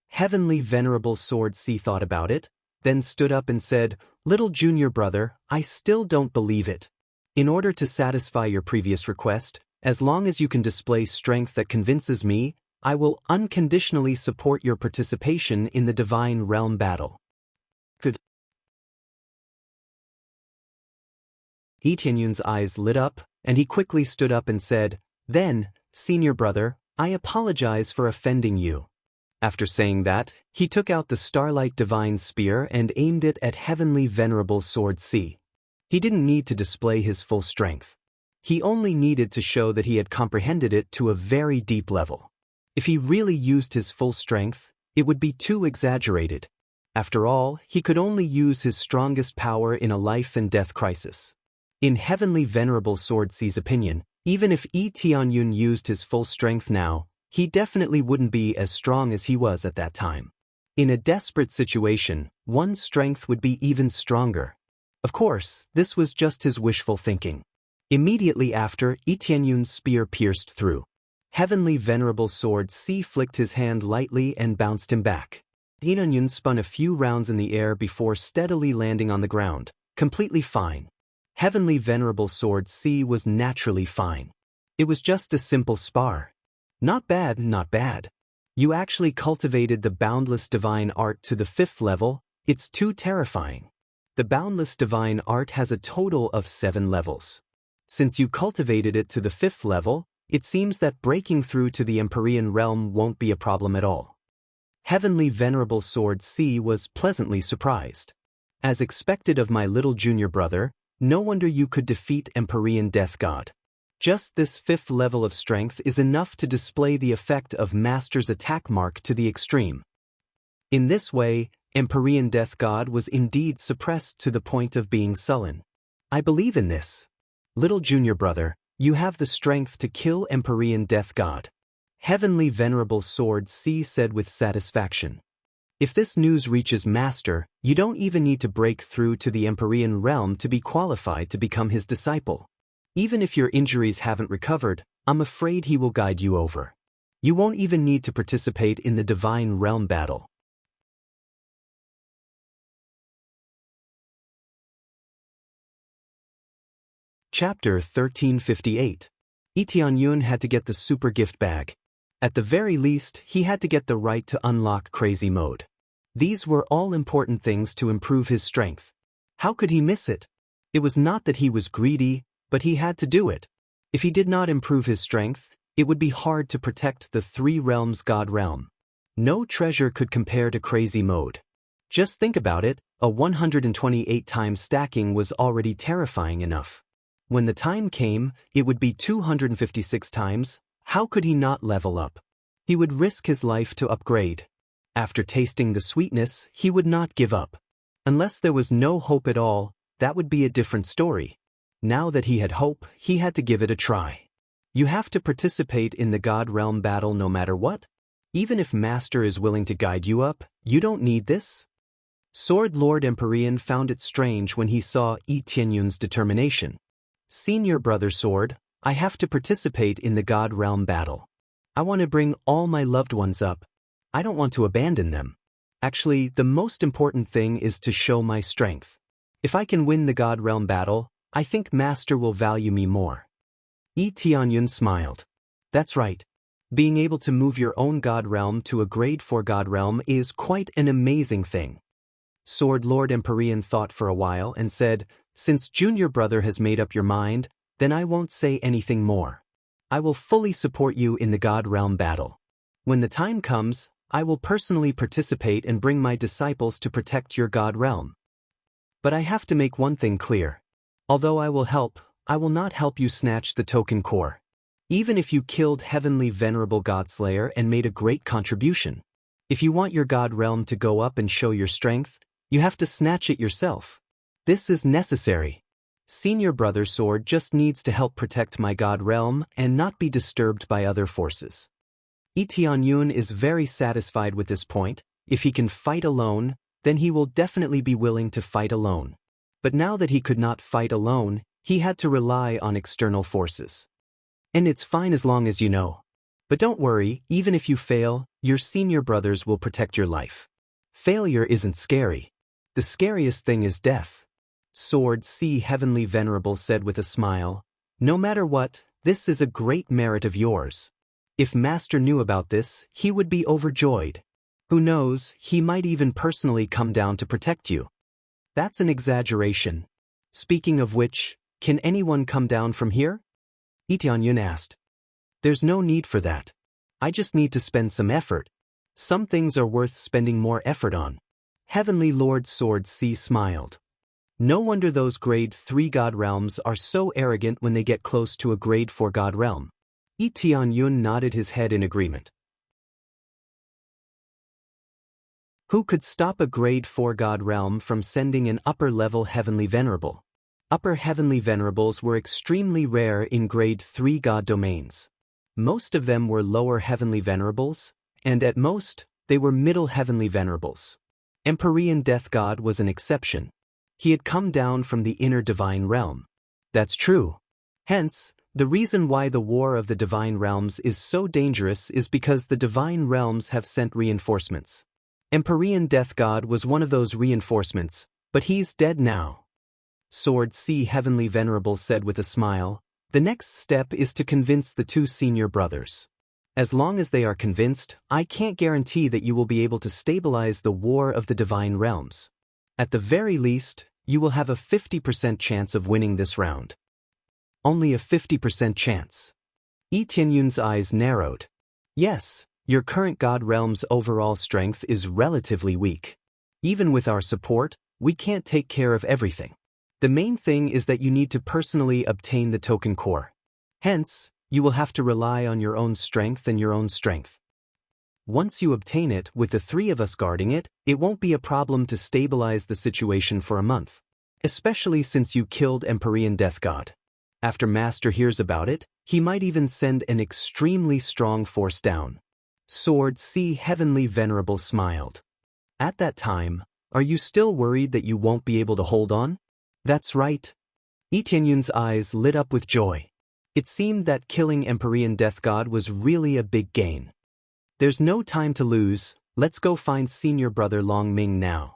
Heavenly Venerable Swordsea thought about it, then stood up and said, Little junior brother, I still don't believe it. In order to satisfy your previous request, as long as you can display strength that convinces me, I will unconditionally support your participation in the Divine Realm battle. Good. Yi Tianyun's eyes lit up, and he quickly stood up and said, Then, senior brother, I apologize for offending you. After saying that, he took out the Starlight Divine Spear and aimed it at Heavenly Venerable Swordsea. He didn't need to display his full strength. He only needed to show that he had comprehended it to a very deep level. If he really used his full strength, it would be too exaggerated. After all, he could only use his strongest power in a life and death crisis. In Heavenly Venerable Swordsea's opinion, even if Yi Tianyun used his full strength now, he definitely wouldn't be as strong as he was at that time. In a desperate situation, one's strength would be even stronger. Of course, this was just his wishful thinking. Immediately after, Yi Tianyun's spear pierced through. Heavenly Venerable Sword C flicked his hand lightly and bounced him back. Inonyun spun a few rounds in the air before steadily landing on the ground, completely fine. Heavenly Venerable Sword C was naturally fine. It was just a simple spar. Not bad, not bad. You actually cultivated the boundless divine art to the 5th level. It's too terrifying. The boundless divine art has a total of 7 levels. Since you cultivated it to the 5th level, it seems that breaking through to the Empyrean realm won't be a problem at all. Heavenly Venerable Sword C was pleasantly surprised. As expected of my little junior brother, no wonder you could defeat Empyrean Death God. Just this 5th level of strength is enough to display the effect of Master's attack mark to the extreme. In this way, Empyrean Death God was indeed suppressed to the point of being sullen. I believe in this. Little junior brother, you have the strength to kill Empyrean Death God. Heavenly Venerable Sword C said with satisfaction. If this news reaches Master, you don't even need to break through to the Empyrean realm to be qualified to become his disciple. Even if your injuries haven't recovered, I'm afraid he will guide you over. You won't even need to participate in the Divine Realm battle. Chapter 1358. Tianyun had to get the super gift bag. At the very least, he had to get the right to unlock crazy mode. These were all important things to improve his strength. How could he miss it? It was not that he was greedy, but he had to do it. If he did not improve his strength, it would be hard to protect the 3 realms God realm. No treasure could compare to crazy mode. Just think about it, a 128 times stacking was already terrifying enough. When the time came, it would be 256 times. How could he not level up? He would risk his life to upgrade. After tasting the sweetness, he would not give up. Unless there was no hope at all, that would be a different story. Now that he had hope, he had to give it a try. You have to participate in the God Realm battle no matter what? Even if Master is willing to guide you up, you don't need this? Sword Lord Empyrean found it strange when he saw Tianyun's determination. Senior Brother Sword, I have to participate in the God Realm battle. I want to bring all my loved ones up. I don't want to abandon them. Actually, the most important thing is to show my strength. If I can win the God Realm battle, I think Master will value me more. Tianyun smiled. That's right. Being able to move your own God Realm to a grade 4 God Realm is quite an amazing thing. Sword Lord Empyrean thought for a while and said, since Junior Brother has made up your mind, then I won't say anything more. I will fully support you in the God Realm battle. When the time comes, I will personally participate and bring my disciples to protect your God Realm. But I have to make one thing clear. Although I will help, I will not help you snatch the token core. Even if you killed Heavenly Venerable Godslayer and made a great contribution. If you want your God Realm to go up and show your strength, you have to snatch it yourself. This is necessary. Senior Brother Sword just needs to help protect my God Realm and not be disturbed by other forces. Tianyun is very satisfied with this point. If he can fight alone, then he will definitely be willing to fight alone. But now that he could not fight alone, he had to rely on external forces. And it's fine as long as you know. But don't worry, even if you fail, your senior brothers will protect your life. Failure isn't scary. The scariest thing is death. Sword C Heavenly Venerable said with a smile, no matter what, this is a great merit of yours. If Master knew about this, he would be overjoyed. Who knows, he might even personally come down to protect you. That's an exaggeration. Speaking of which, can anyone come down from here? Tianyun asked. There's no need for that. I just need to spend some effort. Some things are worth spending more effort on. Heavenly Lord Sword C smiled. No wonder those grade 3 God realms are so arrogant when they get close to a grade 4 God realm. Tianyun nodded his head in agreement. Who could stop a grade 4 God realm from sending an upper-level Heavenly Venerable? Upper Heavenly Venerables were extremely rare in grade 3 God domains. Most of them were lower Heavenly Venerables, and at most, they were middle Heavenly Venerables. Empyrean Death God was an exception. He had come down from the inner divine realm. That's true. Hence, The reason why the War of the Divine Realms is so dangerous is because the Divine Realms have sent reinforcements. Empyrean Death God was one of those reinforcements, but he's dead now. Sword C. Heavenly Venerable said with a smile, the next step is to convince the two senior brothers. As long as they are convinced, I can't guarantee that you will be able to stabilize the War of the Divine Realms. At the very least, you will have a 50% chance of winning this round. Only a 50% chance. Yi Tianyun's eyes narrowed. Yes, your current God Realm's overall strength is relatively weak. Even with our support, we can't take care of everything. The main thing is that you need to personally obtain the token core. Hence, you will have to rely on your own strength and your own strength. Once you obtain it, with the three of us guarding it, it won't be a problem to stabilize the situation for a month. Especially since you killed Empyrean Death God. After Master hears about it, he might even send an extremely strong force down. Sword C. Heavenly Venerable smiled. At that time, are you still worried that you won't be able to hold on? That's right. Yi Tianyun's eyes lit up with joy. It seemed that killing Empyrean Death God was really a big gain. There's no time to lose, let's go find senior brother Long Ming now.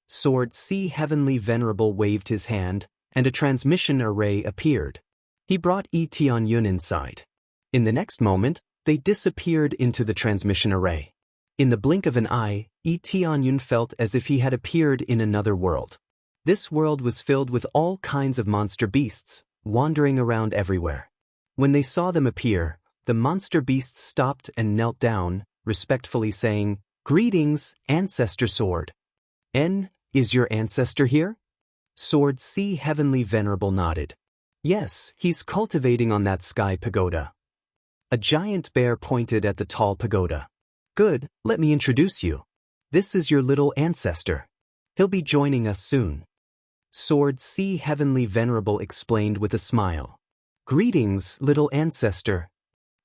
Sword C. Heavenly Venerable waved his hand, and a transmission array appeared. He brought Yi Tianyun inside. In the next moment, they disappeared into the transmission array. In the blink of an eye, Yi Tianyun felt as if he had appeared in another world. This world was filled with all kinds of monster beasts, wandering around everywhere. When they saw them appear, the monster beasts stopped and knelt down, respectfully saying, "Greetings, Ancestor Sword." "N, is your ancestor here?" Sword C. Heavenly Venerable nodded. "Yes, he's cultivating on that sky pagoda." A giant bear pointed at the tall pagoda. "Good, let me introduce you. This is your little ancestor. He'll be joining us soon." Sword C. Heavenly Venerable explained with a smile. "Greetings, little ancestor."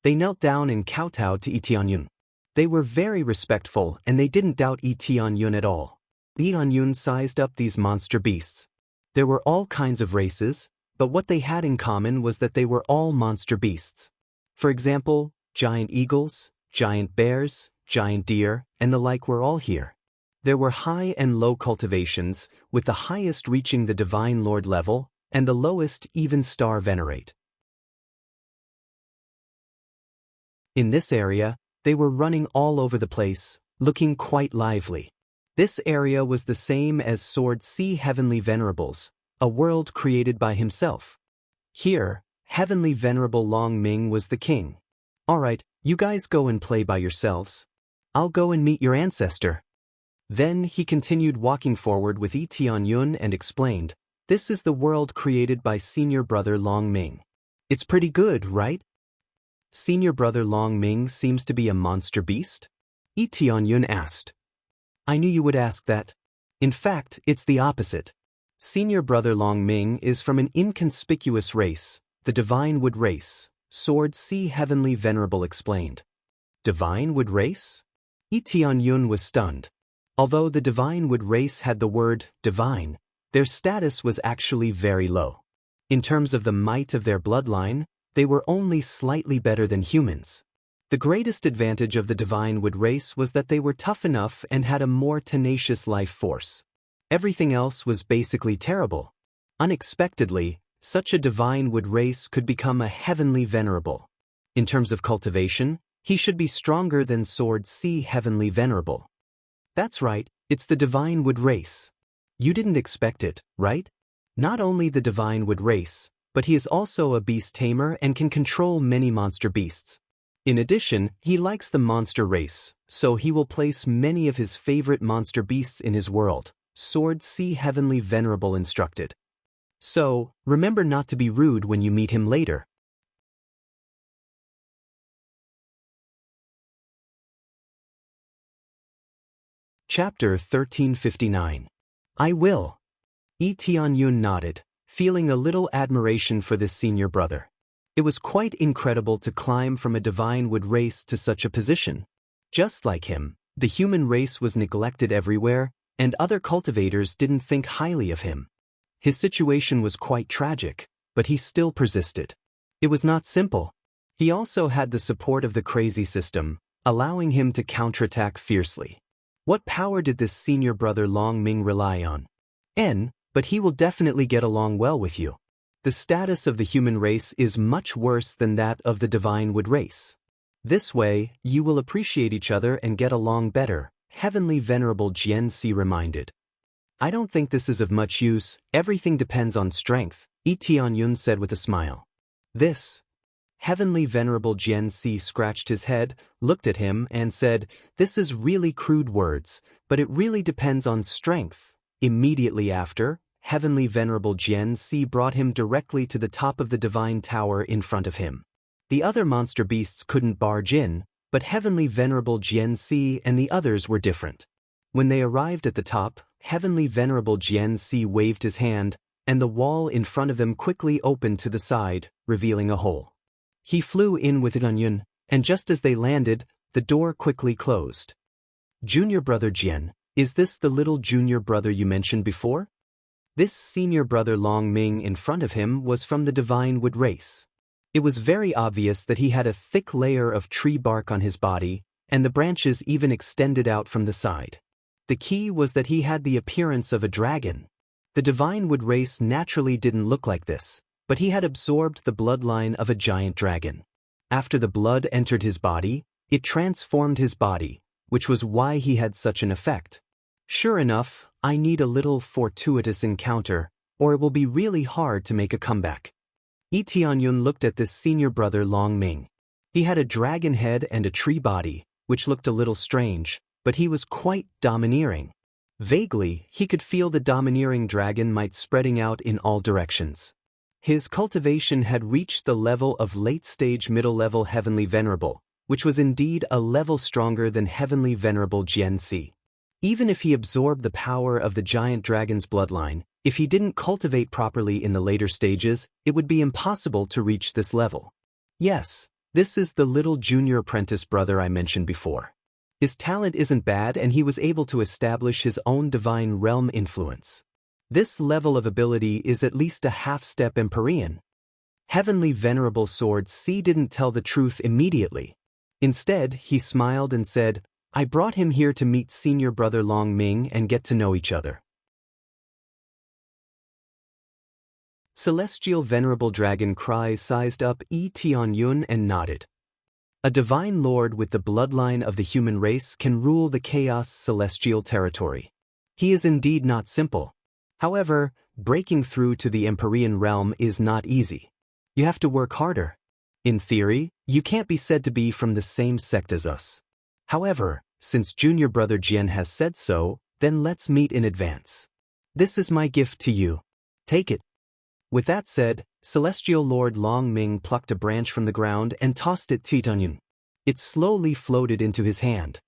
They knelt down and kowtowed to Yi Tianyun. They were very respectful and they didn't doubt Yi Tianyun at all. Yi Tianyun sized up these monster beasts. There were all kinds of races, but what they had in common was that they were all monster beasts. For example, giant eagles, giant bears, giant deer, and the like were all here. There were high and low cultivations, with the highest reaching the Divine Lord level, and the lowest even Star Venerate. In this area, they were running all over the place, looking quite lively. This area was the same as Sword C. Heavenly Venerables, a world created by himself. Here, Heavenly Venerable Long Ming was the king. "Alright, you guys go and play by yourselves. I'll go and meet your ancestor." Then he continued walking forward with Yi Tianyun and explained, "This is the world created by senior brother Long Ming. It's pretty good, right?" "Senior brother Long Ming seems to be a monster beast?" Yi Tianyun asked. "I knew you would ask that. In fact, it's the opposite. Senior brother Long Ming is from an inconspicuous race, the Divine Wood race," Sword C. Heavenly Venerable explained. Divine Wood race? Yi Tianyun was stunned. Although the Divine Wood race had the word divine, their status was actually very low. In terms of the might of their bloodline, they were only slightly better than humans. The greatest advantage of the Divine Wood race was that they were tough enough and had a more tenacious life force. Everything else was basically terrible. Unexpectedly, such a Divine Wood race could become a Heavenly Venerable. In terms of cultivation, he should be stronger than Sword C. Heavenly Venerable. That's right, it's the Divine Wood race. You didn't expect it, right? Not only the Divine Wood race, but he is also a beast tamer and can control many monster beasts. In addition, he likes the monster race, so he will place many of his favorite monster beasts in his world, Sword C. Heavenly Venerable instructed. So, remember not to be rude when you meet him later. Chapter 1359. I will. Yi Tianyun nodded, feeling a little admiration for this senior brother. It was quite incredible to climb from a Divine Wood race to such a position. Just like him, the human race was neglected everywhere, and other cultivators didn't think highly of him. His situation was quite tragic, but he still persisted. It was not simple. He also had the support of the crazy system, allowing him to counterattack fiercely. What power did this senior brother Long Ming rely on? But he will definitely get along well with you. The status of the human race is much worse than that of the divine wood race. This way, you will appreciate each other and get along better, Heavenly Venerable Jian Si reminded. I don't think this is of much use, everything depends on strength, Tianyun said with a smile. This. Heavenly Venerable Jian Si scratched his head, looked at him, and said, this is really crude words, but it really depends on strength. Immediately after, Heavenly Venerable Jian Si brought him directly to the top of the divine tower in front of him. The other monster beasts couldn't barge in, but Heavenly Venerable Jian Si and the others were different. When they arrived at the top, Heavenly Venerable Jian Si waved his hand, and the wall in front of them quickly opened to the side, revealing a hole. He flew in with Onion, and just as they landed, the door quickly closed. Junior brother Jian, is this the little junior brother you mentioned before? This senior brother Long Ming in front of him was from the divine wood race. It was very obvious that he had a thick layer of tree bark on his body, and the branches even extended out from the side. The key was that he had the appearance of a dragon. The divine wood race naturally didn't look like this, but he had absorbed the bloodline of a giant dragon. After the blood entered his body, it transformed his body, which was why he had such an effect. Sure enough, I need a little fortuitous encounter, or it will be really hard to make a comeback. Tianyun looked at this senior brother Long Ming. He had a dragon head and a tree body, which looked a little strange, but he was quite domineering. Vaguely, he could feel the domineering dragon might spreading out in all directions. His cultivation had reached the level of late-stage middle-level Heavenly Venerable, which was indeed a level stronger than Heavenly Venerable Jian Si. Even if he absorbed the power of the giant dragon's bloodline, if he didn't cultivate properly in the later stages, it would be impossible to reach this level. Yes, this is the little junior apprentice brother I mentioned before. His talent isn't bad and he was able to establish his own divine realm influence. This level of ability is at least a half-step Empyrean. Heavenly Venerable Sword C didn't tell the truth immediately. Instead, he smiled and said, I brought him here to meet senior brother Long Ming and get to know each other. Celestial Venerable Dragon Cry sized up Tianyun and nodded. A divine lord with the bloodline of the human race can rule the chaos celestial territory. He is indeed not simple. However, breaking through to the Empyrean realm is not easy. You have to work harder. In theory, you can't be said to be from the same sect as us. However, since junior brother Jian has said so, then let's meet in advance. This is my gift to you. Take it. With that said, Celestial Lord Long Ming plucked a branch from the ground and tossed it to Itanyun. It slowly floated into his hand.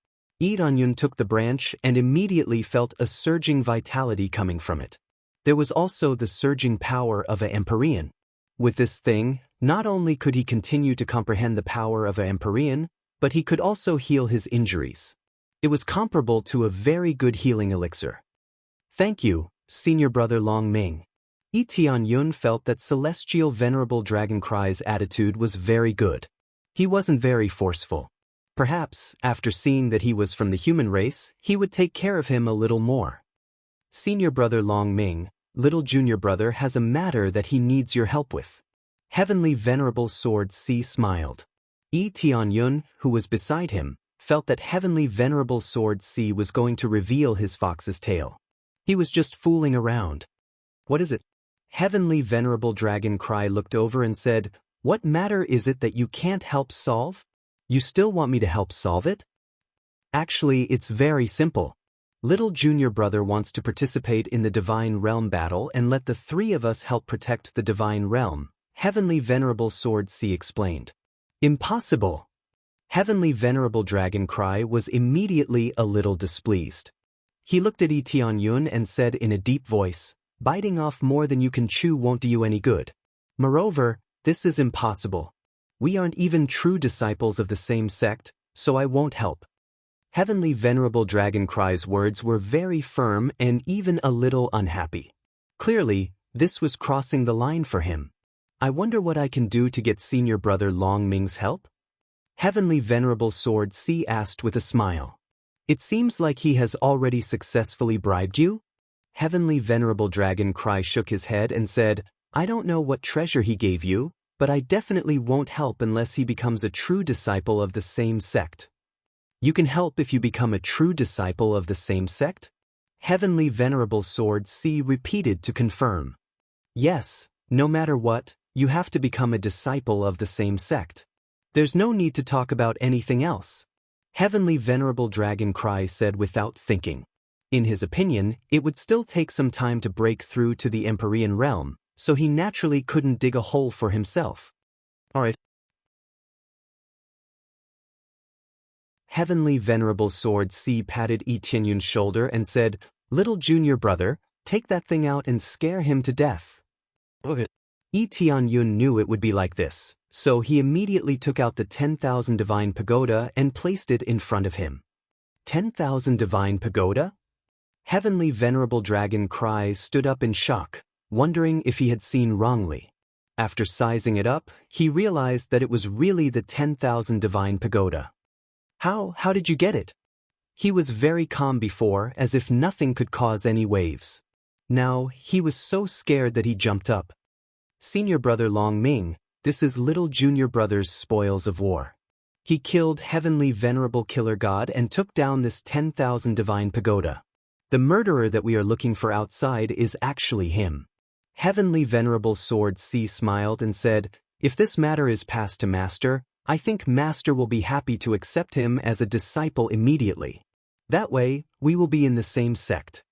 Itanyun took the branch and immediately felt a surging vitality coming from it. There was also the surging power of an Empyrean. With this thing, not only could he continue to comprehend the power of an Empyrean, but he could also heal his injuries. It was comparable to a very good healing elixir. Thank you, senior brother Long Ming. Tianyun felt that Celestial Venerable Dragon Cry's attitude was very good. He wasn't very forceful. Perhaps, after seeing that he was from the human race, he would take care of him a little more. Senior brother Long Ming, little junior brother has a matter that he needs your help with. Heavenly Venerable Sword C smiled. Tianyun, who was beside him, felt that Heavenly Venerable Sword C was going to reveal his fox's tail. He was just fooling around. What is it? Heavenly Venerable Dragon Cry looked over and said, What matter is it that you can't help solve? You still want me to help solve it? Actually, it's very simple. Little junior brother wants to participate in the Divine Realm battle and let the three of us help protect the Divine Realm, Heavenly Venerable Sword C explained. Impossible! Heavenly Venerable Dragon Cry was immediately a little displeased. He looked at Tianyun and said in a deep voice, Biting off more than you can chew won't do you any good. Moreover, this is impossible. We aren't even true disciples of the same sect, so I won't help. Heavenly Venerable Dragon Cry's words were very firm and even a little unhappy. Clearly, this was crossing the line for him. I wonder what I can do to get Senior Brother Long Ming's help? Heavenly Venerable Sword C asked with a smile. It seems like he has already successfully bribed you? Heavenly Venerable Dragon Cry shook his head and said, I don't know what treasure he gave you, but I definitely won't help unless he becomes a true disciple of the same sect. You can help if you become a true disciple of the same sect? Heavenly Venerable Sword C repeated to confirm. Yes, no matter what, you have to become a disciple of the same sect. There's no need to talk about anything else. Heavenly Venerable Dragon Cry said without thinking. In his opinion, it would still take some time to break through to the Empyrean realm, so he naturally couldn't dig a hole for himself. Alright. Heavenly Venerable Sword C patted Yi Tianyun's shoulder and said, Little junior brother, take that thing out and scare him to death. Okay. Yi Tianyun knew it would be like this, so he immediately took out the 10,000 Divine Pagoda and placed it in front of him. 10,000 Divine Pagoda? Heavenly Venerable Dragon Cry stood up in shock, wondering if he had seen wrongly. After sizing it up, he realized that it was really the 10,000 Divine Pagoda. How did you get it? He was very calm before, as if nothing could cause any waves. Now, he was so scared that he jumped up. Senior Brother Long Ming, this is little junior brother's spoils of war. He killed Heavenly Venerable Killer God and took down this 10,000 Divine Pagoda. The murderer that we are looking for outside is actually him. Heavenly Venerable Sword C smiled and said, If this matter is passed to Master, I think Master will be happy to accept him as a disciple immediately. That way, we will be in the same sect.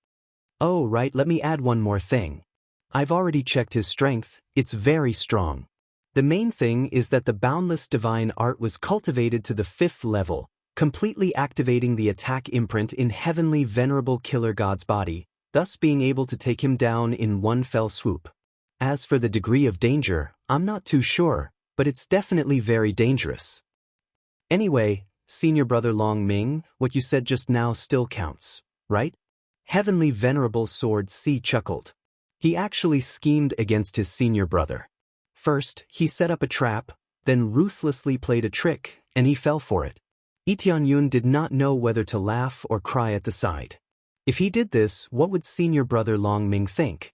Oh right, let me add one more thing. I've already checked his strength, it's very strong. The main thing is that the boundless divine art was cultivated to the 5th level, completely activating the attack imprint in Heavenly Venerable Killer God's body, thus being able to take him down in one fell swoop. As for the degree of danger, I'm not too sure, but it's definitely very dangerous. Anyway, Senior Brother Long Ming, what you said just now still counts, right? Heavenly Venerable Sword C chuckled. He actually schemed against his senior brother. First, he set up a trap, then ruthlessly played a trick, and he fell for it. Yi Tianyun did not know whether to laugh or cry at the side. If he did this, what would Senior Brother Long Ming think?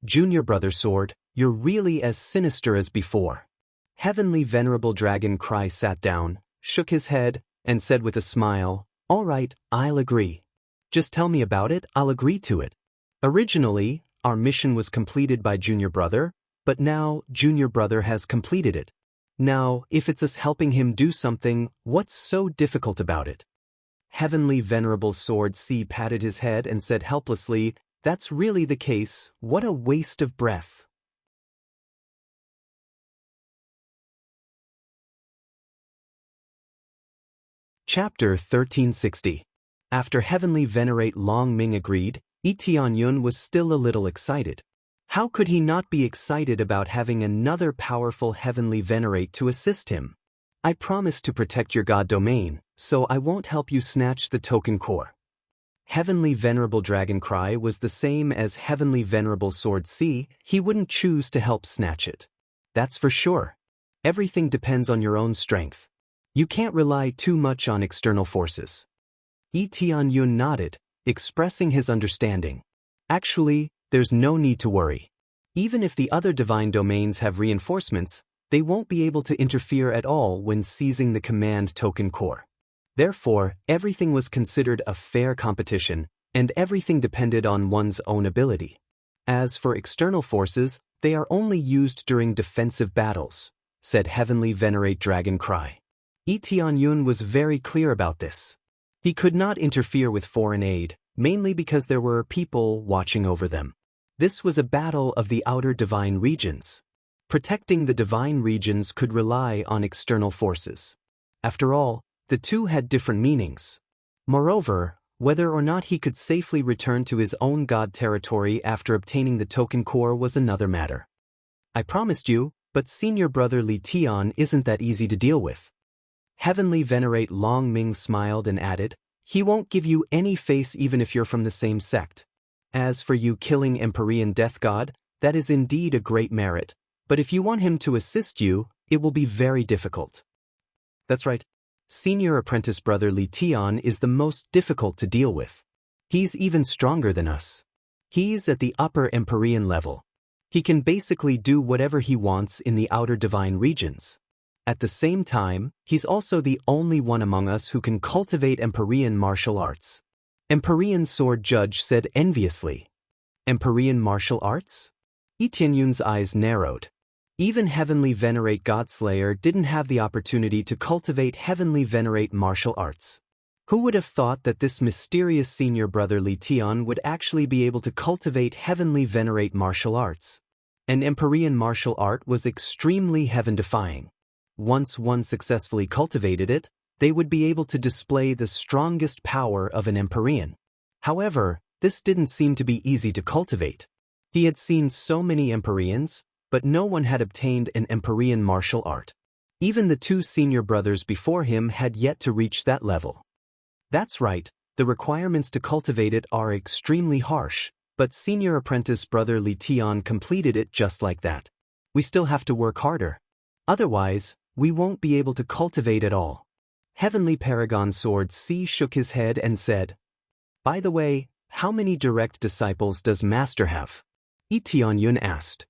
Junior Brother Sword, you're really as sinister as before. Heavenly Venerable Dragon Cry sat down, shook his head, and said with a smile, All right, I'll agree. Just tell me about it, I'll agree to it. Originally, our mission was completed by Junior Brother, but now Junior Brother has completed it. Now, if it's us helping him do something, what's so difficult about it? Heavenly Venerable Sword C patted his head and said helplessly, That's really the case, what a waste of breath. Chapter 1360. After Heavenly Venerate Long Ming agreed, Yi Tianyun was still a little excited. How could he not be excited about having another powerful Heavenly Venerate to assist him? I promise to protect your God domain, so I won't help you snatch the token core. Heavenly Venerable Dragon Cry was the same as Heavenly Venerable Sword C, he wouldn't choose to help snatch it. That's for sure. Everything depends on your own strength. You can't rely too much on external forces. Yi Tianyun nodded, expressing his understanding. Actually, there's no need to worry. Even if the other divine domains have reinforcements, they won't be able to interfere at all when seizing the command token core. Therefore, everything was considered a fair competition, and everything depended on one's own ability. As for external forces, they are only used during defensive battles, said Heavenly Venerate Dragon Cry. Yi Tianyun was very clear about this. He could not interfere with foreign aid, mainly because there were people watching over them. This was a battle of the outer divine regions. Protecting the divine regions could rely on external forces. After all, the two had different meanings. Moreover, whether or not he could safely return to his own god territory after obtaining the token core was another matter. I promised you, but Senior Brother Li Tian isn't that easy to deal with. Heavenly Venerate Long Ming smiled and added, He won't give you any face even if you're from the same sect. As for you killing Empyrean Death God, that is indeed a great merit, But if you want him to assist you, it will be very difficult. That's right. Senior apprentice brother Li Tian is the most difficult to deal with. He's even stronger than us. He's at the upper Empyrean level. He can basically do whatever he wants in the outer divine regions. At the same time, he's also the only one among us who can cultivate Empyrean martial arts. Empyrean sword judge said enviously. Empyrean martial arts? Yi Tianyun's eyes narrowed. Even Heavenly Venerate Godslayer didn't have the opportunity to cultivate Heavenly Venerate martial arts. Who would have thought that this mysterious senior brother Li Tian would actually be able to cultivate Heavenly Venerate martial arts? An Empyrean martial art was extremely heaven-defying. Once one successfully cultivated it, they would be able to display the strongest power of an Empyrean. However, this didn't seem to be easy to cultivate. He had seen so many Empyreans, but no one had obtained an Empyrean martial art. Even the two senior brothers before him had yet to reach that level. That's right, the requirements to cultivate it are extremely harsh, but senior apprentice brother Li Tian completed it just like that. We still have to work harder. Otherwise, we won't be able to cultivate at all. Heavenly Paragon Sword C shook his head and said, "By the way, how many direct disciples does Master have?" Yi Tianyun asked.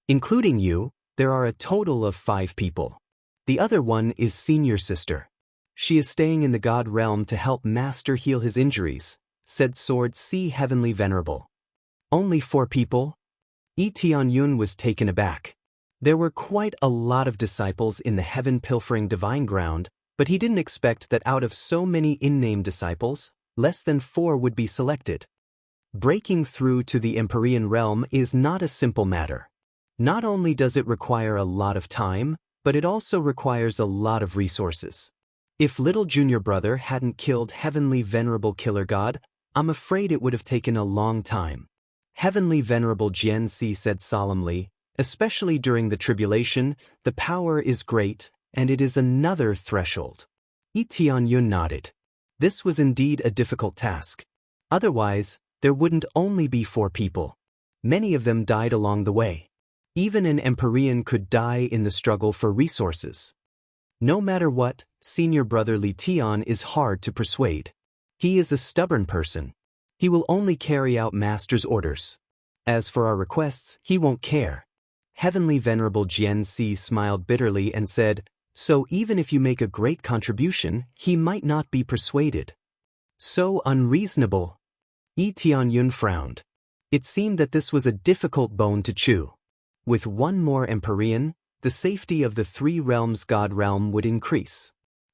Including you, there are a total of 5 people. The other one is Senior Sister. She is staying in the God Realm to help Master heal his injuries, said Sword C Heavenly Venerable. Only 4 people? Yi Tianyun was taken aback. There were quite a lot of disciples in the heaven-pilfering divine ground, but he didn't expect that out of so many in-name disciples, less than 4 would be selected. Breaking through to the Empyrean realm is not a simple matter. Not only does it require a lot of time, but it also requires a lot of resources. If little junior brother hadn't killed Heavenly Venerable Killer God, I'm afraid it would have taken a long time. Heavenly Venerable Jian Si said solemnly, especially during the tribulation, the power is great, and it is another threshold. Yi Tianyun nodded. This was indeed a difficult task. Otherwise, there wouldn't only be 4 people. Many of them died along the way. Even an Empyrean could die in the struggle for resources. No matter what, senior brother Li Tian is hard to persuade. He is a stubborn person. He will only carry out Master's orders. As for our requests, he won't care. Heavenly Venerable Jian Si smiled bitterly and said, "So even if you make a great contribution, he might not be persuaded." So unreasonable. Yi Tianyun frowned. It seemed that this was a difficult bone to chew. With one more Empyrean, the safety of the 3 realms God realm would increase.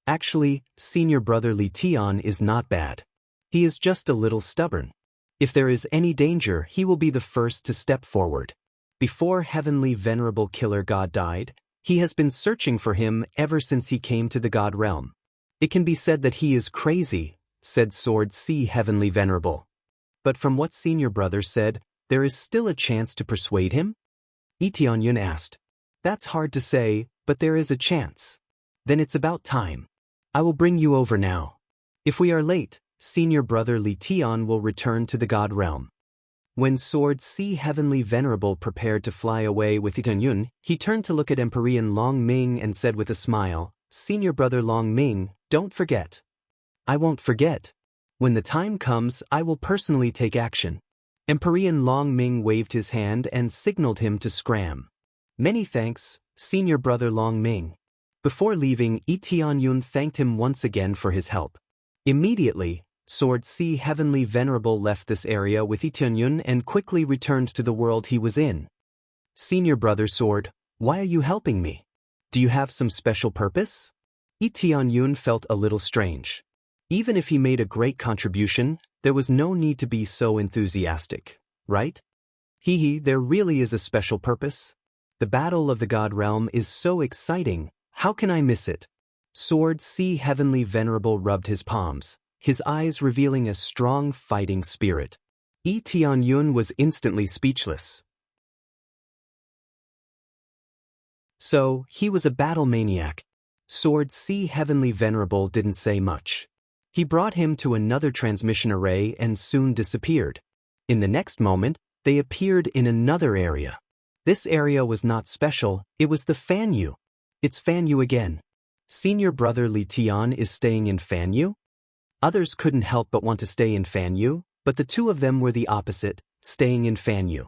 Actually, senior brother Li Tian is not bad. He is just a little stubborn. If there is any danger, he will be the first to step forward. Before Heavenly Venerable Killer God died, he has been searching for him ever since he came to the God realm. It can be said that he is crazy, said Sword C Heavenly Venerable. But from what senior brother said, there is still a chance to persuade him? Yi Tianyun asked. That's hard to say, but there is a chance. Then it's about time. I will bring you over now. If we are late, senior brother Li Tian will return to the God realm. When Sword C Heavenly Venerable prepared to fly away with Yi Tianyun, he turned to look at Empyrean Long Ming and said with a smile, "Senior brother Long Ming, don't forget." "I won't forget. When the time comes, I will personally take action." Empyrean Long Ming waved his hand and signaled him to scram. "Many thanks, senior brother Long Ming." Before leaving, Yi Tianyun thanked him once again for his help. Immediately, Sword C Heavenly Venerable left this area with Yi Tianyun and quickly returned to the world he was in. "Senior brother Sword, why are you helping me? Do you have some special purpose?" Yi Tianyun felt a little strange. Even if he made a great contribution, there was no need to be so enthusiastic, right? There really is a special purpose. The battle of the God realm is so exciting, how can I miss it? Sword C Heavenly Venerable rubbed his palms, his eyes revealing a strong fighting spirit. Yi Tianyun was instantly speechless. So, he was a battle maniac. Sword C Heavenly Venerable didn't say much. He brought him to another transmission array and soon disappeared. In the next moment, they appeared in another area. This area was not special, it was the Fanyu. It's Fanyu again. Senior brother Li Tian is staying in Fanyu? Others couldn't help but want to stay in Fanyu, but the two of them were the opposite, staying in Fanyu.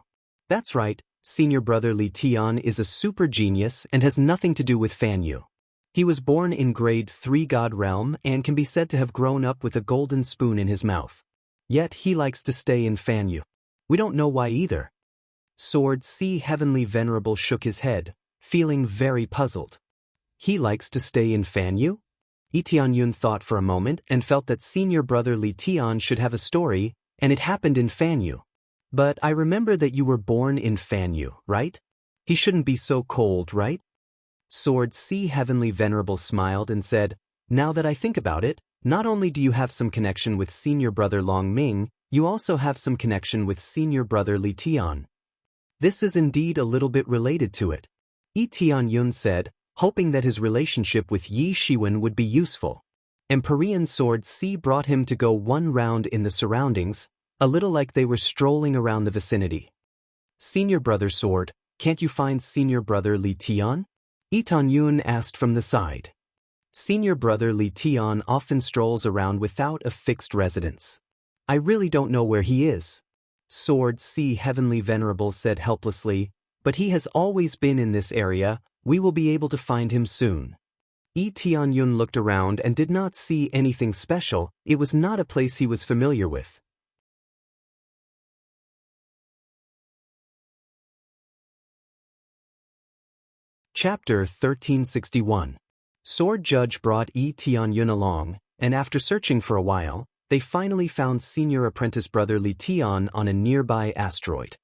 That's right, senior brother Li Tian is a super genius and has nothing to do with Fanyu. He was born in grade 3 God realm and can be said to have grown up with a golden spoon in his mouth. Yet he likes to stay in Fanyu. We don't know why either. Sword C Heavenly Venerable shook his head, feeling very puzzled. He likes to stay in Fanyu? Tianyun thought for a moment and felt that senior brother Li Tian should have a story, and it happened in Fanyu. But I remember that you were born in Fanyu, right? He shouldn't be so cold, right? Sword C Heavenly Venerable smiled and said, now that I think about it, not only do you have some connection with senior brother Long Ming, you also have some connection with senior brother Li Tian. This is indeed a little bit related to it. Tianyun said, hoping that his relationship with Yi Shiwen would be useful. Empyrean Sword C brought him to go one round in the surroundings, a little like they were strolling around the vicinity. Senior brother Sword, can't you find senior brother Li Tian? Tianyun asked from the side. Senior brother Li Tian often strolls around without a fixed residence. I really don't know where he is. Sword C Heavenly Venerable said helplessly, but he has always been in this area, we will be able to find him soon. Tianyun looked around and did not see anything special, it was not a place he was familiar with. Chapter 1361. Sword Judge brought Tianyun along, and after searching for a while, they finally found senior apprentice brother Li Tian on a nearby asteroid.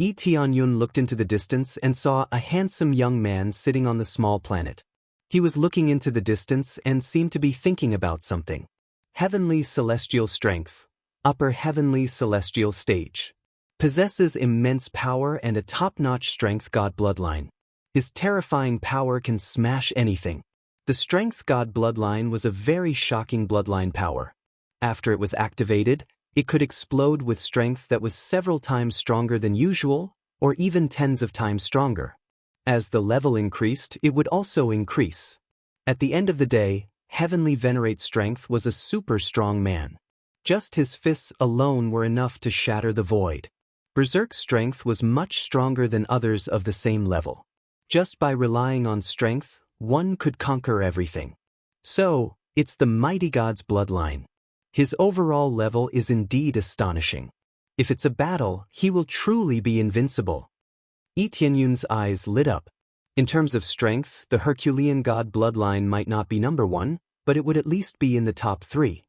Tianyun looked into the distance and saw a handsome young man sitting on the small planet. He was looking into the distance and seemed to be thinking about something. Heavenly Celestial Strength, Upper Heavenly Celestial Stage. Possesses immense power and a top-notch strength god bloodline. His terrifying power can smash anything. The strength god bloodline was a very shocking bloodline power. After it was activated, it could explode with strength that was several times stronger than usual, or even tens of times stronger. As the level increased, it would also increase. At the end of the day, Heavenly Venerate Strength was a super strong man. Just his fists alone were enough to shatter the void. Berserk Strength was much stronger than others of the same level. Just by relying on strength, one could conquer everything. So, it's the mighty god's bloodline. His overall level is indeed astonishing. If it's a battle, he will truly be invincible. Tianyun's eyes lit up. In terms of strength, the Herculean god bloodline might not be number 1, but it would at least be in the top 3.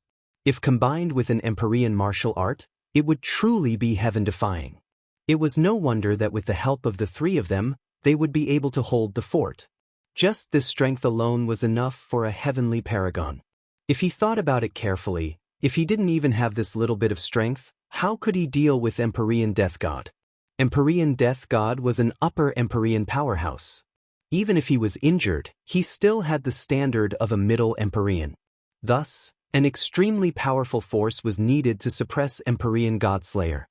If combined with an Empyrean martial art, it would truly be heaven-defying. It was no wonder that with the help of the 3 of them, they would be able to hold the fort. Just this strength alone was enough for a heavenly paragon. If he thought about it carefully, if he didn't even have this little bit of strength, how could he deal with Empyrean Death God? Empyrean Death God was an upper Empyrean powerhouse. Even if he was injured, he still had the standard of a middle Empyrean. Thus, an extremely powerful force was needed to suppress Empyrean Godslayer.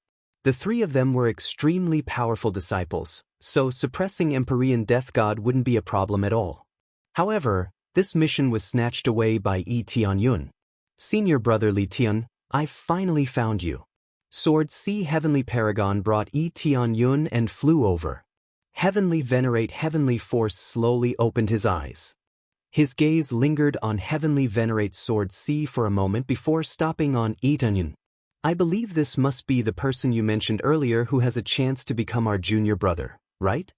The 3 of them were extremely powerful disciples, so suppressing Empyrean Death God wouldn't be a problem at all. However, this mission was snatched away by Tianyun. Senior brother Li Tian, I finally found you. Sword C Heavenly Paragon brought Tianyun and flew over. Heavenly Venerate Heavenly Force slowly opened his eyes. His gaze lingered on Heavenly Venerate Sword C for a moment before stopping on Tianyun. I believe this must be the person you mentioned earlier who has a chance to become our junior brother, right?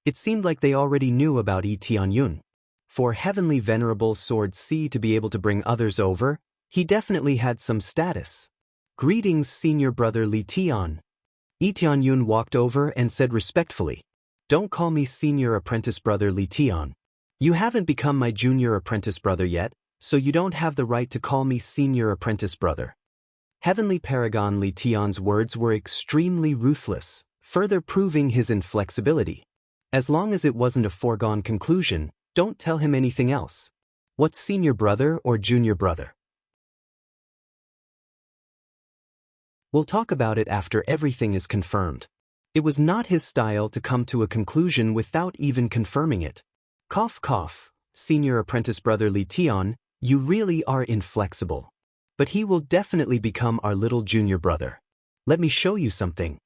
It seemed like they already knew about Tianyun. For Heavenly Venerable Sword C to be able to bring others over, he definitely had some status. Greetings, senior brother Li Tian. Tianyun walked over and said respectfully, don't call me senior apprentice brother Li Tian. You haven't become my junior apprentice brother yet, so you don't have the right to call me senior apprentice brother. Heavenly Paragon Li Tian's words were extremely ruthless, further proving his inflexibility. As long as it wasn't a foregone conclusion, don't tell him anything else. What's senior brother or junior brother? We'll talk about it after everything is confirmed. It was not his style to come to a conclusion without even confirming it. Cough cough, senior apprentice brother Li Tian, you really are inflexible. But he will definitely become our little junior brother. Let me show you something.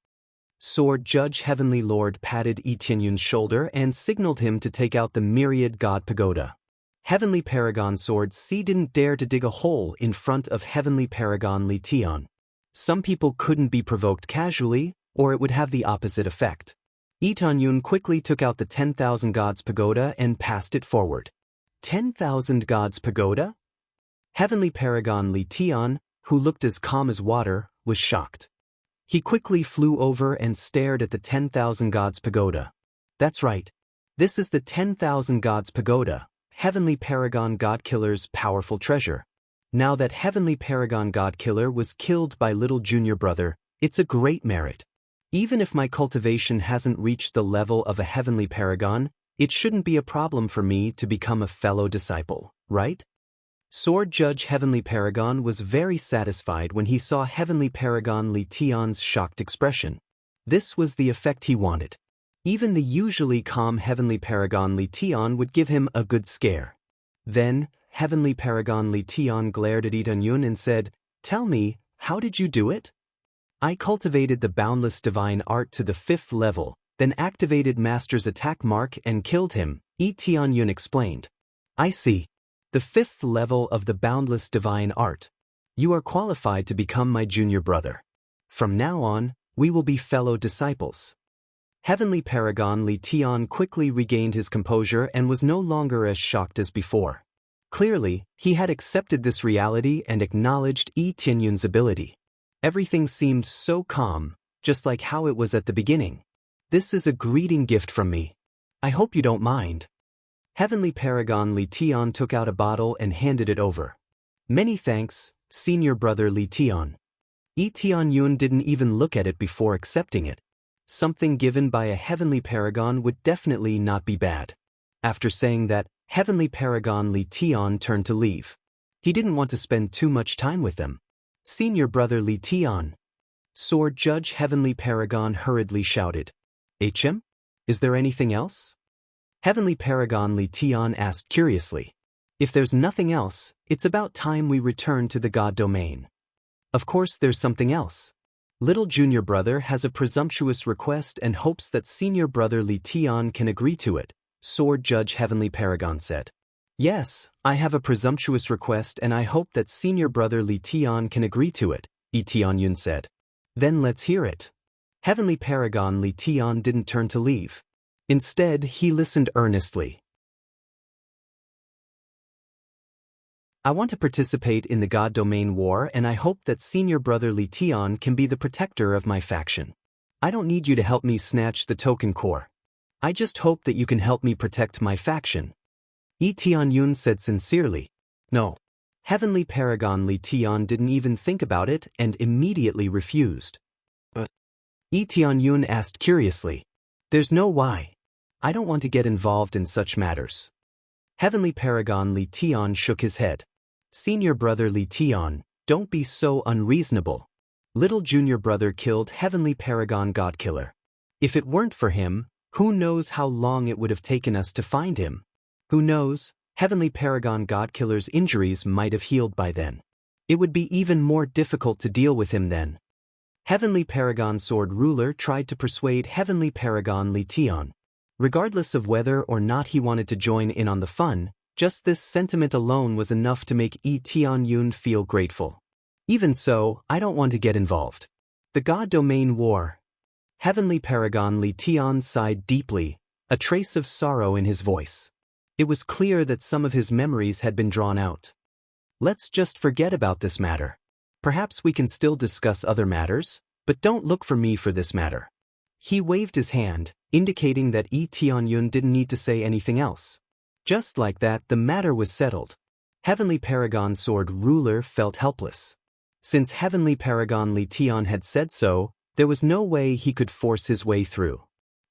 Sword Judge Heavenly Lord patted Yi Tianyun's shoulder and signaled him to take out the myriad god pagoda. Heavenly Paragon Sword C didn't dare to dig a hole in front of Heavenly Paragon Li Tian. Some people couldn't be provoked casually, or it would have the opposite effect. Yi Tianyun quickly took out the 10,000 gods pagoda and passed it forward. 10,000 gods pagoda? Heavenly Paragon Li Tian, who looked as calm as water, was shocked. He quickly flew over and stared at the 10,000 gods pagoda. That's right. This is the 10,000 gods pagoda, Heavenly Paragon Godkiller's powerful treasure. Now that Heavenly Paragon Godkiller was killed by little junior brother, it's a great merit. Even if my cultivation hasn't reached the level of a Heavenly Paragon, it shouldn't be a problem for me to become a fellow disciple, right? Sword Judge Heavenly Paragon was very satisfied when he saw Heavenly Paragon Li Tian's shocked expression. This was the effect he wanted. Even the usually calm Heavenly Paragon Li Tian would give him a good scare. Then, Heavenly Paragon Li Tian glared at Yi Tianyun and said, "Tell me, how did you do it?" "I cultivated the boundless divine art to the 5th level, then activated Master's attack mark and killed him," Yi Tianyun explained. "I see. The 5th level of the boundless divine art. You are qualified to become my junior brother. From now on, we will be fellow disciples." Heavenly Paragon Li Tian quickly regained his composure and was no longer as shocked as before. Clearly, he had accepted this reality and acknowledged Yi Tianyun's ability. Everything seemed so calm, just like how it was at the beginning. "This is a greeting gift from me. I hope you don't mind." Heavenly Paragon Li Tian took out a bottle and handed it over. "Many thanks, senior brother Li Tian." Yi Tianyun didn't even look at it before accepting it. Something given by a Heavenly Paragon would definitely not be bad. After saying that, Heavenly Paragon Li Tian turned to leave. He didn't want to spend too much time with them. "Senior brother Li Tian." Sword Judge Heavenly Paragon hurriedly shouted. "HM? Is there anything else?" Heavenly Paragon Li Tian asked curiously. "If there's nothing else, it's about time we return to the God domain." "Of course there's something else. Little junior brother has a presumptuous request and hopes that senior brother Li Tian can agree to it," Sword Judge Heavenly Paragon said. "Yes, I have a presumptuous request and I hope that senior brother Li Tian can agree to it," Yi Tianyun said. "Then let's hear it." Heavenly Paragon Li Tian didn't turn to leave. Instead, he listened earnestly. "I want to participate in the God Domain War and I hope that senior brother Li Tian can be the protector of my faction. I don't need you to help me snatch the token core. I just hope that you can help me protect my faction." Yi Tianyun said sincerely. "No." Heavenly Paragon Li Tian didn't even think about it and immediately refused. "But?" Yi Tianyun asked curiously. "There's no why. I don't want to get involved in such matters." Heavenly Paragon Li Tian shook his head. "Senior brother Li Tian, don't be so unreasonable. Little junior brother killed Heavenly Paragon Godkiller. If it weren't for him, who knows how long it would have taken us to find him? Who knows, Heavenly Paragon Godkiller's injuries might have healed by then. It would be even more difficult to deal with him then." Heavenly Paragon Sword Ruler tried to persuade Heavenly Paragon Li Tian. Regardless of whether or not he wanted to join in on the fun, just this sentiment alone was enough to make Yi Tianyun feel grateful. "Even so, I don't want to get involved. The God Domain War." Heavenly Paragon Li Tian sighed deeply, a trace of sorrow in his voice. It was clear that some of his memories had been drawn out. "Let's just forget about this matter. Perhaps we can still discuss other matters, but don't look for me for this matter." He waved his hand, indicating that Yi Tianyun didn't need to say anything else. Just like that, the matter was settled. Heavenly Paragon Sword Ruler felt helpless. Since Heavenly Paragon Li Tian had said so, there was no way he could force his way through.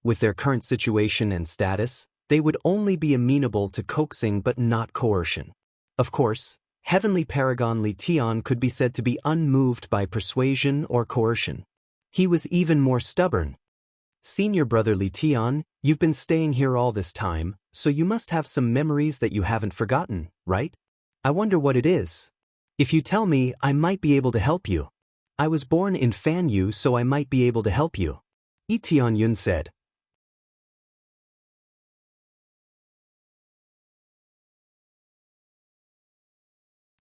With their current situation and status, they would only be amenable to coaxing but not coercion. Of course, Heavenly Paragon Li Tian could be said to be unmoved by persuasion or coercion. He was even more stubborn. Senior brother Li Tian, you've been staying here all this time, so you must have some memories that you haven't forgotten, right? I wonder what it is. If you tell me, I might be able to help you. I was born in Fanyu, so I might be able to help you. Yi Tianyun said.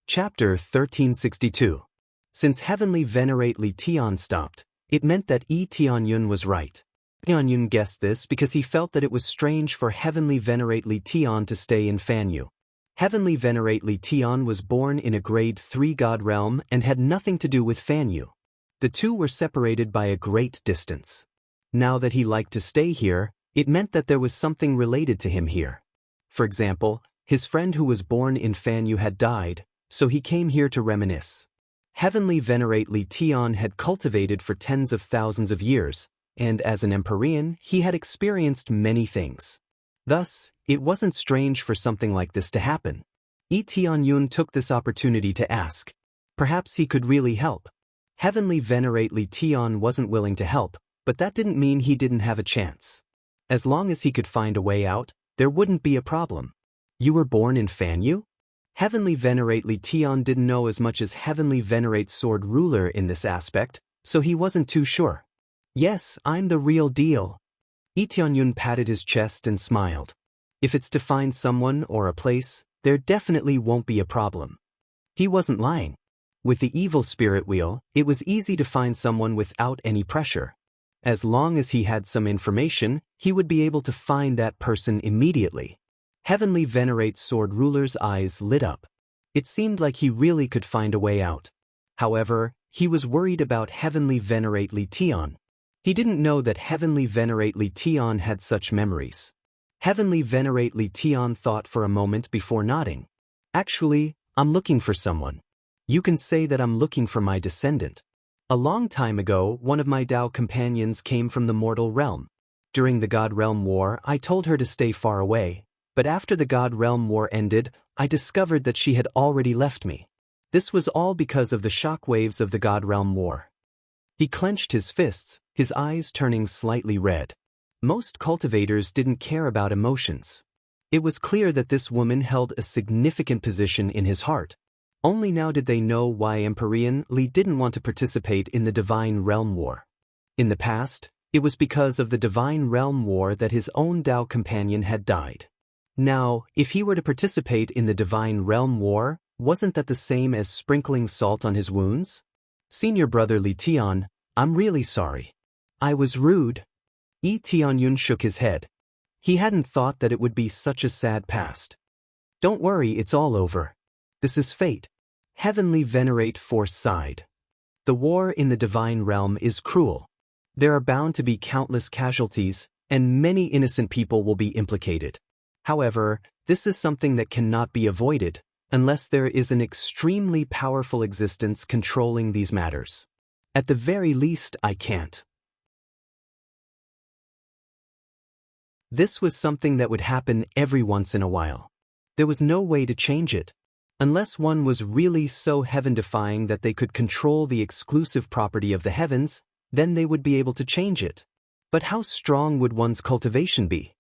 Chapter 1362. Since Heavenly Venerate Li Tian stopped, it meant that Yi Tianyun was right. Tianyun guessed this because he felt that it was strange for Heavenly Venerate Li Tian to stay in Fanyu. Heavenly Venerate Li Tian was born in a grade 3 god realm and had nothing to do with Fanyu. The two were separated by a great distance. Now that he liked to stay here, it meant that there was something related to him here. For example, his friend who was born in Fanyu had died, so he came here to reminisce. Heavenly Venerate Li Tian had cultivated for tens of thousands of years, and as an Empyrean, he had experienced many things. Thus, it wasn't strange for something like this to happen. Yi Tianyun took this opportunity to ask. Perhaps he could really help. Heavenly Venerate Li Tian wasn't willing to help, but that didn't mean he didn't have a chance. As long as he could find a way out, there wouldn't be a problem. You were born in Fanyu? Heavenly Venerate Li Tian didn't know as much as Heavenly Venerate Sword Ruler in this aspect, so he wasn't too sure. Yes, I'm the real deal. Yi Tianyun patted his chest and smiled. If it's to find someone or a place, there definitely won't be a problem. He wasn't lying. With the evil spirit wheel, it was easy to find someone without any pressure. As long as he had some information, he would be able to find that person immediately. Heavenly Venerate Sword Ruler's eyes lit up. It seemed like he really could find a way out. However, he was worried about Heavenly Venerate Li Tian. He didn't know that Heavenly Venerate Li Tian had such memories. Heavenly Venerate Li Tian thought for a moment before nodding. Actually, I'm looking for someone. You can say that I'm looking for my descendant. A long time ago, one of my Dao companions came from the mortal realm. During the God Realm War, I told her to stay far away, but after the God Realm War ended, I discovered that she had already left me. This was all because of the shockwaves of the God Realm War. He clenched his fists, his eyes turning slightly red. Most cultivators didn't care about emotions. It was clear that this woman held a significant position in his heart. Only now did they know why Empyrean Li didn't want to participate in the Divine Realm War. In the past, it was because of the Divine Realm War that his own Dao companion had died. Now, if he were to participate in the Divine Realm War, wasn't that the same as sprinkling salt on his wounds? Senior brother Li Tian, I'm really sorry. I was rude. Yi Tianyun shook his head. He hadn't thought that it would be such a sad past. Don't worry, it's all over. This is fate. Heavenly Venerate Force sighed. The war in the divine realm is cruel. There are bound to be countless casualties, and many innocent people will be implicated. However, this is something that cannot be avoided, unless there is an extremely powerful existence controlling these matters. At the very least, I can't. This was something that would happen every once in a while. There was no way to change it. Unless one was really so heaven-defying that they could control the exclusive property of the heavens, then they would be able to change it. But how strong would one's cultivation be?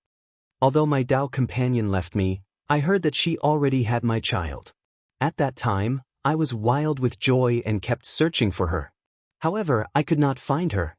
Although my Dao companion left me, I heard that she already had my child. At that time, I was wild with joy and kept searching for her. However, I could not find her.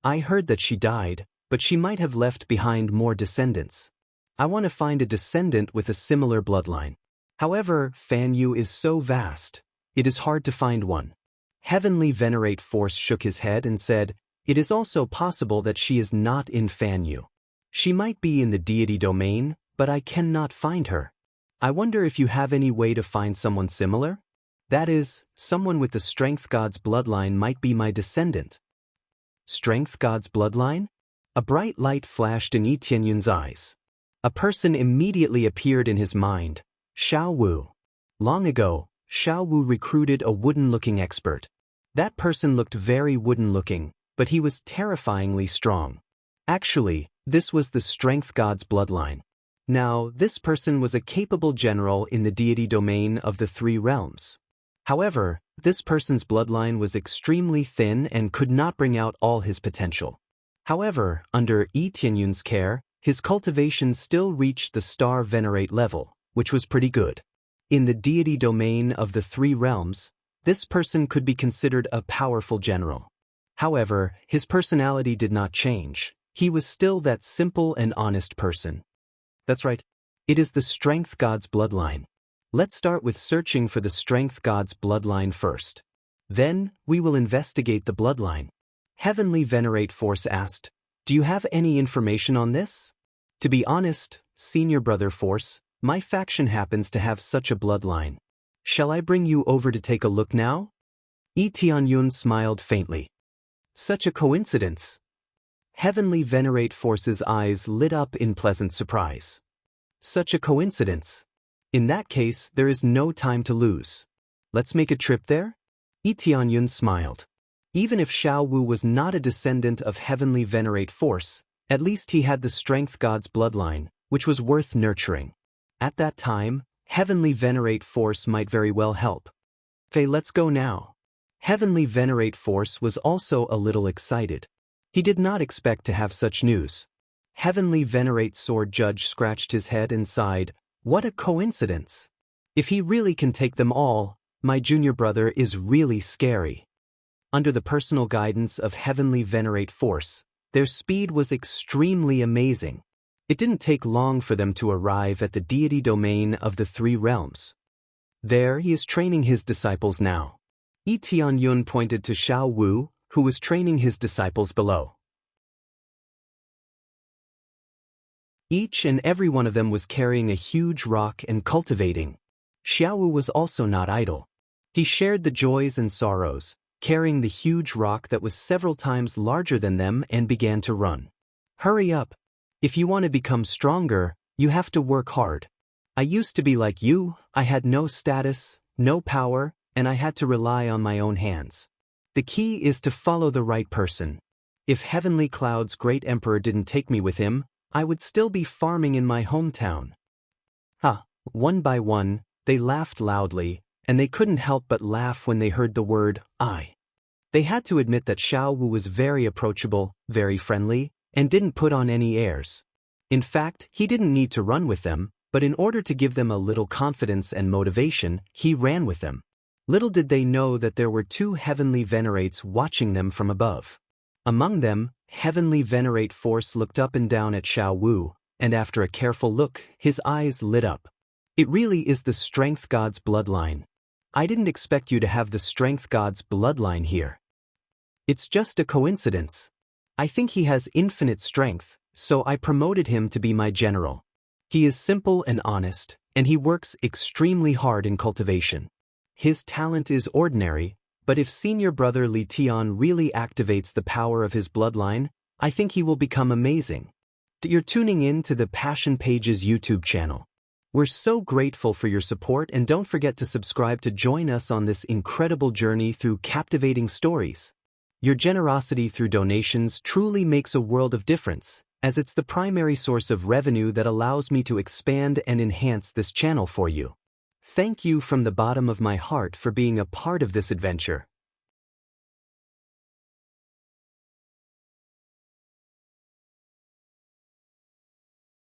I heard that she died, but she might have left behind more descendants. I want to find a descendant with a similar bloodline. However, Fanyu is so vast, it is hard to find one. Heavenly Venerate Force shook his head and said, it is also possible that she is not in Fanyu. She might be in the deity domain, but I cannot find her. I wonder if you have any way to find someone similar? That is, someone with the Strength God's bloodline might be my descendant. Strength God's bloodline? A bright light flashed in Yi Tianyun's eyes. A person immediately appeared in his mind. Xiao Wu. Long ago, Xiao Wu recruited a wooden-looking expert. That person looked very wooden-looking, but he was terrifyingly strong. Actually, this was the Strength God's bloodline. Now, this person was a capable general in the deity domain of the three realms. However, this person's bloodline was extremely thin and could not bring out all his potential. However, under Yi Tianyun's care, his cultivation still reached the star venerate level, which was pretty good. In the deity domain of the three realms, this person could be considered a powerful general. However, his personality did not change. He was still that simple and honest person. That's right. It is the Strength God's bloodline. Let's start with searching for the Strength God's bloodline first. Then, we will investigate the bloodline. Heavenly Venerate Force asked, "Do you have any information on this?" To be honest, Senior Brother Force, my faction happens to have such a bloodline. Shall I bring you over to take a look now? Yi Tianyun smiled faintly. Such a coincidence. Heavenly Venerate Force's eyes lit up in pleasant surprise. Such a coincidence. In that case, there is no time to lose. Let's make a trip there? Yi Tianyun smiled. Even if Xiao Wu was not a descendant of Heavenly Venerate Force, at least he had the Strength God's bloodline, which was worth nurturing. At that time, Heavenly Venerate Force might very well help. Okay, let's go now. Heavenly Venerate Force was also a little excited. He did not expect to have such news. Heavenly Venerate Sword Judge scratched his head and sighed, "What a coincidence! If he really can take them all, my junior brother is really scary." Under the personal guidance of Heavenly Venerate Force, their speed was extremely amazing. It didn't take long for them to arrive at the deity domain of the three realms. There he is training his disciples now. Yi Tianyun pointed to Xiao Wu, who was training his disciples below. Each and every one of them was carrying a huge rock and cultivating. Xiao Wu was also not idle. He shared the joys and sorrows, carrying the huge rock that was several times larger than them, and began to run. "Hurry up. If you want to become stronger, you have to work hard. I used to be like you, I had no status, no power, and I had to rely on my own hands. The key is to follow the right person. If Heavenly Cloud's great emperor didn't take me with him, I would still be farming in my hometown." One by one, they laughed loudly, and they couldn't help but laugh when they heard the word "I." They had to admit that Xiao Wu was very approachable, very friendly, and didn't put on any airs. In fact, he didn't need to run with them, but in order to give them a little confidence and motivation, he ran with them. Little did they know that there were two Heavenly Venerates watching them from above. Among them, Heavenly Venerate Force looked up and down at Xiao Wu, and after a careful look, his eyes lit up. "It really is the Strength God's bloodline. I didn't expect you to have the Strength God's bloodline here. It's just a coincidence. I think he has infinite strength, so I promoted him to be my general. He is simple and honest, and he works extremely hard in cultivation. His talent is ordinary, but if Senior Brother Li Tian really activates the power of his bloodline, I think he will become amazing." You're tuning in to the Passion Pages YouTube channel. We're so grateful for your support, and don't forget to subscribe to join us on this incredible journey through captivating stories. Your generosity through donations truly makes a world of difference, as it's the primary source of revenue that allows me to expand and enhance this channel for you. Thank you from the bottom of my heart for being a part of this adventure.